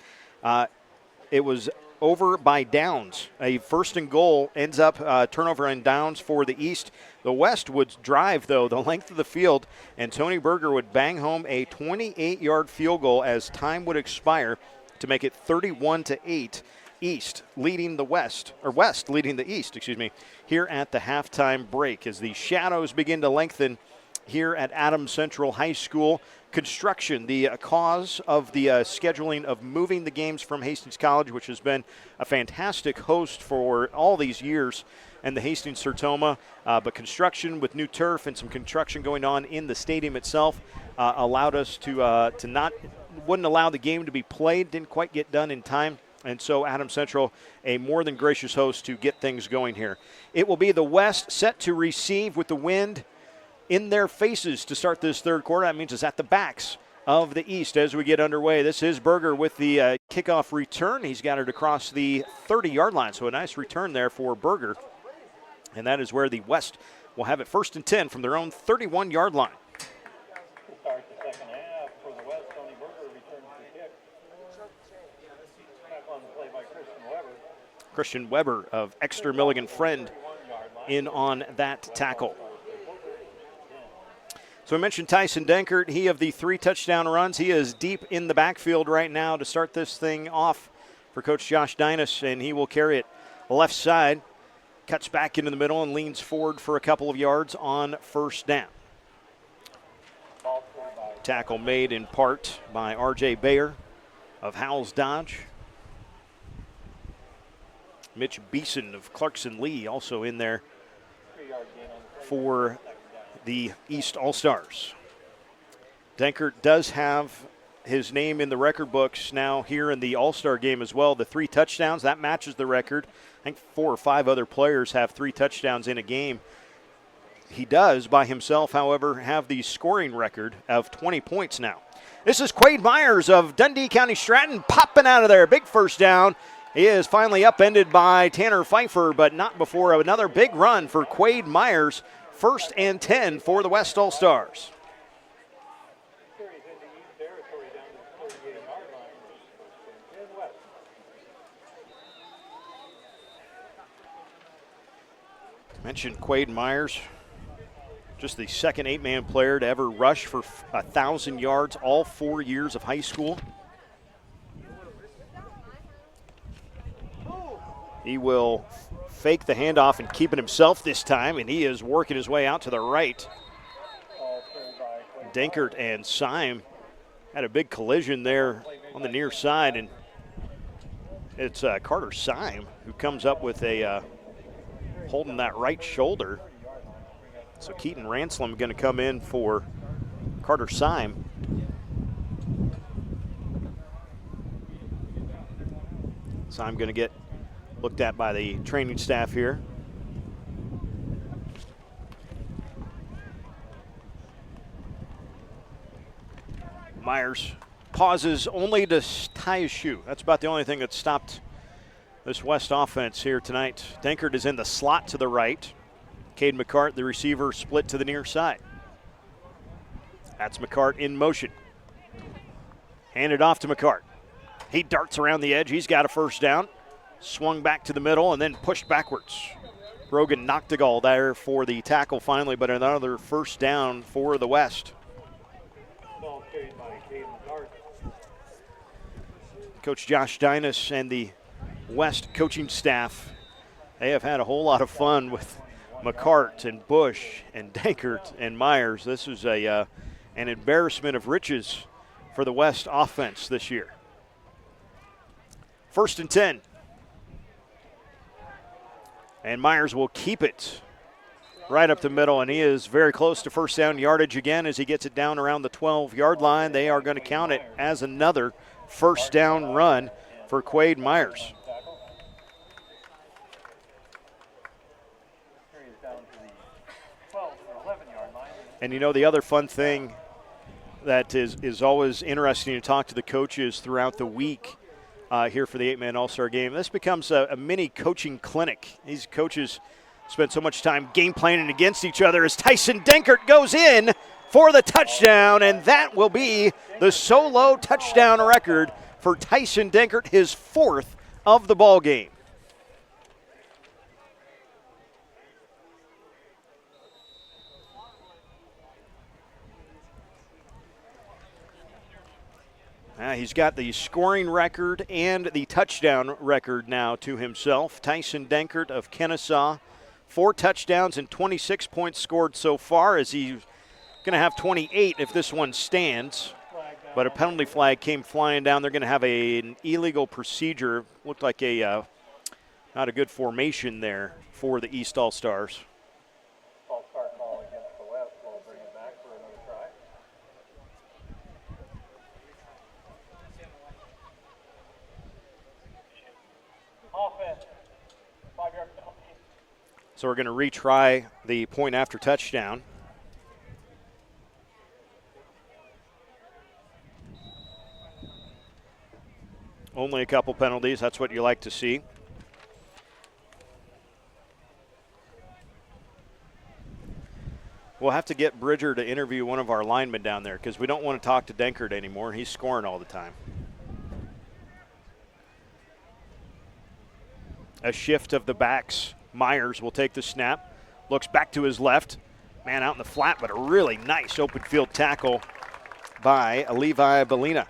it was over by downs. A first and goal ends up turnover and downs for the East. The West would drive, though, the length of the field, and Tony Berger would bang home a 28-yard field goal as time would expire to make it 31-8. East leading the West, or West leading the East, here at the halftime break as the shadows begin to lengthen here at Adams Central High School. Construction, the cause of the scheduling of moving the games from Hastings College, which has been a fantastic host for all these years, and the Hastings Sertoma, but construction with new turf and some construction going on in the stadium itself allowed us to wouldn't allow the game to be played, didn't quite get done in time. And so Adams Central, a more than gracious host to get things going here. It will be the West set to receive with the wind in their faces to start this third quarter. That means it's at the backs of the East as we get underway. This is Berger with the kickoff return. He's got it across the 30-yard line, so a nice return there for Berger. And that is where the West will have it 1st and 10 from their own 31-yard line. Start the second half for the West. Tony Berger returns the kick. Back on the play by Christian Weber. Christian Weber of Exeter Milligan Friend in on that tackle. So I mentioned Tyson Denkert. He of the 3 touchdown runs. He is deep in the backfield right now to start this thing off for Coach Josh Dinas, and he will carry it left side, cuts back into the middle, and leans forward for a couple of yards on first down. Tackle made in part by R.J. Bayer of Howells Dodge. Mitch Beeson of Clarkson Lee also in there for the East All-Stars. Denkert does have his name in the record books now here in the All-Star game as well. The 3 touchdowns, that matches the record. I think 4 or 5 other players have 3 touchdowns in a game. He does, by himself, however, have the scoring record of 20 points now. This is Quade Myers of Dundee County Stratton popping out of there. Big first down. He is finally upended by Tanner Pfeiffer, but not before another big run for Quade Myers. 1st and 10 for the West All-Stars. Mentioned Quade Myers, just the second 8-man player to ever rush for 1,000 yards all 4 years of high school. He will fake the handoff and keep it himself this time, and he is working his way out to the right. Denkert and Syme had a big collision there on the near side, and it's Carter Syme who comes up with a holding that right shoulder. So Keaton Ranslam going to come in for Carter Syme. Syme going to get looked at by the training staff here. Myers pauses only to tie his shoe. That's about the only thing that stopped this West offense here tonight. Denkert is in the slot to the right. Cade McCart, the receiver, split to the near side. That's McCart in motion. Handed off to McCart. He darts around the edge. He's got a first down. Swung back to the middle and then pushed backwards. Brogan Noctegal there for the tackle finally, but another first down for the West. Coach Josh Dinas and the West coaching staff, they have had a whole lot of fun with McCart and Bush and Denkert and Myers. This is an embarrassment of riches for the West offense this year. 1st and 10. And Myers will keep it right up the middle, and he is very close to first down yardage again as he gets it down around the 12-yard line. They are going to count it as another first down run for Quade Myers. And you know, the other fun thing that is always interesting to talk to the coaches throughout the week here for the 8-man All-Star game. This becomes a mini coaching clinic. These coaches spend so much time game planning against each other as Tyson Denkert goes in for the touchdown, and that will be the solo touchdown record for Tyson Denkert, his 4th of the ball game. He's got the scoring record and the touchdown record now to himself. Tyson Denkert of Kennesaw, 4 touchdowns and 26 points scored so far, as he's going to have 28 if this one stands. But a penalty flag came flying down. They're going to have an illegal procedure. Looked like a not a good formation there for the East All-Stars. All-star call against the West. We'll bring it back for another try. Offense. 5-yard penalty. So we're going to retry the point after touchdown. Only a couple penalties. That's what you like to see. We'll have to get Bridger to interview one of our linemen down there, because we don't want to talk to Denkert anymore. He's scoring all the time. A shift of the backs. Myers will take the snap. Looks back to his left. Man out in the flat, but a really nice open field tackle by Levi Belina.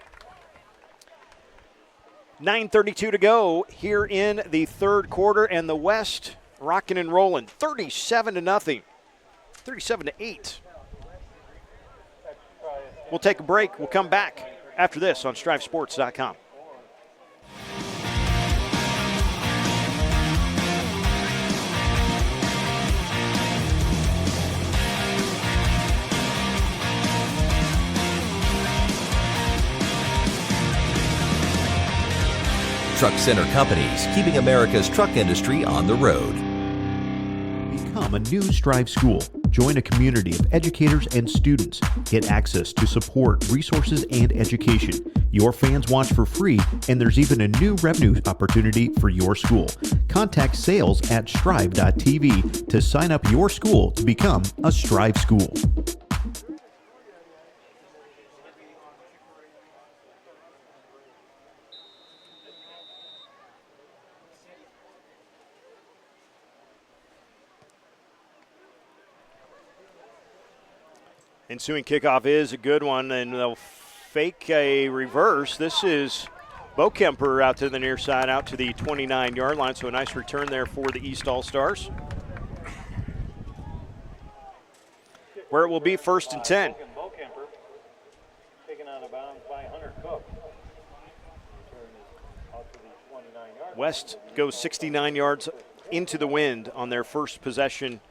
9:32 to go here in the third quarter, and the West rocking and rolling, 37-0, 37-8. We'll take a break. We'll come back after this on StriveSports.com. Truck Center Companies, keeping America's truck industry on the road. Become a new Strive School. Join a community of educators and students. Get access to support, resources, and education. Your fans watch for free, and there's even a new revenue opportunity for your school. Contact sales at strive.tv to sign up your school to become a Strive School. Ensuing kickoff is a good one, and they'll fake a reverse. This is Bo Kemper out to the near side, out to the 29-yard line, so a nice return there for the East All-Stars. Where it will be 1st and 10. Bo Kemper taken out of bounds by Hunter Cook. Out to the 29-yard. West goes 69 yards into the wind on their first possession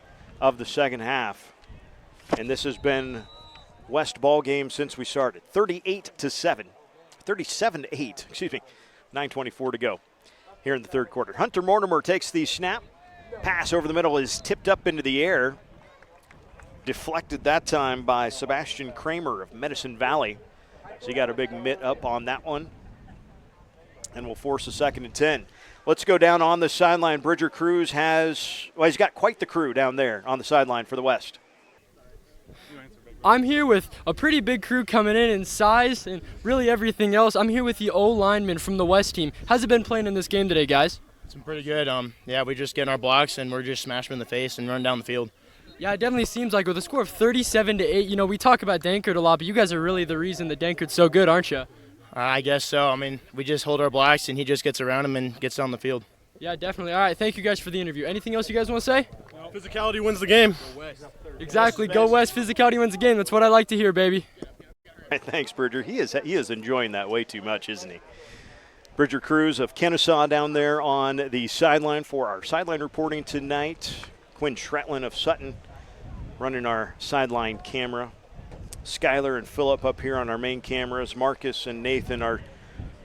of the second half. And this has been West ball game since we started. 37-8, excuse me. 9:24 to go here in the third quarter. Hunter Mortimer takes the snap. Pass over the middle is tipped up into the air. Deflected that time by Sebastian Kramer of Medicine Valley. So he got a big mitt up on that one. And will force a 2nd and 10. Let's go down on the sideline. Bridger Cruz he's got quite the crew down there on the sideline for the West. I'm here with a pretty big crew coming in size and really everything else. I'm here with the O-lineman from the West team. How's it been playing in this game today, guys? It's been pretty good. Yeah, we just get in our blocks and we're just smashing them in the face and run down the field. Yeah, it definitely seems like with a score of 37-8, you know, we talk about Denkert a lot, but you guys are really the reason that Denkert's so good, aren't you? I guess so. I mean, we just hold our blocks and he just gets around them and gets down the field. Yeah, definitely. All right, thank you guys for the interview. Anything else you guys want to say? Physicality wins the game. Exactly. Go West. Physicality wins the game. That's what I like to hear, baby. Thanks, Bridger. He is enjoying that way too much, isn't he? Bridger Cruz of Kennesaw down there on the sideline for our sideline reporting tonight. Quinn Shretlin of Sutton running our sideline camera. Skylar and Phillip up here on our main cameras. Marcus and Nathan, our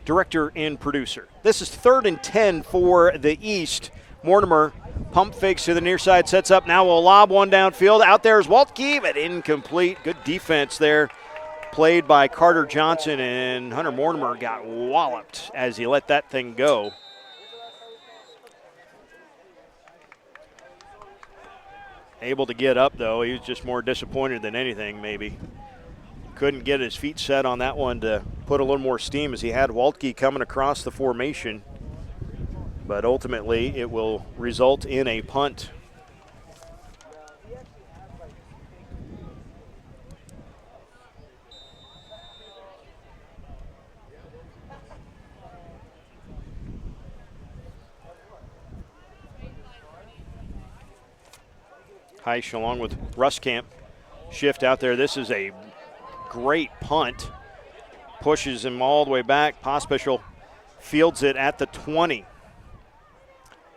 director and producer. This is 3rd and 10 for the East. Mortimer pump fakes to the near side, sets up. Now will lob one downfield. Out there is Waltke, but incomplete. Good defense there, played by Carter Johnson, and Hunter Mortimer got walloped as he let that thing go. Able to get up, though. He was just more disappointed than anything, maybe. Couldn't get his feet set on that one to put a little more steam as he had Waltke coming across the formation. But ultimately, it will result in a punt. Heisch along with Ruskamp shift out there. This is a great punt. Pushes him all the way back. Pospisil fields it at the 20.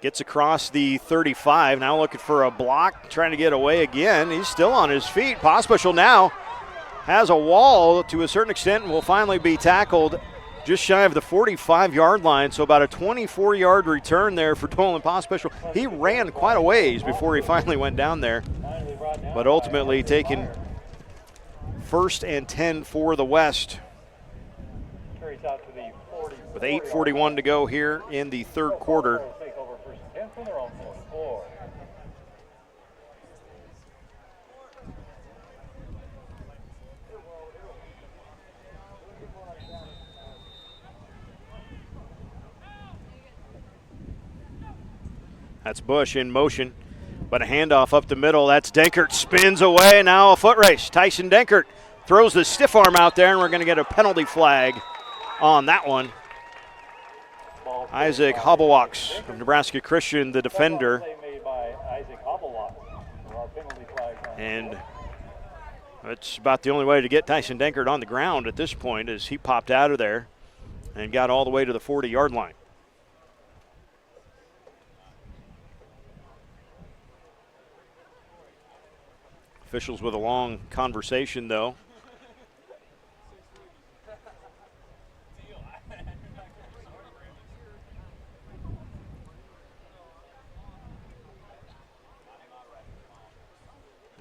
Gets across the 35. Now looking for a block, trying to get away again. He's still on his feet. Pospisil now has a wall to a certain extent and will finally be tackled just shy of the 45-yard line. So about a 24-yard return there for Dolan Pospisil. He ran quite a ways before he finally went down there, but ultimately taking 1st and 10 for the West. With 8:41 to go here in the third quarter. That's Bush in motion, but a handoff up the middle. That's Denkert, spins away, now a foot race. Tyson Denkert throws the stiff arm out there, and we're going to get a penalty flag on that one. Isaac Hobblewalks from Nebraska Christian, the defender. And that's about the only way to get Tyson Denkert on the ground at this point, as he popped out of there and got all the way to the 40-yard line. Officials with a long conversation, though.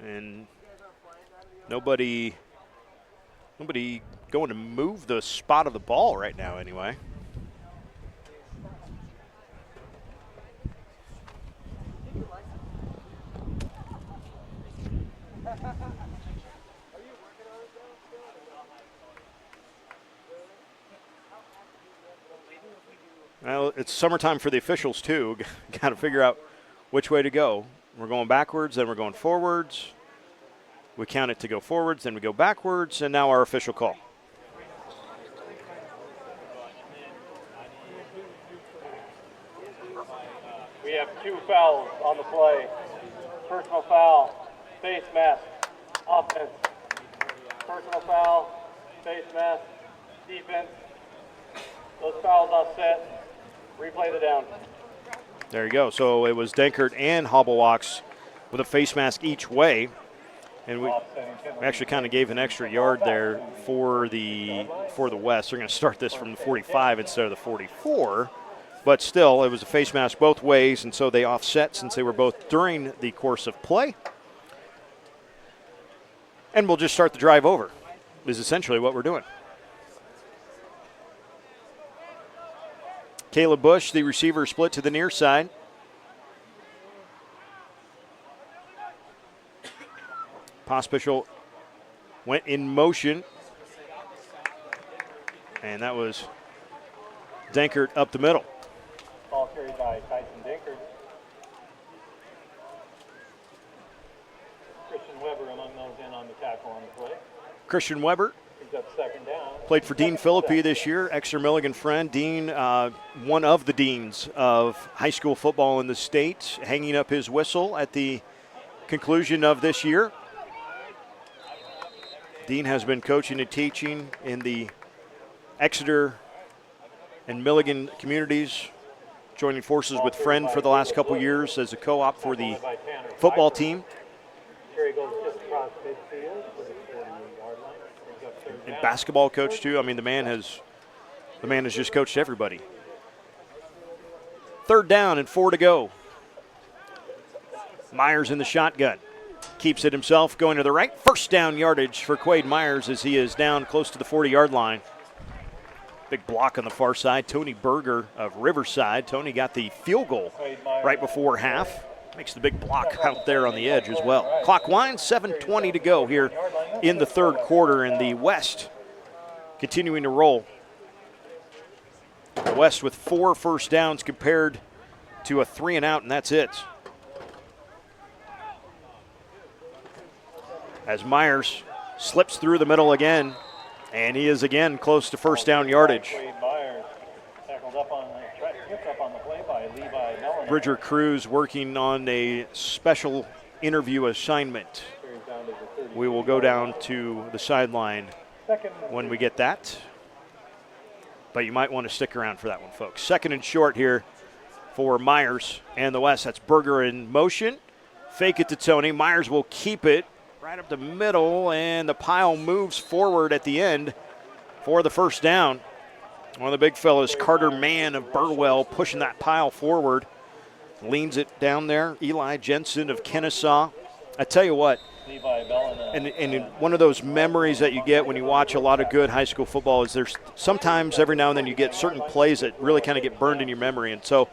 And nobody going to move the spot of the ball right now anyway. Well, it's summertime for the officials too. Got to figure out which way to go. We're going backwards, then we're going forwards. We count it to go forwards, then we go backwards, and now our official call. We have 2 fouls on the play. Personal foul, face mask, offense. Personal foul, face mask, defense. Those fouls offset. Replay the down. There you go. So it was Denkert and Hobblewalks with a face mask each way. And we actually kind of gave an extra yard there for the West. They're going to start this from the 45 instead of the 44. But still, it was a face mask both ways, and so they offset since they were both during the course of play. And we'll just start the drive over, is essentially what we're doing. Caleb Bush, the receiver, split to the near side. Pospisil went in motion. And that was Denkert up the middle. Ball carried by Tyson Denkert. Christian Weber among those in on the tackle on the play. Christian Weber. He's up second down. Played for Dean Philippi this year, Exeter Milligan friend. Dean, one of the deans of high school football in the state, hanging up his whistle at the conclusion of this year. Dean has been coaching and teaching in the Exeter and Milligan communities, joining forces with Friend for the last couple years as a co-op for the football team. Here he goes just across midfield for the 40-yard line. He's up third down. And basketball coach too. I mean, the man has just coached everybody. 3rd down and 4 to go. Myers in the shotgun. Keeps it himself, going to the right. 1st down yardage for Quade Myers as he is down close to the 40-yard line. Big block on the far side. Tony Berger of Riverside. Tony got the field goal right before half. Makes the big block out there on the edge as well. Clock winds, 7:20 to go here in the third quarter, and the West continuing to roll. The West with 4 first downs compared to a 3 and out, and that's it. As Myers slips through the middle again, and he is again close to 1st down yardage. Bridger Cruz working on a special interview assignment. We will go down to the sideline when we get that. But you might want to stick around for that one, folks. 2nd and short here for Myers and the West. That's Berger in motion. Fake it to Tony. Myers will keep it right up the middle, and the pile moves forward at the end for the first down. One of the big fellas, Carter Mann of Burwell, pushing that pile forward. Leans it down there. Eli Jensen of Kennesaw. I tell you what, and one of those memories that you get when you watch a lot of good high school football is there's sometimes every now and then you get certain plays that really kind of get burned in your memory. And so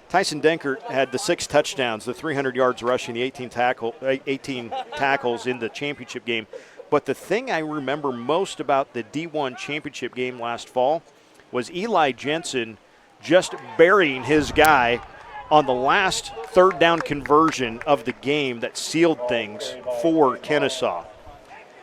Tyson Denkert had the 6 touchdowns, the 300 yards rushing, the 18 tackles in the championship game. But the thing I remember most about the D1 championship game last fall was Eli Jensen just burying his guy on the last 3rd down conversion of the game that sealed things for Kennesaw.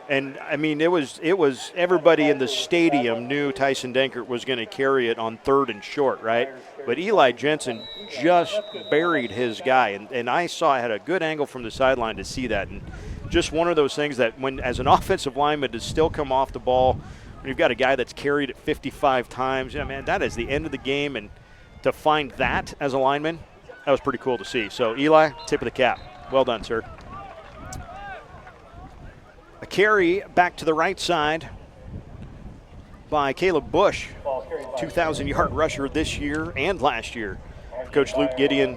And, I mean, it was everybody in the stadium knew Tyson Denkert was going to carry it on 3rd and short, right? But Eli Jensen just buried his guy. And I had a good angle from the sideline to see that. And just one of those things that when, as an offensive lineman, to still come off the ball, when you've got a guy that's carried it 55 times, yeah, man, that is the end of the game. And to find that as a lineman, that was pretty cool to see. So, Eli, tip of the cap. Well done, sir. A carry back to the right side by Caleb Bush, 2,000-yard rusher this year and last year. Coach Luke Gideon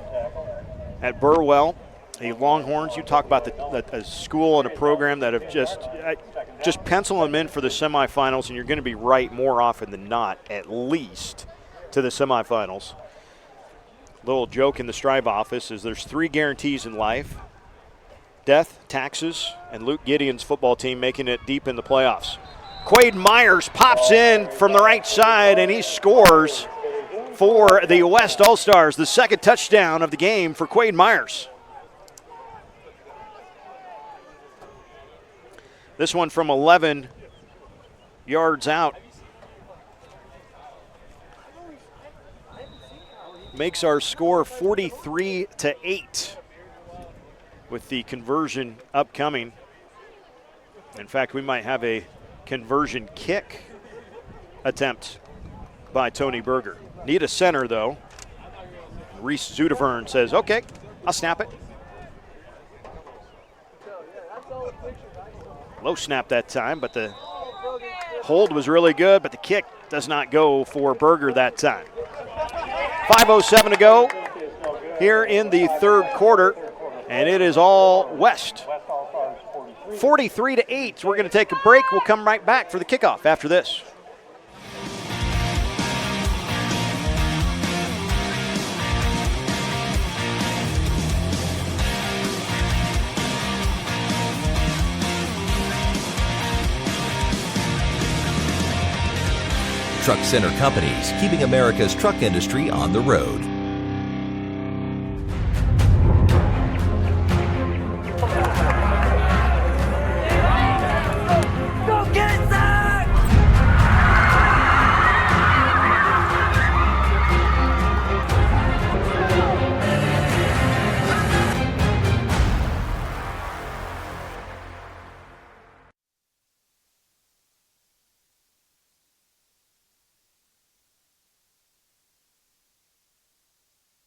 at Burwell. The Longhorns, you talk about a school and a program that have just pencil them in for the semifinals, and you're going to be right more often than not, at least to the semifinals. Little joke in the Strive office is there's 3 guarantees in life: death, taxes, and Luke Gideon's football team making it deep in the playoffs. Quade Myers pops in from the right side, and he scores for the West All-Stars, the 2nd touchdown of the game for Quade Myers. This one from 11 yards out. Makes our score 43-8 with the conversion upcoming. In fact, we might have a conversion kick attempt by Tony Berger. Need a center, though. Reese Zudevern says, okay, I'll snap it. Low snap that time, but the hold was really good, but the kick does not go for Berger that time. 5:07 to go here in the 3rd quarter, and it is all West. 43-8. We're going to take a break. We'll come right back for the kickoff after this. Truck Center Companies, keeping America's truck industry on the road. Go get it, Zach!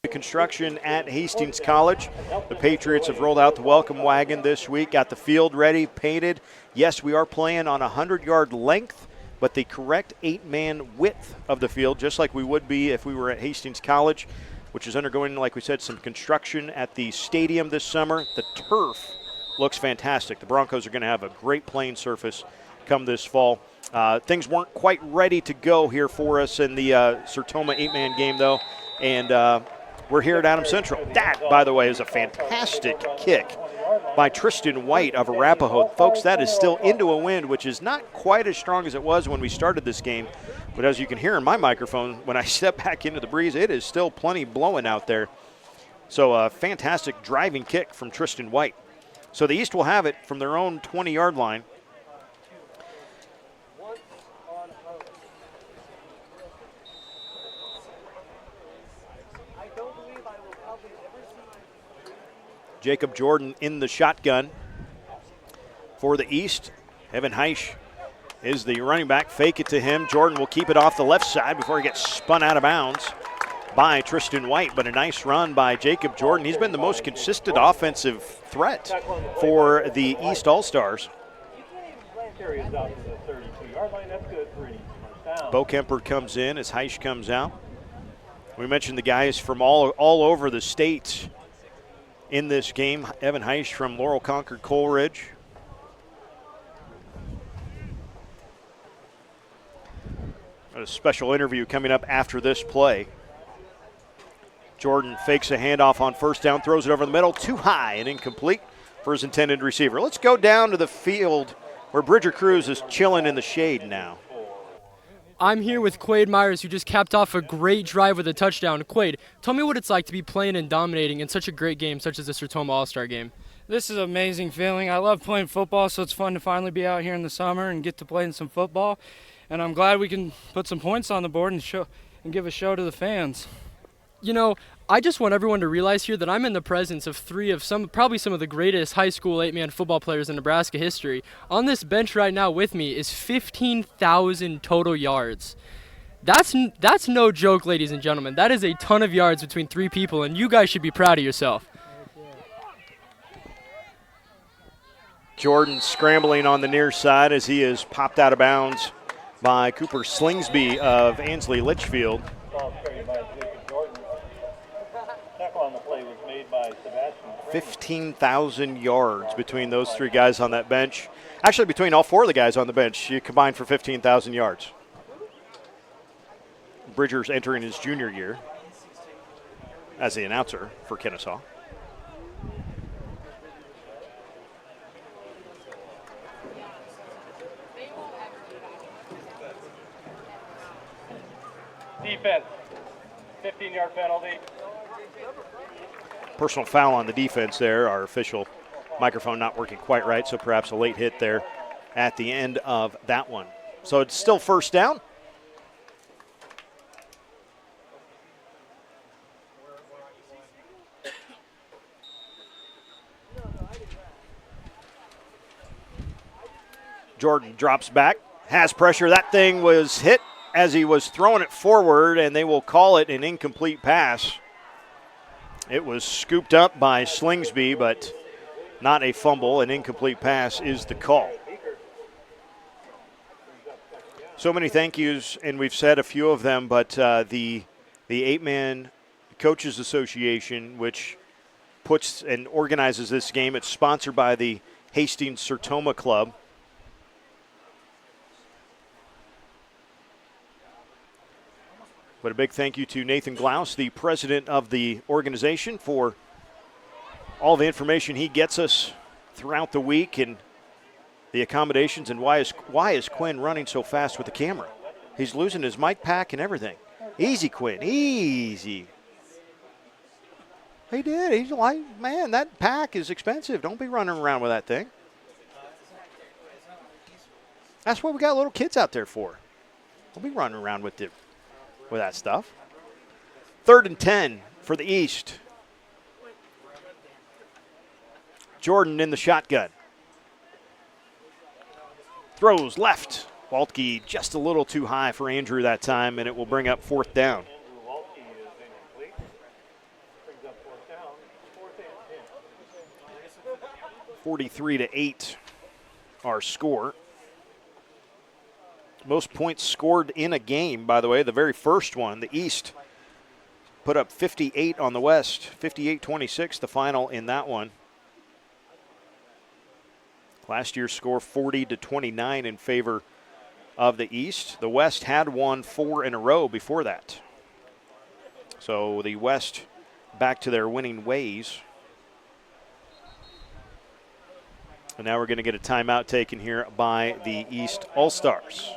Construction at Hastings College. The Patriots have rolled out the welcome wagon this week, got the field ready, painted. Yes, we are playing on a 100-yard length, but the correct 8-man width of the field, just like we would be if we were at Hastings College, which is undergoing, like we said, some construction at the stadium this summer. The turf looks fantastic. The Broncos are going to have a great playing surface come this fall. Things weren't quite ready to go here for us in the Sertoma 8-man game, though, and we're here at Adams Central. That, by the way, is a fantastic kick by Tristan White of Arapahoe. Folks, that is still into a wind, which is not quite as strong as it was when we started this game. But as you can hear in my microphone, when I step back into the breeze, it is still plenty blowing out there. So a fantastic driving kick from Tristan White. So the East will have it from their own 20-yard line. Jacob Jordan in the shotgun. For the East, Evan Heisch is the running back. Fake it to him. Jordan will keep it off the left side before he gets spun out of bounds by Tristan White, but a nice run by Jacob Jordan. He's been the most consistent offensive threat for the East All-Stars. Bo Kemper comes in as Heisch comes out. We mentioned the guys from all over the state in this game. Evan Heisch from Laurel Concord Coleridge. A special interview coming up after this play. Jordan fakes a handoff on first down, throws it over the middle, too high and incomplete for his intended receiver. Let's go down to the field where Bridger Cruz is chilling in the shade now. I'm here with Quade Myers, who just capped off a great drive with a touchdown. Quade, tell me what it's like to be playing and dominating in such a great game, such as the Sertoma All-Star game. This is an amazing feeling. I love playing football, so it's fun to finally be out here in the summer and get to play in some football. And I'm glad we can put some points on the board and give a show to the fans. You know, I just want everyone to realize here that I'm in the presence of probably some of the greatest high school 8-man football players in Nebraska history. On this bench right now with me is 15,000 total yards. That's no joke, ladies and gentlemen. That is a ton of yards between three people, and you guys should be proud of yourself. Jordan scrambling on the near side as he is popped out of bounds by Cooper Slingsby of Ansley Litchfield. 15,000 yards between those three guys on that bench. Actually, between all four of the guys on the bench, you combine for 15,000 yards. Bridger's entering his junior year as the announcer for Kennesaw. Defense, 15-yard penalty. Personal foul on the defense there. Our official microphone not working quite right, so perhaps a late hit there at the end of that one. So it's still first down. Jordan drops back, has pressure. That thing was hit as he was throwing it forward, and they will call it an incomplete pass. It was scooped up by Slingsby, but not a fumble. An incomplete pass is the call. So many thank yous, and we've said a few of them, but the 8-man Coaches Association, which puts and organizes this game, it's sponsored by the Hastings Sertoma Club. But a big thank you to Nathan Glaus, the president of the organization, for all the information he gets us throughout the week and the accommodations. And why is Quinn running so fast with the camera? He's losing his mic pack and everything. Easy, Quinn, easy. He did. He's like, man, that pack is expensive. Don't be running around with that thing. That's what we got little kids out there for. Don't be running around with that stuff. 3rd and 10 for the East. Jordan in the shotgun. Throws left. Waltke just a little too high for Andrew that time, and it will bring up 4th down. 43-8 our score. Most points scored in a game, by the way, the very first one. The East put up 58 on the West, 58-26 the final in that one. Last year's score 40-29 in favor of the East. The West had won 4 in a row before that. So the West back to their winning ways. And now we're going to get a timeout taken here by the East All-Stars.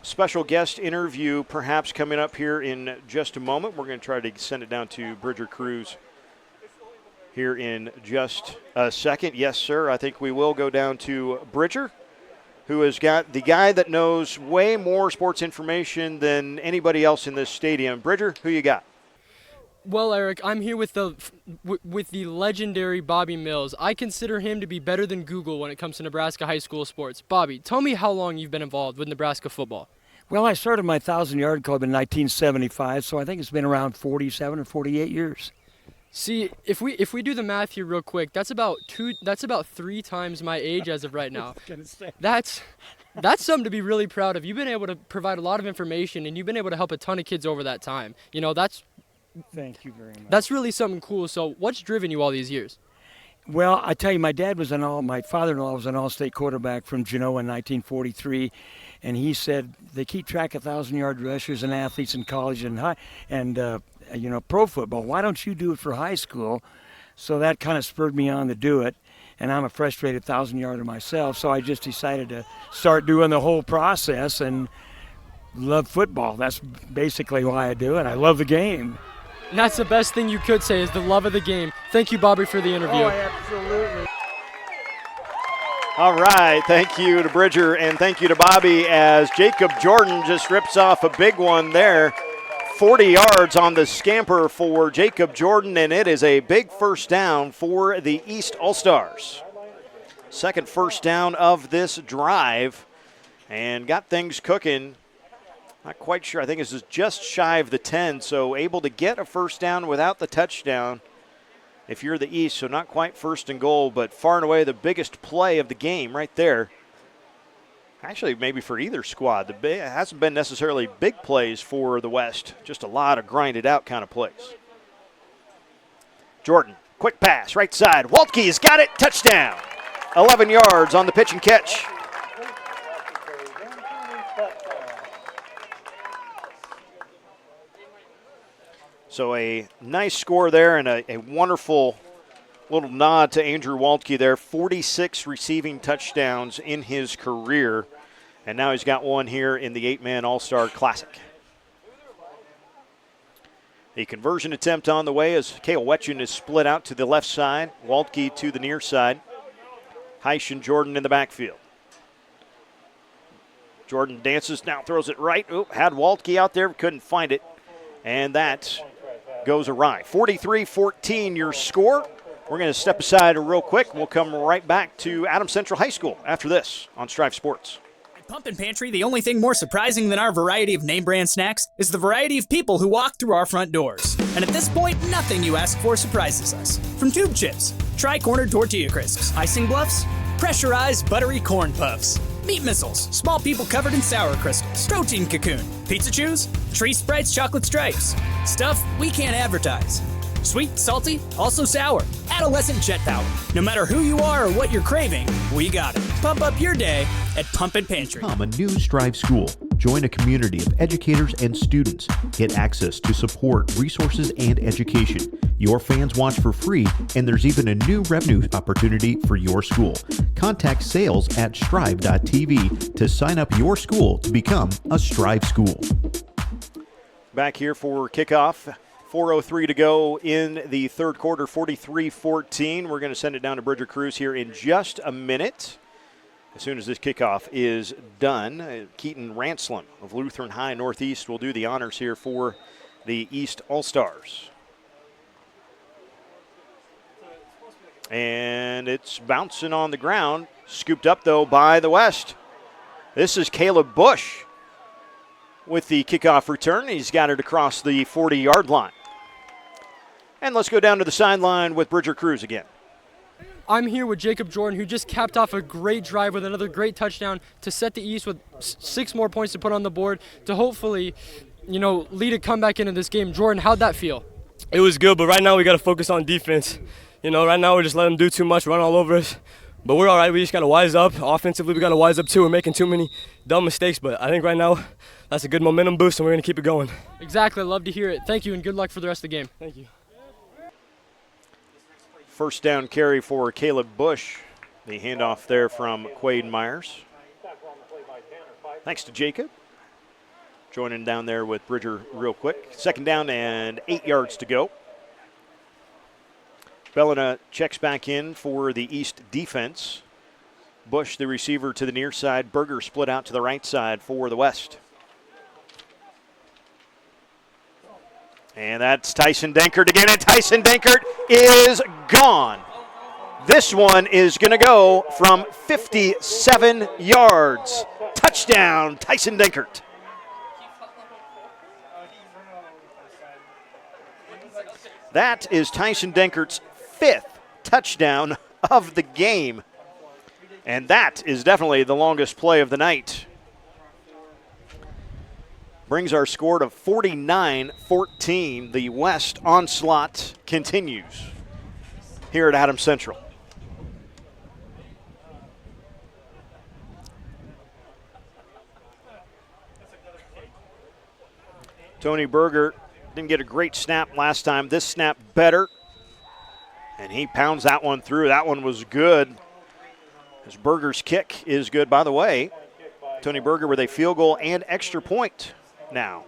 Special guest interview perhaps coming up here in just a moment. We're going to try to send it down to Bridger Cruz here in just a second. Yes, sir, I think we will go down to Bridger who has got the guy that knows way more sports information than anybody else in this stadium. Bridger, who you got? Well, Eric, I'm here with the legendary Bobby Mills. I consider him to be better than Google when it comes to Nebraska high school sports. Bobby, tell me how long you've been involved with Nebraska football. Well, I started my 1,000-yard club in 1975, so I think it's been around 47 or 48 years. See, if we do the math here real quick, that's about 3 times my age as of right now. That's something to be really proud of. You've been able to provide a lot of information, and you've been able to help a ton of kids over that time. You know, Thank you very much. That's really something cool. So what's driven you all these years? Well, I tell you, my father-in-law was an all-state quarterback from Genoa in 1943, and he said they keep track of 1,000-yard rushers and athletes in college and pro football. Why don't you do it for high school? So that kind of spurred me on to do it, and I'm a frustrated 1,000-yarder myself, so I just decided to start doing the whole process and love football. That's basically why I do it. I love the game. And that's the best thing you could say is the love of the game. Thank you, Bobby, for the interview. Oh, absolutely. All right, thank you to Bridger and thank you to Bobby as Jacob Jordan just rips off a big one there. 40 yards on the scamper for Jacob Jordan, and it is a big first down for the East All-Stars. Second first down of this drive, and got things cooking. Not quite sure. I think this is just shy of the 10, so able to get a first down without the touchdown if you're the East, so not quite first and goal, but far and away the biggest play of the game right there. Actually, maybe for either squad. It hasn't been necessarily big plays for the West, just a lot of grinded out kind of plays. Jordan, quick pass, right side. Waltke's got it, touchdown. 11 yards on the pitch and catch. So a nice score there and a wonderful little nod to Andrew Waltke there. 46 receiving touchdowns in his career, and now he's got one here in the 8-man All-Star Classic. A conversion attempt on the way as Cale Wetchen is split out to the left side, Waltke to the near side. Heisch and Jordan in the backfield. Jordan dances, now throws it right. Had Waltke out there, couldn't find it, and that goes awry. 43-14 your score. We're going to step aside real quick. We'll come right back to Adams Central High School after this on Strive Sports. At Pumpkin Pantry, the only thing more surprising than our variety of name brand snacks is the variety of people who walk through our front doors. And at this point, nothing you ask for surprises us. From tube chips, tri-cornered tortilla crisps, icing bluffs, pressurized buttery corn puffs, meat missiles, small people covered in sour crystals, protein cocoon, pizza chews, tree sprites, chocolate stripes, stuff we can't advertise. Sweet, salty, also sour, adolescent jet power. No matter who you are or what you're craving, we got it. Pump up your day at Pumpkin Pantry. Become a new Strive school. Join a community of educators and students. Get access to support, resources, and education. Your fans watch for free, and there's even a new revenue opportunity for your school. Contact sales at strive.tv to sign up your school to become a Strive school. Back here for kickoff. 4:03 to go in the third quarter, 43-14. We're going to send it down to Bridger Cruz here in just a minute. As soon as this kickoff is done, Keaton Ranslin of Lutheran High Northeast will do the honors here for the East All-Stars. And it's bouncing on the ground, scooped up, though, by the West. This is Caleb Bush with the kickoff return. He's got it across the 40-yard line. And let's go down to the sideline with Bridger Cruz again. I'm here with Jacob Jordan, who just capped off a great drive with another great touchdown to set the East with 6 more points to put on the board to hopefully, lead a comeback into this game. Jordan, how'd that feel? It was good, but right now we got to focus on defense. Right now we're just letting them do too much, run all over us. But we're all right. We just got to wise up. Offensively, we got to wise up, too. We're making too many dumb mistakes, but I think right now that's a good momentum boost, and we're going to keep it going. Exactly. Love to hear it. Thank you, and good luck for the rest of the game. Thank you. First down carry for Caleb Bush. The handoff there from Quade Myers. Thanks to Jacob. Joining down there with Bridger real quick. Second down and 8 yards to go. Bellina checks back in for the East defense. Bush, the receiver, to the near side. Berger split out to the right side for the West. And that's Tyson Dankert again, and Tyson Dankert is gone. This one is going to go from 57 yards. Touchdown, Tyson Dankert. That is Tyson Dankert's 5th touchdown of the game. And that is definitely the longest play of the night. Brings our score to 49-14. The West onslaught continues here at Adams Central. Tony Berger didn't get a great snap last time. This snap better. And he pounds that one through. That one was good. As Berger's kick is good. By the way, Tony Berger with a field goal and extra point now.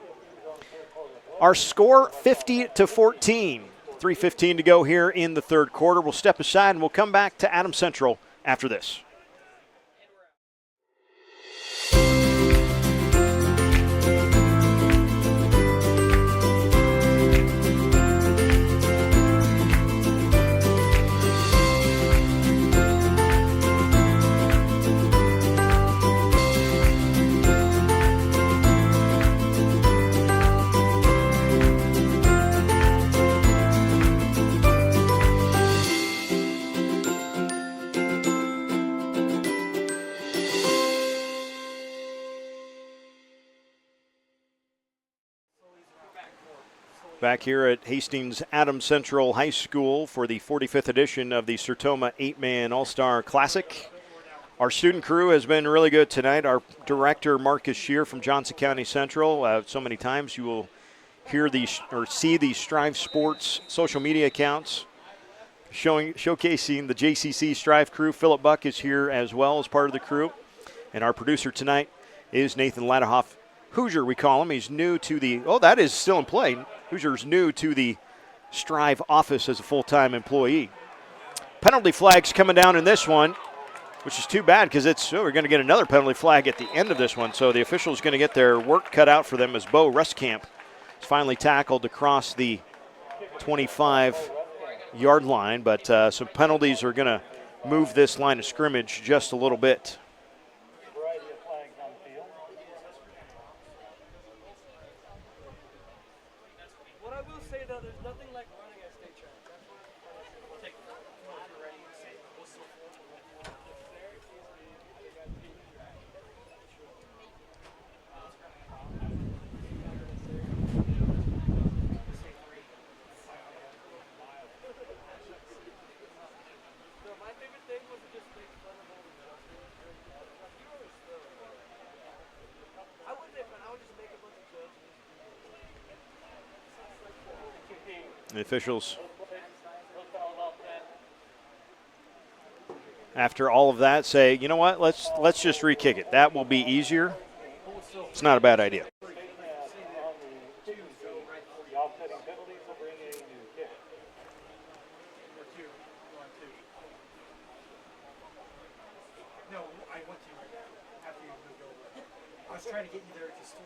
Our score 50-14. 3:15 to go here in the third quarter. We'll step aside and we'll come back to Adams Central after this. Back here at Hastings Adams Central High School for the 45th edition of the Sertoma 8-Man All-Star Classic. Our student crew has been really good tonight. Our director, Marcus Shear from Johnson County Central. So many times you will hear these or see these Strive Sports social media accounts showcasing the JCC Strive crew. Philip Buck is here as well as part of the crew. And our producer tonight is Nathan Ladahoff. Hoosier, we call him. He's new to the, that is still in play. Hoosier's new to the Strive office as a full-time employee. Penalty flags coming down in this one, which is too bad because we're going to get another penalty flag at the end of this one. So the officials going to get their work cut out for them as Bo Rustkamp is finally tackled across the 25-yard line. But some penalties are going to move this line of scrimmage just a little bit. The officials, after all of that, say, you know what, let's just re-kick it. That will be easier. It's not a bad idea. I was trying to get you there to Steve.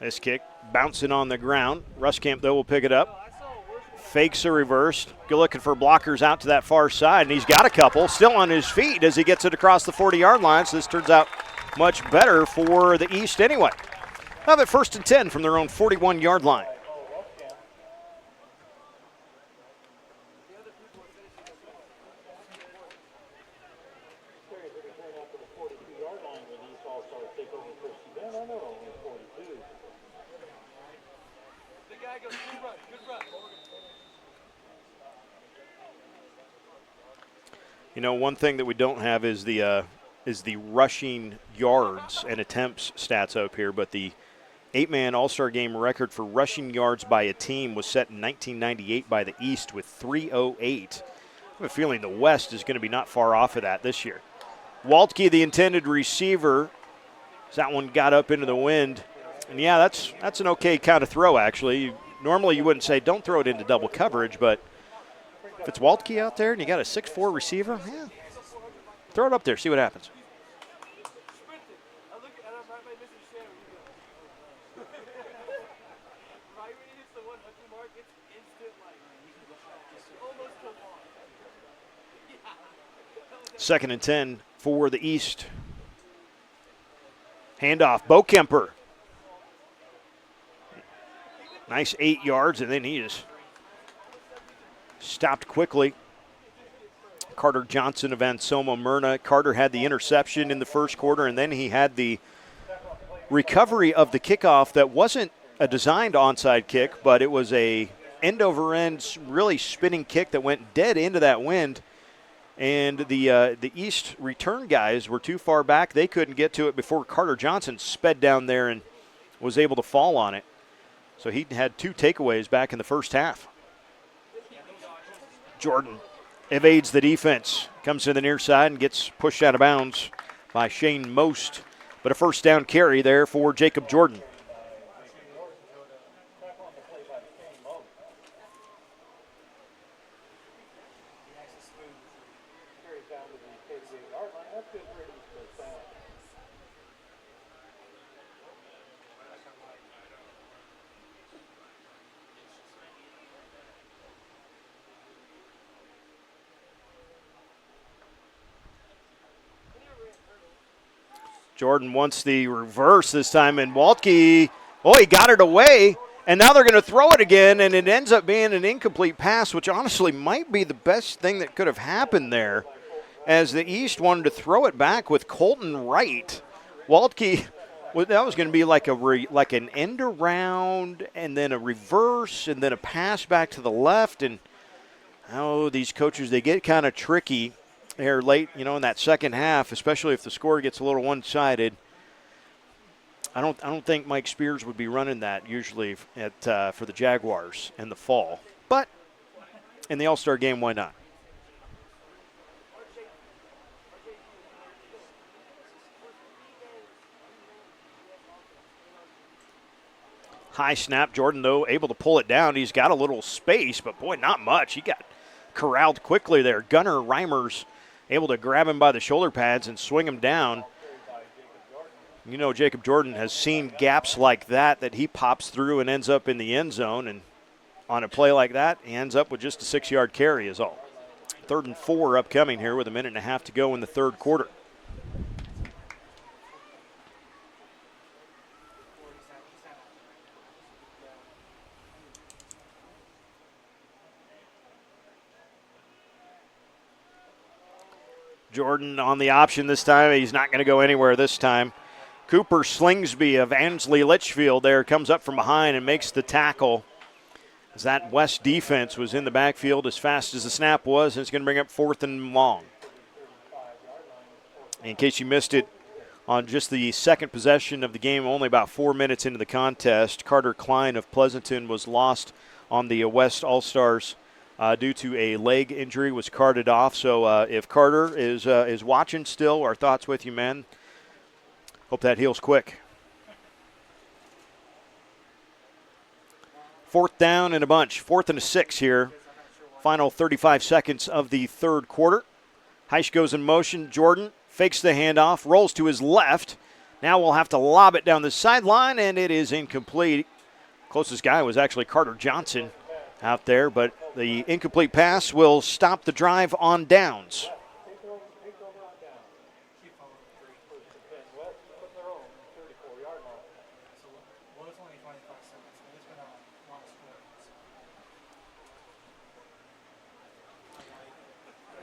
This kick bouncing on the ground. Rustkamp, though, will pick it up. Fakes a reverse. Good looking for blockers out to that far side, and he's got a couple. Still on his feet as he gets it across the 40-yard line, so this turns out much better for the East anyway. Have it 1st and 10 from their own 41-yard line. You know, one thing that we don't have is the rushing yards and attempts stats up here, but the 8-man All-Star Game record for rushing yards by a team was set in 1998 by the East with 308. have a feeling the West is going to be not far off of that this year. Waltke, the intended receiver, as that one got up into the wind. And, yeah, that's an okay kind of throw, actually. Normally you wouldn't say don't throw it into double coverage, but if it's Waltke out there and you got a 6'4 receiver, yeah, throw it up there, see what happens. Second and 10 for the East. Handoff, Bo Kemper. Nice 8 yards, and then he is stopped quickly. Carter Johnson of Ansoma Myrna. Carter had the interception in the first quarter, and then he had the recovery of the kickoff that wasn't a designed onside kick, but it was a end-over-end, really spinning kick that went dead into that wind. And the East return guys were too far back. They couldn't get to it before Carter Johnson sped down there and was able to fall on it. So he had 2 takeaways back in the first half. Jordan evades the defense, comes to the near side and gets pushed out of bounds by Shane Most. But a first down carry there for Jacob Jordan. Jordan wants the reverse this time, and Waltke, he got it away, and now they're going to throw it again, and it ends up being an incomplete pass, which honestly might be the best thing that could have happened there, as the East wanted to throw it back with Colton Wright. Waltke, that was going to be like an end around, and then a reverse, and then a pass back to the left, and these coaches, they get kind of tricky here late, in that second half, especially if the score gets a little one-sided. I don't think Mike Spears would be running that usually for the Jaguars in the fall. But in the All-Star game, why not? High snap. Jordan, though, able to pull it down. He's got a little space, but, boy, not much. He got corralled quickly there. Gunnar Reimers able to grab him by the shoulder pads and swing him down. Jacob Jordan has seen gaps like that he pops through and ends up in the end zone. And on a play like that, he ends up with just a 6-yard carry is all. 3rd and 4 upcoming here with 1.5 minutes to go in the third quarter. Jordan on the option this time. He's not going to go anywhere this time. Cooper Slingsby of Ansley Litchfield there comes up from behind and makes the tackle. As that West defense was in the backfield as fast as the snap was, and it's going to bring up 4th and long. In case you missed it, on just the second possession of the game, only about 4 minutes into the contest, Carter Klein of Pleasanton was lost on the West All-Stars due to a leg injury, was carted off. So if Carter is watching still, our thoughts with you, man. Hope that heals quick. 4th down and a bunch. 4th and 6 here. Final 35 seconds of the third quarter. Heisch goes in motion. Jordan fakes the handoff, rolls to his left. Now we'll have to lob it down the sideline, and it is incomplete. Closest guy was actually Carter Johnson out there, but the incomplete pass will stop the drive on downs.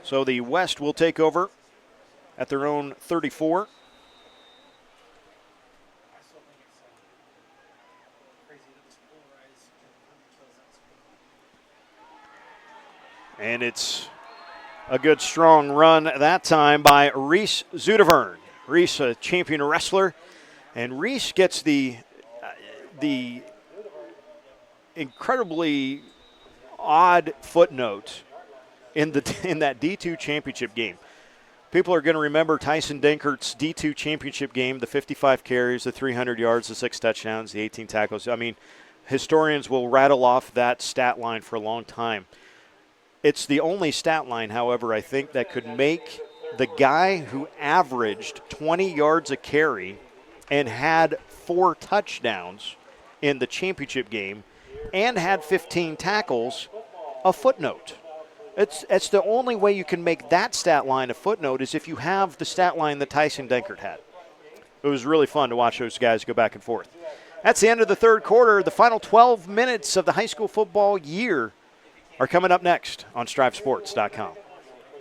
So the West will take over at their own 34. And it's a good strong run that time by Reese Zudevern. Reese, a champion wrestler, and Reese gets the incredibly odd footnote in that D2 championship game. People are going to remember Tyson Denkert's D2 championship game, the 55 carries, the 300 yards, the 6 touchdowns, the 18 tackles. I mean, historians will rattle off that stat line for a long time. It's the only stat line, however, I think that could make the guy who averaged 20 yards a carry and had 4 touchdowns in the championship game and had 15 tackles a footnote. It's the only way you can make that stat line a footnote is if you have the stat line that Tyson Denkert had. It was really fun to watch those guys go back and forth. That's the end of the third quarter. The final 12 minutes of the high school football year are coming up next on StriveSports.com.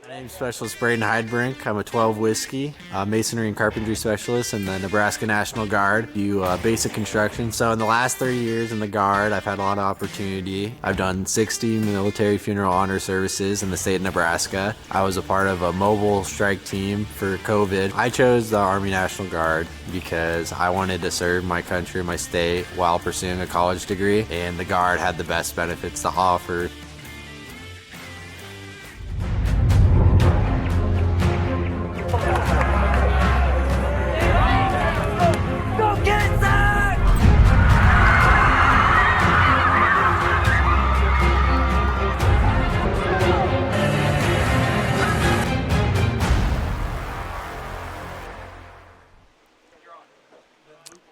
My name's Specialist Braden Heidbrink. I'm a 12 whiskey, masonry and carpentry specialist in the Nebraska National Guard. Do basic construction. So in the last 30 years in the Guard, I've had a lot of opportunity. I've done 60 military funeral honor services in the state of Nebraska. I was a part of a mobile strike team for COVID. I chose the Army National Guard because I wanted to serve my country, my state, while pursuing a college degree, and the Guard had the best benefits to offer.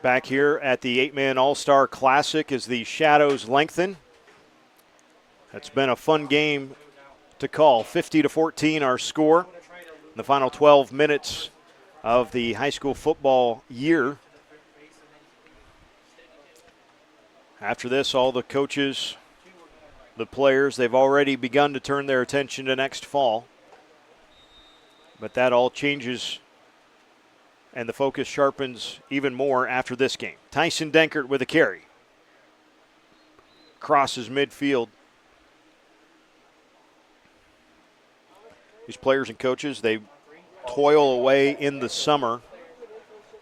Back here at the 8-Man All-Star Classic as the shadows lengthen. It's been a fun game to call. 50-14 our score in the final 12 minutes of the high school football year. After this, all the coaches, the players, they've already begun to turn their attention to next fall. But that all changes and the focus sharpens even more after this game. Tyson Denkert with a carry. Crosses midfield. These players and coaches, they toil away in the summer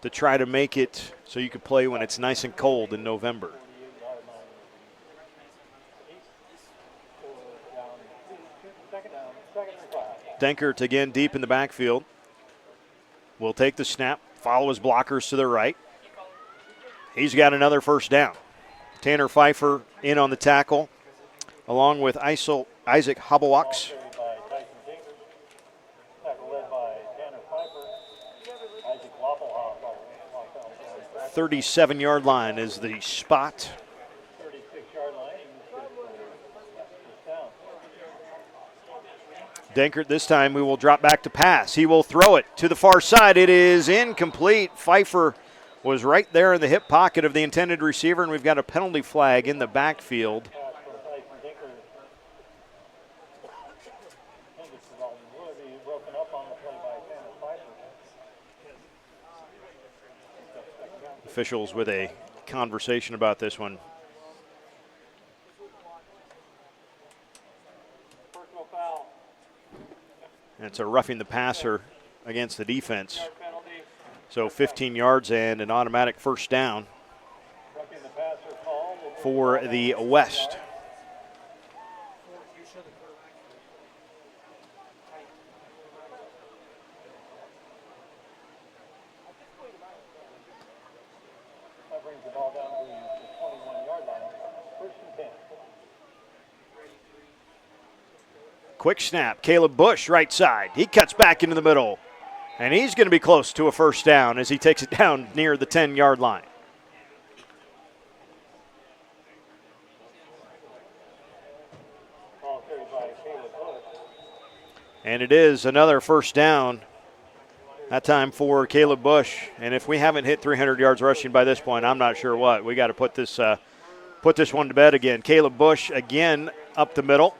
to try to make it so you can play when it's nice and cold in November. Denkert again deep in the backfield. Will take the snap, follow his blockers to the right. He's got another first down. Tanner Pfeiffer in on the tackle, along with Isaac Habawaks. 37-yard line is the spot. Denkert this time we will drop back to pass. He will throw it to the far side. It is incomplete. Pfeiffer was right there in the hip pocket of the intended receiver, and we've got a penalty flag in the backfield. Officials with a conversation about this one. And it's a roughing the passer against the defense. So 15 yards and an automatic first down for the West. Quick snap, Caleb Bush, right side. He cuts back into the middle, and he's going to be close to a first down as he takes it down near the 10-yard line. And it is another first down, that time for Caleb Bush. And if we haven't hit 300 yards rushing by this point, I'm not sure what. We got to put this one to bed again. Caleb Bush again up the middle.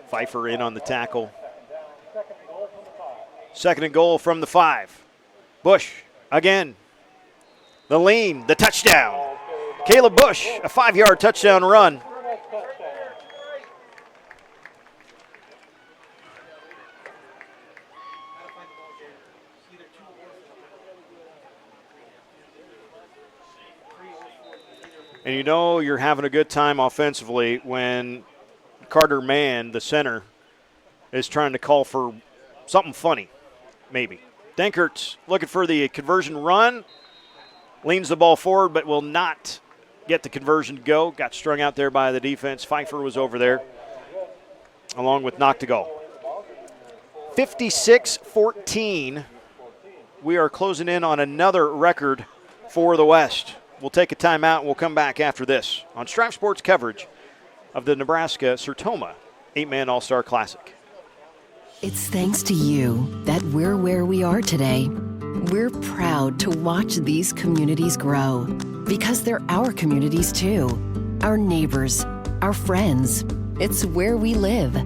Pfeiffer in on the tackle. Second and goal from the 5. Bush again. The lean, the touchdown. Caleb Bush, a 5-yard touchdown run. And you know you're having a good time offensively when Carter Mann, the center, is trying to call for something funny, maybe. Dankert looking for the conversion run. Leans the ball forward, but will not get the conversion to go. Got strung out there by the defense. Pfeiffer was over there, along with Noctegal. 56-14. We are closing in on another record for the West. We'll take a timeout and we'll come back after this on Strive Sports coverage of the Nebraska-Sertoma 8-Man All-Star Classic. It's thanks to you that we're where we are today. We're proud to watch these communities grow because they're our communities too. Our neighbors, our friends. It's where we live.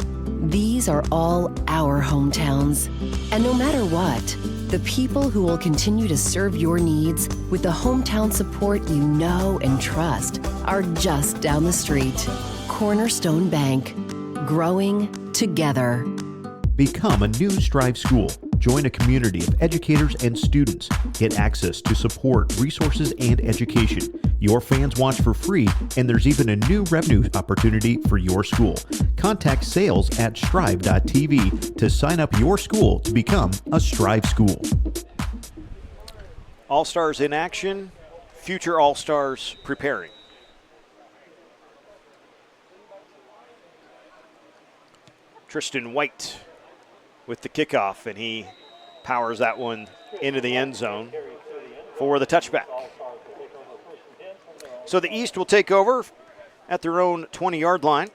These are all our hometowns. And no matter what, the people who will continue to serve your needs with the hometown support you know and trust are just down the street. Cornerstone Bank. Growing together. Become a new Strive school. Join a community of educators and students. Get access to support, resources, and education. Your fans watch for free, and there's even a new revenue opportunity for your school. Contact sales at strive.tv to sign up your school to become a Strive school. All-Stars in action, future All-Stars preparing. Tristan White with the kickoff, and he powers that one into the end zone for the touchback. So the East will take over at their own 20-yard line.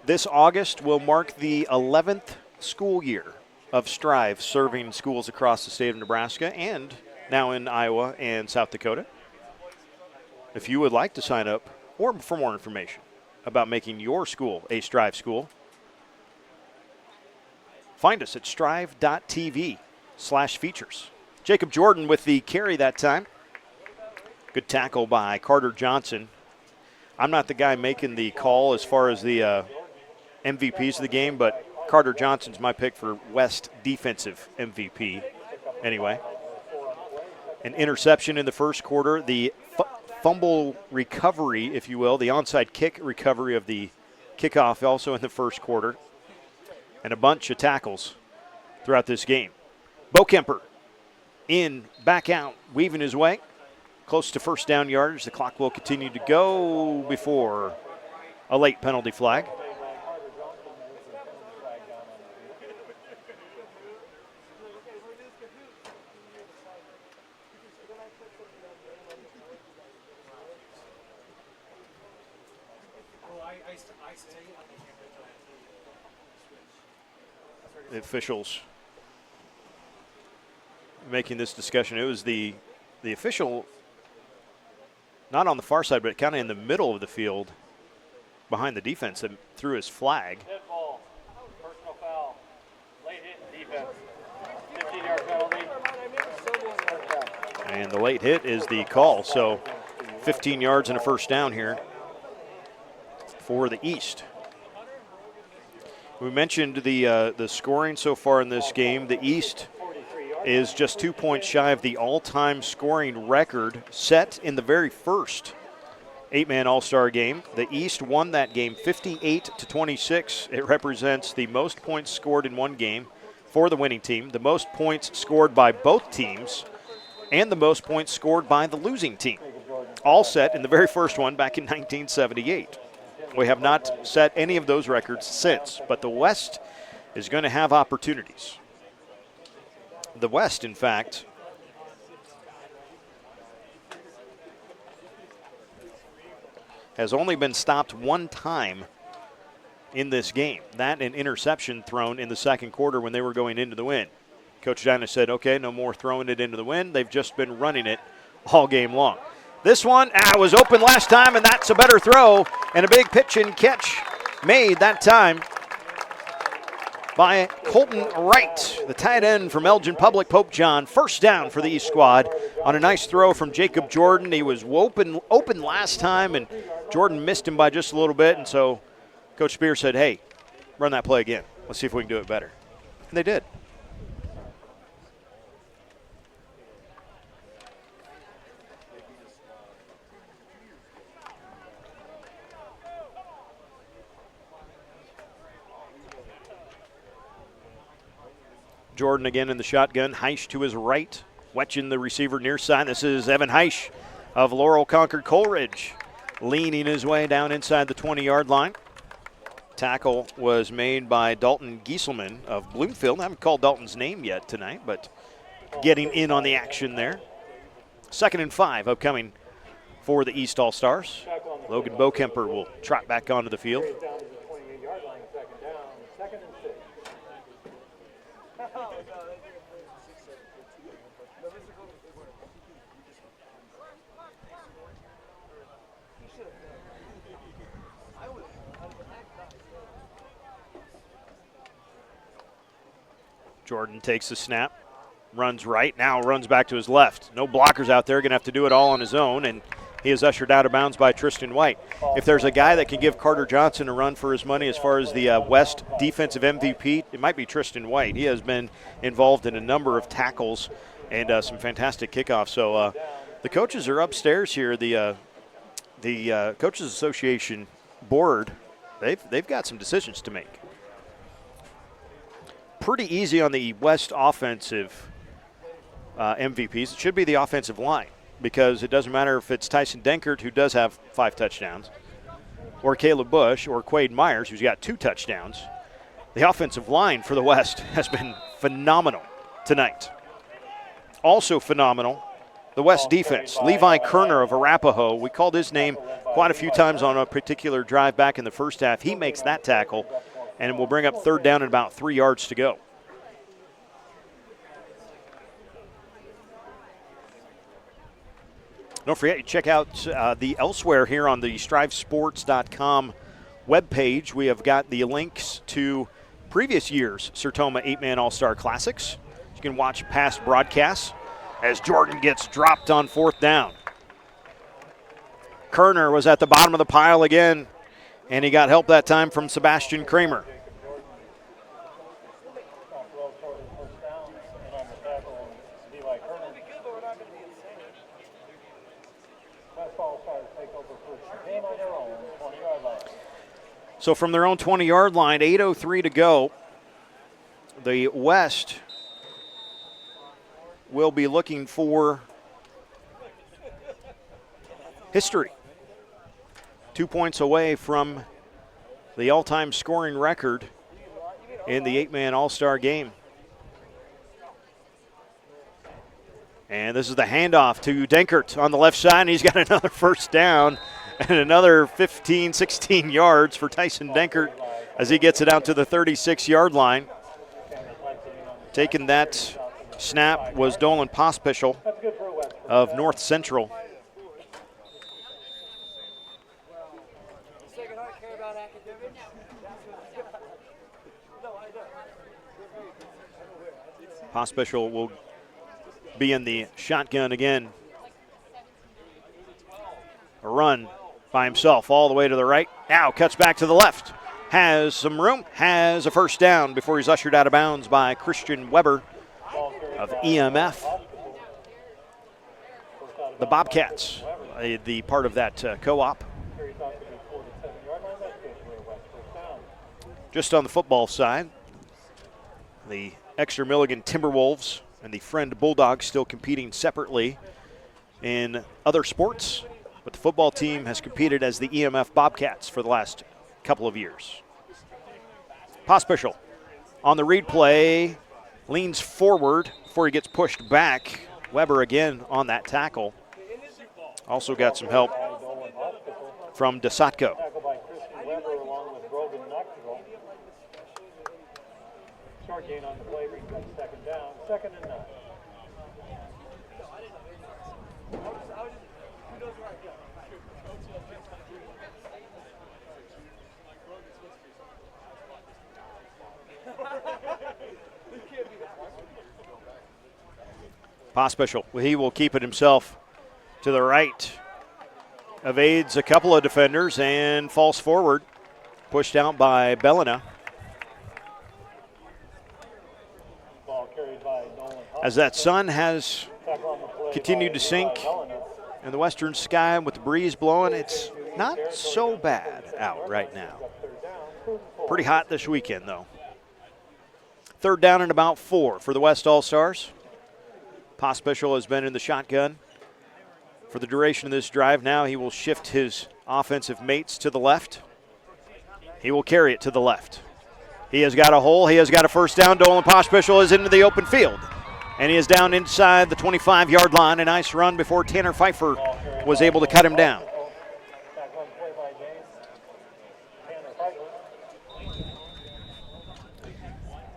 This August will mark the 11th school year of Strive serving schools across the state of Nebraska and now in Iowa and South Dakota. If you would like to sign up or for more information about making your school a Strive school, find us at strive.tv/features. Jacob Jordan with the carry that time. Good tackle by Carter Johnson. I'm not the guy making the call as far as the MVPs of the game, but Carter Johnson's my pick for West defensive MVP anyway. An interception in the first quarter. The fumble recovery, if you will, the onside kick recovery of the kickoff also in the first quarter. And a bunch of tackles throughout this game. Bo Kemper in, back out, weaving his way. Close to first down yardage. The clock will continue to go before a late penalty flag. The officials making this discussion. It was the official not on the far side, but kind of in the middle of the field behind the defense that threw his flag. Hit ball, personal foul, late hit defense, 15-yard penalty. And the late hit is the call, so 15 yards and a first down here for the East. We mentioned the scoring so far in this game. The East is just 2 points shy of the all-time scoring record set in the very first 8-man All-Star game. The East won that game 58-26. It represents the most points scored in one game for the winning team, the most points scored by both teams, and the most points scored by the losing team. All set in the very first one back in 1978. We have not set any of those records since, but the West is going to have opportunities. The West, in fact, has only been stopped one time in this game. That an interception thrown in the second quarter when they were going into the wind. Coach Dinah said, okay, no more throwing it into the wind. They've just been running it all game long. This one was open last time, and that's a better throw. And a big pitch and catch made that time by Colton Wright, the tight end from Elgin Public Pope John. First down for the East squad on a nice throw from Jacob Jordan. He was open last time, and Jordan missed him by just a little bit. And so Coach Spear said, hey, run that play again. Let's see if we can do it better. And they did. Jordan again in the shotgun. Heisch to his right. Wetchen, the receiver, near side. This is Evan Heisch of Laurel Concord Coleridge, leaning his way down inside the 20-yard line. Tackle was made by Dalton Gieselman of Bloomfield. I haven't called Dalton's name yet tonight, but getting in on the action there. 2nd and 5 upcoming for the East All-Stars. Logan Bokemper will trot back onto the field. Jordan takes the snap, runs right, now runs back to his left. No blockers out there, going to have to do it all on his own, and he is ushered out of bounds by Tristan White. If there's a guy that can give Carter Johnson a run for his money as far as the West defensive MVP, it might be Tristan White. He has been involved in a number of tackles and some fantastic kickoffs. So the coaches are upstairs here. The Coaches Association board, they've got some decisions to make. Pretty easy on the West offensive MVPs. It should be the offensive line, because it doesn't matter if it's Tyson Denkert, who does have 5 touchdowns, or Caleb Bush, or Quade Myers, who's got 2 touchdowns. The offensive line for the West has been phenomenal tonight. Also phenomenal, the West defense. Levi Kerner of Arapahoe, we called his name quite a few times on a particular drive back in the first half. He makes that tackle, and will bring up 3rd down and about 3 yards to go. Don't forget, you check out the elsewhere here on the StriveSports.com webpage. We have got the links to previous year's Sertoma 8-Man All-Star Classics. You can watch past broadcasts as Jordan gets dropped on 4th down. Kerner was at the bottom of the pile again, and he got help that time from Sebastian Kramer. So from their own 20-yard line, 8:03 to go, the West will be looking for history. 2 points away from the all-time scoring record in the 8-man All-Star game. And this is the handoff to Denkert on the left side, and he's got another 1st down and another 15, 16 yards for Tyson Denkert as he gets it out to the 36-yard line. Taking that snap was Dolan Pospischel of North Central. Pospischel will be in the shotgun again. A run by himself all the way to the right. Now cuts back to the left. Has some room. Has a 1st down before he's ushered out of bounds by Christian Weber of EMF. The Bobcats, the part of that co-op. Just on the football side, the Exeter Milligan Timberwolves and the Friend Bulldogs still competing separately in other sports, but the football team has competed as the EMF Bobcats for the last couple of years. Pospischel on the read play, leans forward before he gets pushed back. Weber again on that tackle. Also got some help from DeSatko. Short gain on the play, brings up 2nd down, 2nd and 9. Pospischel, he will keep it himself to the right. Evades a couple of defenders and falls forward. Pushed out by Bellina. As that sun has continued to sink in the western sky with the breeze blowing, it's not so bad out right now. Pretty hot this weekend, though. 3rd down and about 4 for the West All-Stars. Pospisil has been in the shotgun for the duration of this drive. Now he will shift his offensive mates to the left. He will carry it to the left. He has got a hole. He has got a first down. Dolan Pospisil is into the open field. And he is down inside the 25-yard line. A nice run before Tanner Pfeiffer was able to cut him down.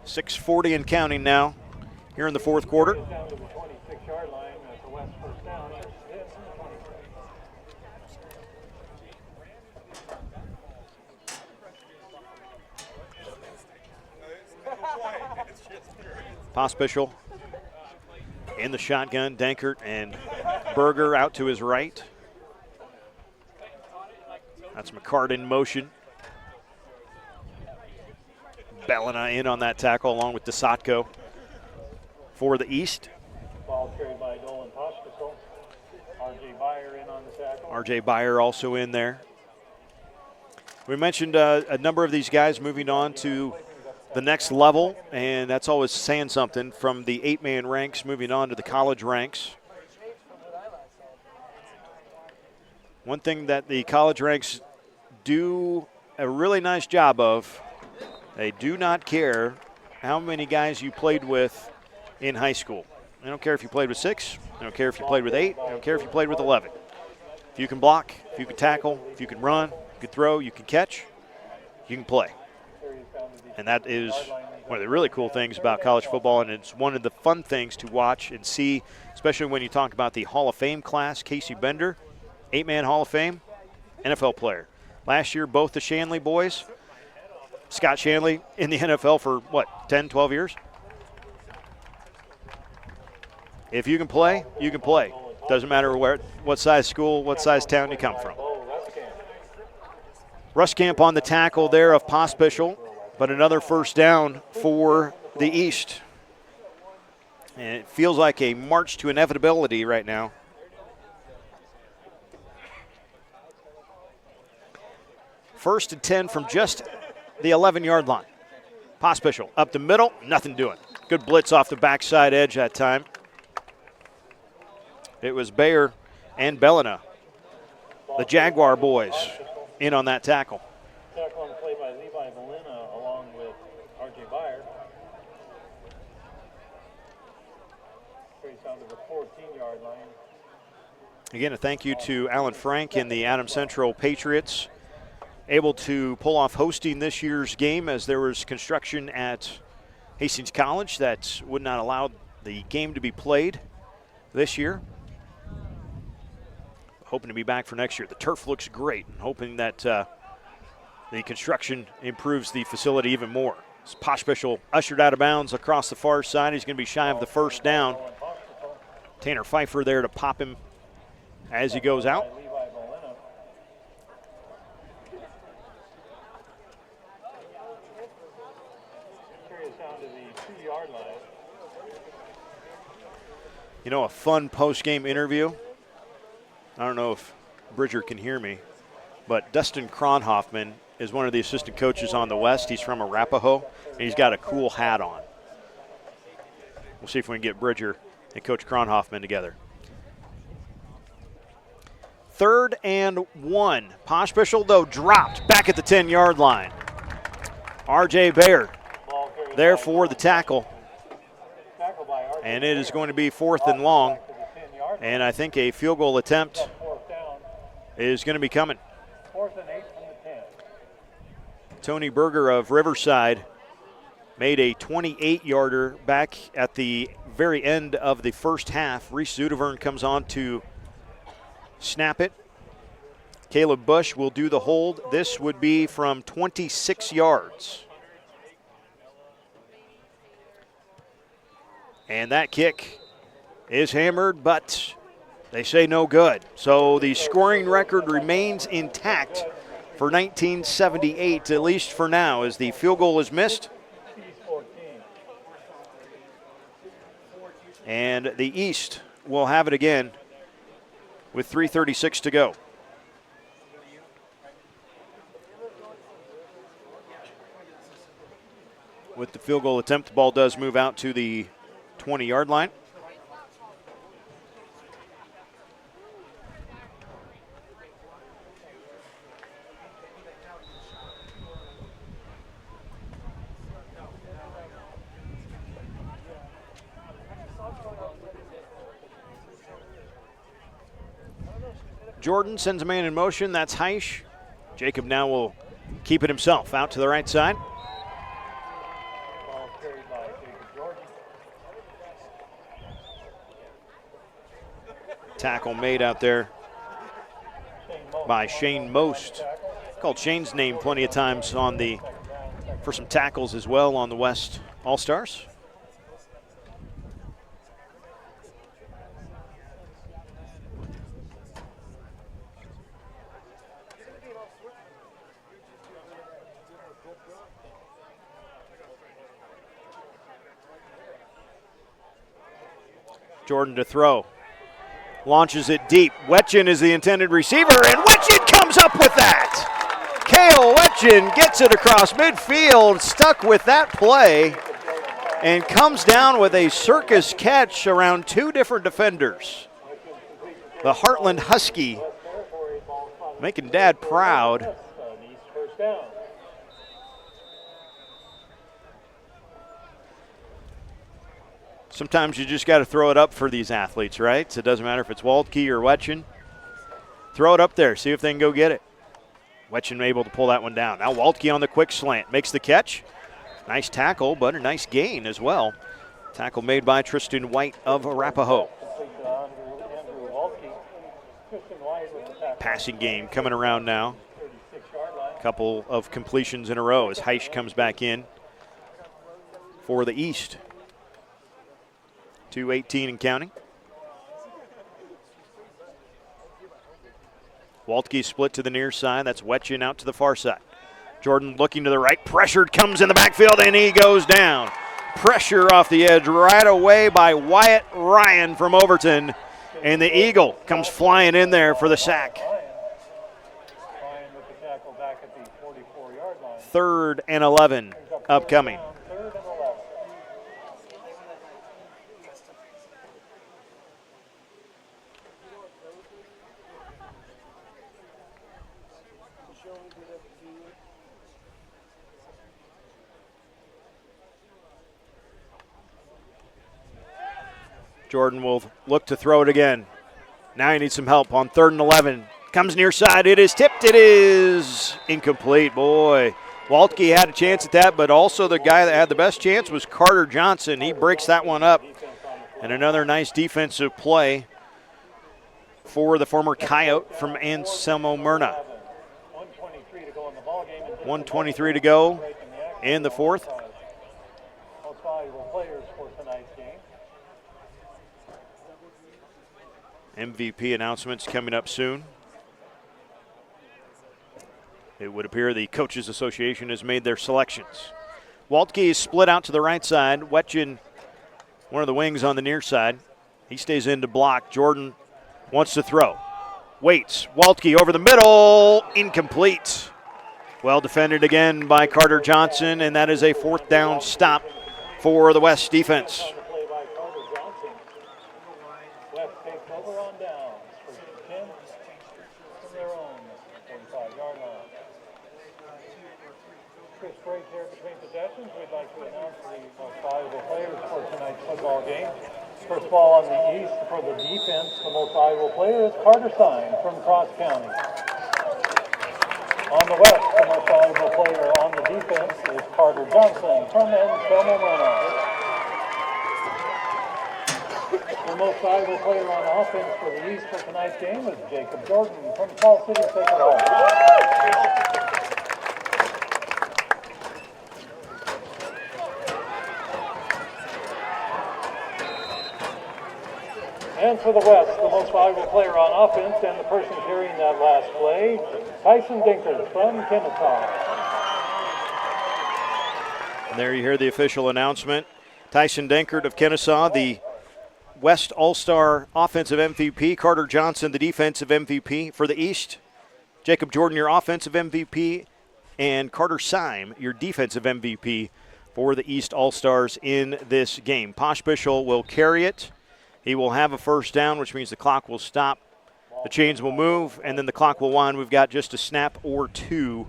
.640 and counting now here in the 4th quarter. Pospisil in the shotgun. Dankert and Berger out to his right. That's McCart in motion. Bellina in on that tackle along with DeSatko for the East. Ball carried by Dolan Pospisil. R.J. Byer in on the tackle. R.J. Byer also in there. We mentioned a number of these guys moving on to the next level, and that's always saying something, from the 8-man ranks moving on to the college ranks. One thing that the college ranks do a really nice job of, they do not care how many guys you played with in high school. They don't care if you played with 6. They don't care if you played with 8. They don't care if you played with 11. If you can block, if you can tackle, if you can run, you can throw, you can catch, you can play. And that is one of the really cool things about college football, and it's one of the fun things to watch and see, especially when you talk about the Hall of Fame class. Casey Bender, 8-man Hall of Fame, NFL player. Last year, both the Shanley boys, Scott Shanley in the NFL for, 10, 12 years? If you can play, you can play. Doesn't matter what size school, what size town you come from. Ruskamp on the tackle there of Pospisil, but another first down for the East. And it feels like a march to inevitability right now. First and 10 from just the 11-yard line. Pospisil up the middle, nothing doing. Good blitz off the backside edge that time. It was Bayer and Bellina, the Jaguar boys, in on that tackle. Tackle on the play by Levi Bellina along with R.J. Byer. Carries down to the 14-yard line. Again, a thank you to Alan Frank and the Adams Central Patriots, able to pull off hosting this year's game as there was construction at Hastings College that would not allow the game to be played this year. Hoping to be back for next year. The turf looks great, and hoping that the construction improves the facility even more. Pospisil ushered out of bounds across the far side. He's going to be shy of the first down. Tanner Pfeiffer there to pop him as he goes out. You know, a fun post-game interview. I don't know if Bridger can hear me, but Dustin Kronhoffman is one of the assistant coaches on the West. He's from Arapahoe, and he's got a cool hat on. We'll see if we can get Bridger and Coach Kronhoffman together. 3rd and 1. Pospisil, though, dropped back at the 10-yard line. R.J. Bayer there for the tackle. And it is going to be 4th and long. And I think a field goal attempt is going to be coming. 4th and 8 from the 10. Tony Berger of Riverside made a 28-yarder back at the very end of the first half. Reese Zudevern comes on to snap it. Caleb Bush will do the hold. This would be from 26 yards. And that kick is hammered, but they say no good. So the scoring record remains intact for 1978, at least for now, as the field goal is missed. And the East will have it again with 3:36 to go. with the field goal attempt. The ball does move out to the 20-yard line. Jordan sends a man in motion. That's Heisch. Jacob now will keep it himself out to the right side. Tackle made out there by Shane Most. Called Shane's name plenty of times for some tackles as well on the West All-Stars. Jordan to throw. Launches it deep. Wetjen is the intended receiver, and Wetjen comes up with that. Kale Wetjen gets it across midfield, stuck with that play, and comes down with a circus catch around two different defenders. The Heartland Husky making Dad proud. Sometimes you just got to throw it up for these athletes, right? So it doesn't matter if it's Waltke or Wetjen. Throw it up there, see if they can go get it. Wetjen able to pull that one down. Now Waltke on the quick slant, makes the catch. Nice tackle, but a nice gain as well. Tackle made by Tristan White of Arapahoe. Passing game coming around now. Couple of completions in a row as Heisch comes back in for the East. 2:18 and counting. Waltke split to the near side. That's Wetjen out to the far side. Jordan looking to the right. Pressured, comes in the backfield, and he goes down. Pressure off the edge right away by Wyatt Ryan from Overton. And the Eagle comes flying in there for the sack. 3rd and 11 upcoming. Jordan will look to throw it again. Now he needs some help on 3rd and 11. Comes near side. It is tipped. It is incomplete. Boy, Waltke had a chance at that, but also the guy that had the best chance was Carter Johnson. He breaks that one up. And another nice defensive play for the former Coyote from Anselmo Myrna. 1:23 to go in the fourth. MVP announcements coming up soon. It would appear the Coaches Association has made their selections. Waltke is split out to the right side. Wetjen, one of the wings on the near side. He stays in to block. Jordan wants to throw. Waits. Waltke over the middle. Incomplete. Well defended again by Carter Johnson, and that is a 4th down stop for the West defense. We'd like to announce the most valuable players for tonight's football game. First of all, on the East, for the defense, the most valuable player is Carter Sine from Cross County. On the West, the most valuable player on the defense is Carter Johnson from Anselmo Myrna. The most valuable player on offense for the East for tonight's game is Jacob Jordan from Fall City Sacred Heart. And for the West, the most valuable player on offense and the person carrying that last play, Tyson Dinkert from Kennesaw. And there you hear the official announcement. Tyson Dinkert of Kennesaw, the West All-Star offensive MVP. Carter Johnson, the defensive MVP for the East. Jacob Jordan, your offensive MVP. And Carter Syme, your defensive MVP for the East All-Stars in this game. Pospisil will carry it. He will have a first down, which means the clock will stop. The chains will move, and then the clock will wind. We've got just a snap or two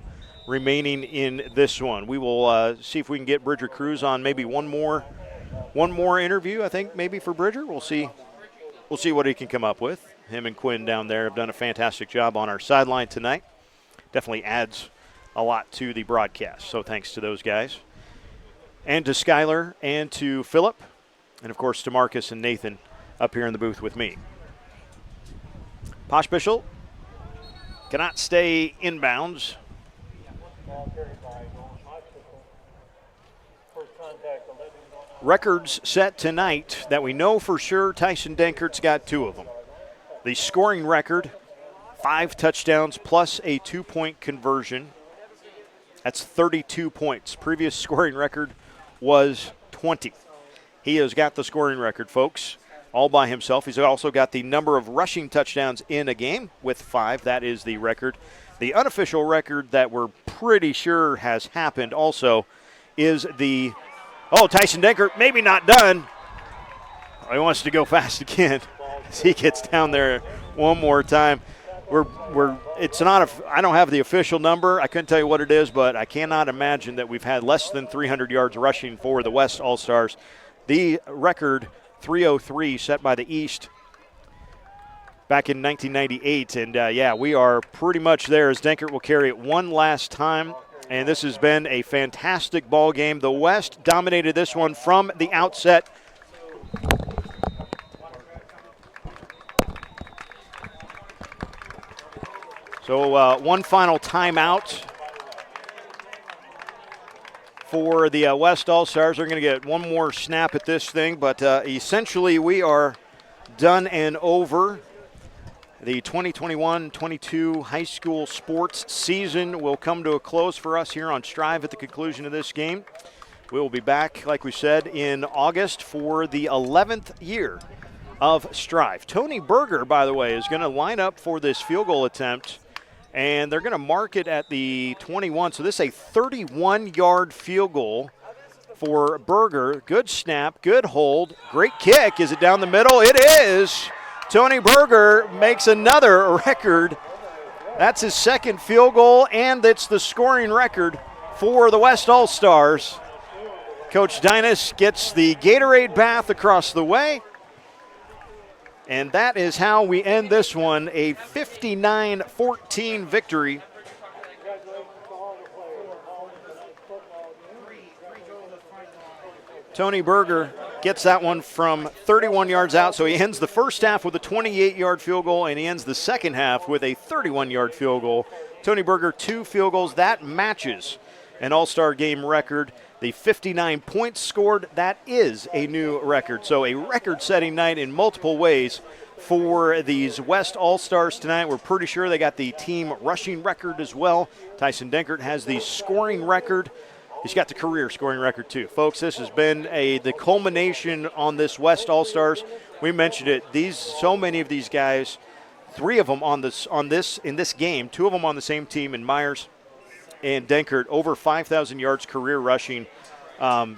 remaining in this one. We will see if we can get Bridger Cruz on maybe one more interview, I think, maybe for Bridger. We'll see what he can come up with. Him and Quinn down there have done a fantastic job on our sideline tonight. Definitely adds a lot to the broadcast, so thanks to those guys. And to Skylar and to Phillip, and of course to Marcus and Nathan up here in the booth with me. Pospisil cannot stay inbounds. Records set tonight that we know for sure. Tyson Dankert's got 2 of them. The scoring record, 5 touchdowns plus a 2-point conversion. That's 32 points. Previous scoring record was 20. He has got the scoring record, folks, all by himself. He's also got the number of rushing touchdowns in a game with 5. That is the record. The unofficial record that we're pretty sure has happened also is the Tyson Dankert, maybe not done. He wants to go fast again as he gets down there one more time. I don't have the official number. I couldn't tell you what it is, but I cannot imagine that we've had less than 300 yards rushing for the West All-Stars. The record, 303, set by the East back in 1998. And, we are pretty much there as Dankert will carry it one last time. And this has been a fantastic ball game. The West dominated this one from the outset. So one final timeout for the West All-Stars. They're going to get one more snap at this thing, but essentially we are done and over. The 2021-22 high school sports season will come to a close for us here on Strive at the conclusion of this game. We will be back, like we said, in August for the 11th year of Strive. Tony Berger, by the way, is going to line up for this field goal attempt, and they're going to mark it at the 21. So this is a 31-yard field goal for Berger. Good snap, good hold, great kick. Is it down the middle? It is. Tony Berger makes another record. That's his second field goal, and it's the scoring record for the West All-Stars. Coach Dynas gets the Gatorade bath across the way. And that is how we end this one, a 59-14 victory. Tony Berger gets that one from 31 yards out, so he ends the first half with a 28-yard field goal, and he ends the second half with a 31-yard field goal. Tony Berger, 2 field goals. That matches an All-Star game record. The 59 points scored, that is a new record. So a record-setting night in multiple ways for these West All-Stars tonight. We're pretty sure they got the team rushing record as well. Tyson Dankert has the scoring record. He's got the career scoring record too. Folks, this has been the culmination on this West All-Stars. We mentioned it. So many of these guys, 3 of them in this game, 2 of them on the same team in Myers and Dankert, over 5,000 yards career rushing.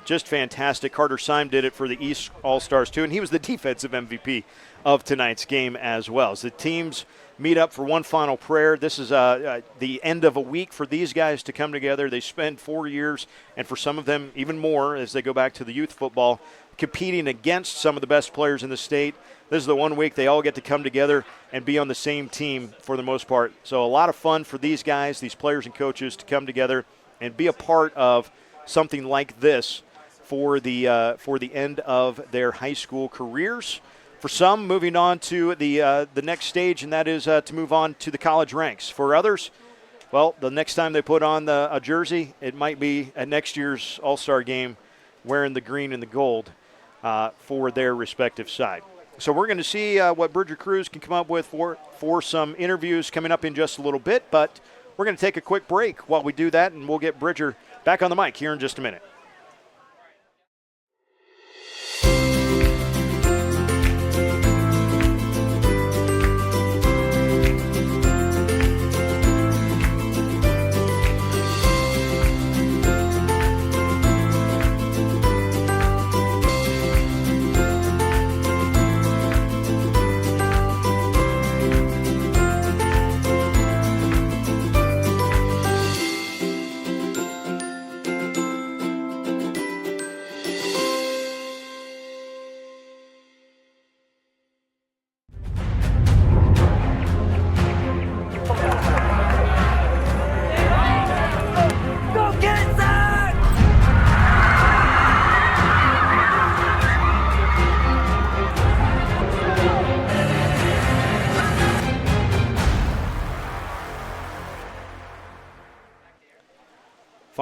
Just fantastic. Carter Syme did it for the East All-Stars too, and he was the defensive MVP of tonight's game as well. As the teams meet up for one final prayer. This is the end of a week for these guys to come together. They spend 4 years, and for some of them even more as they go back to the youth football, competing against some of the best players in the state. This is the 1 week they all get to come together and be on the same team for the most part. So a lot of fun for these guys, these players and coaches, to come together and be a part of something like this for the end of their high school careers. For some, moving on to the next stage, and that is to move on to the college ranks. For others, well, the next time they put on a jersey, it might be at next year's All-Star game wearing the green and the gold for their respective side. So we're going to see what Bridger Cruz can come up with for some interviews coming up in just a little bit, but we're going to take a quick break while we do that, and we'll get Bridger back on the mic here in just a minute.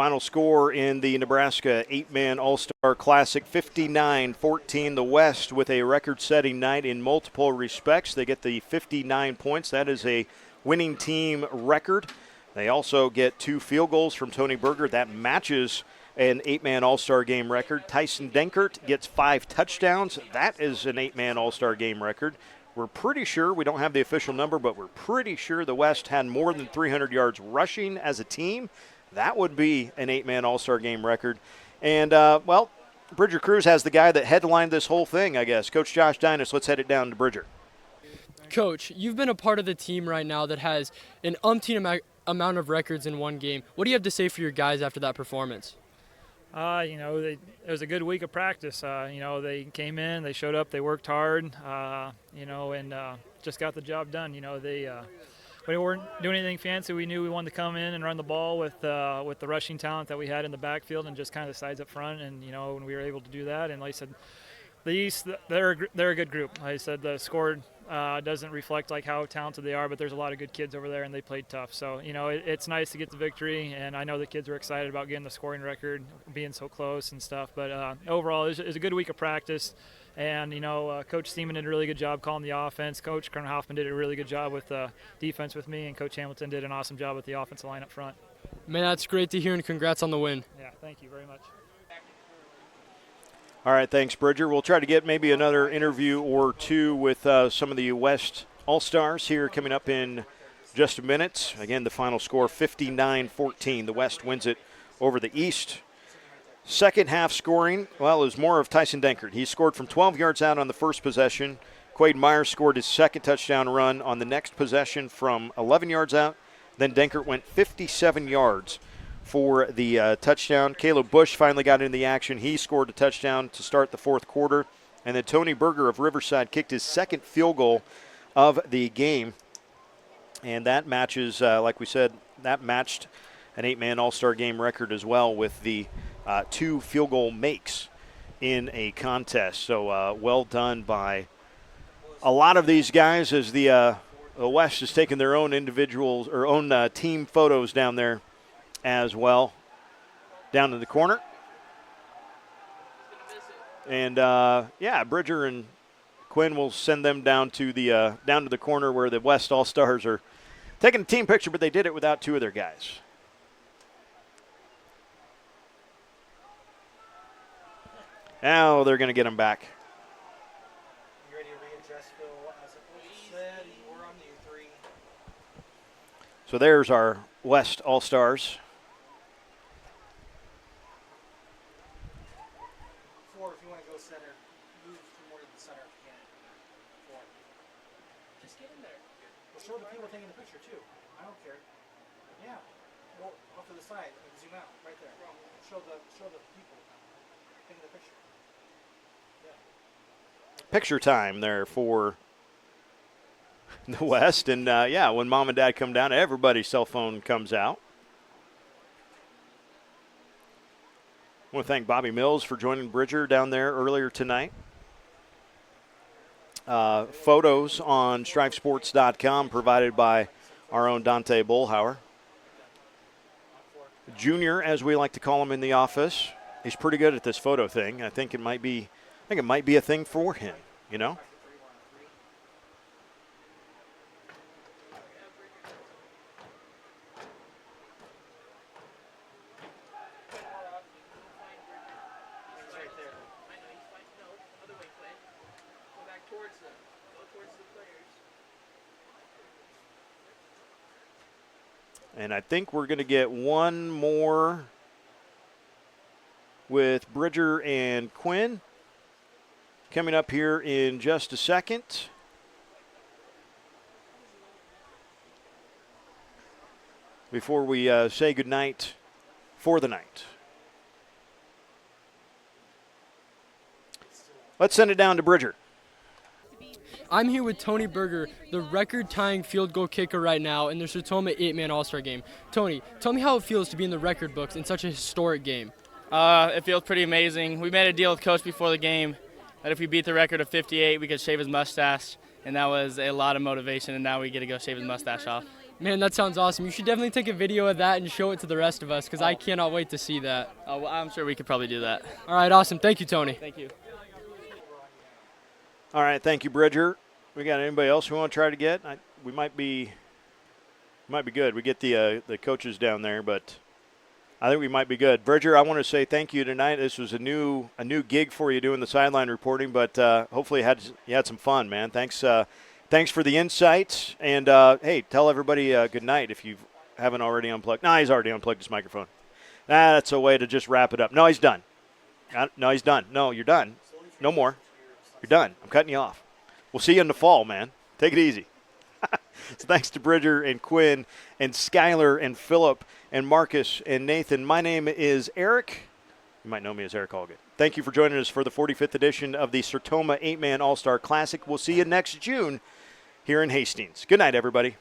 Final score in the Nebraska 8-man All-Star Classic, 59-14. The West with a record-setting night in multiple respects. They get the 59 points. That is a winning team record. They also get 2 field goals from Tony Berger. That matches an 8-man All-Star Game record. Tyson Denkert gets 5 touchdowns. That is an 8-man All-Star Game record. We're pretty sure, we don't have the official number, but we're pretty sure the West had more than 300 yards rushing as a team. That would be an 8-man All-Star Game record. And, Bridger Cruz has the guy that headlined this whole thing, I guess. Coach Josh Dinas, let's head it down to Bridger. Coach, you've been a part of the team right now that has an umpteen amount of records in one game. What do you have to say for your guys after that performance? It was a good week of practice. They came in, they showed up, they worked hard, and just got the job done. We weren't doing anything fancy. We knew we wanted to come in and run the ball with the rushing talent that we had in the backfield and just kind of the sides up front. And when we were able to do that, and like I said, the East, they're a good group. Like I said, the score doesn't reflect like how talented they are, but there's a lot of good kids over there, and they played tough. So it's nice to get the victory, and I know the kids were excited about getting the scoring record, being so close and stuff. But overall, it was a good week of practice. And, Coach Seaman did a really good job calling the offense. Coach Colonel Hoffman did a really good job with defense with me, and Coach Hamilton did an awesome job with the offensive line up front. Man, that's great to hear, and congrats on the win. Yeah, thank you very much. All right, thanks, Bridger. We'll try to get maybe another interview or two with some of the West All-Stars here coming up in just a minute. Again, the final score, 59-14. The West wins it over the East. Second half scoring, it was more of Tyson Denkert. He scored from 12 yards out on the first possession. Quaid Myers scored his second touchdown run on the next possession from 11 yards out. Then Denkert went 57 yards for the touchdown. Caleb Bush finally got into the action. He scored a touchdown to start the fourth quarter. And then Tony Berger of Riverside kicked his second field goal of the game. And that matches, like we said, that matched an 8-man All-Star Game record as well with the 2 field goal makes in a contest. So well done by a lot of these guys as the West is taking their own individuals or own team photos down there as well, down in the corner. And Bridger and Quinn will send them down to the corner where the West All-Stars are taking a team picture, but they did it without 2 of their guys. Now they're going to get them back. You ready to readdress Phil as a coach said? We're on the 3. So there's our West All-Stars. 4, if you want to go center, move more to the center if you can. 4. Just get in there. We'll show the people taking the picture too. I don't care. Yeah. Well, off to the side. Zoom out right there. Show the people taking the picture. Picture time there for the West. And, when Mom and Dad come down, everybody's cell phone comes out. I want to thank Bobby Mills for joining Bridger down there earlier tonight. Photos on StriveSports.com provided by our own Dante Bullhauer. Junior, as we like to call him in the office, he's pretty good at this photo thing. I think it might be a thing for him, And I think we're going to get one more with Bridger and Quinn coming up here in just a second. Before we say goodnight for the night. Let's send it down to Bridger. I'm here with Tony Berger, the record-tying field goal kicker right now in the Sertoma 8-man All-Star Game. Tony, tell me how it feels to be in the record books in such a historic game. It feels pretty amazing. We made a deal with Coach before the game that if we beat the record of 58, we could shave his mustache, and that was a lot of motivation, and now we get to go shave his mustache off. Man, that sounds awesome. You should definitely take a video of that and show it to the rest of us because I cannot wait to see that. Oh, well, I'm sure we could probably do that. All right, awesome. Thank you, Tony. Thank you. All right, thank you, Bridger. We got anybody else we want to try to get? We might be good. We get the coaches down there, but I think we might be good. Bridger, I want to say thank you tonight. This was a new gig for you doing the sideline reporting, but hopefully you had some fun, man. Thanks for the insights, and hey, tell everybody good night if you haven't already unplugged. No, he's already unplugged his microphone. That's a way to just wrap it up. No, he's done. No, he's done. No, you're done. No more. You're done. I'm cutting you off. We'll see you in the fall, man. Take it easy. So thanks to Bridger and Quinn and Skylar and Philip and Marcus and Nathan. My name is Eric. You might know me as Eric Allgood. Thank you for joining us for the 45th edition of the Sertoma 8-Man All-Star Classic. We'll see you next June here in Hastings. Good night, everybody.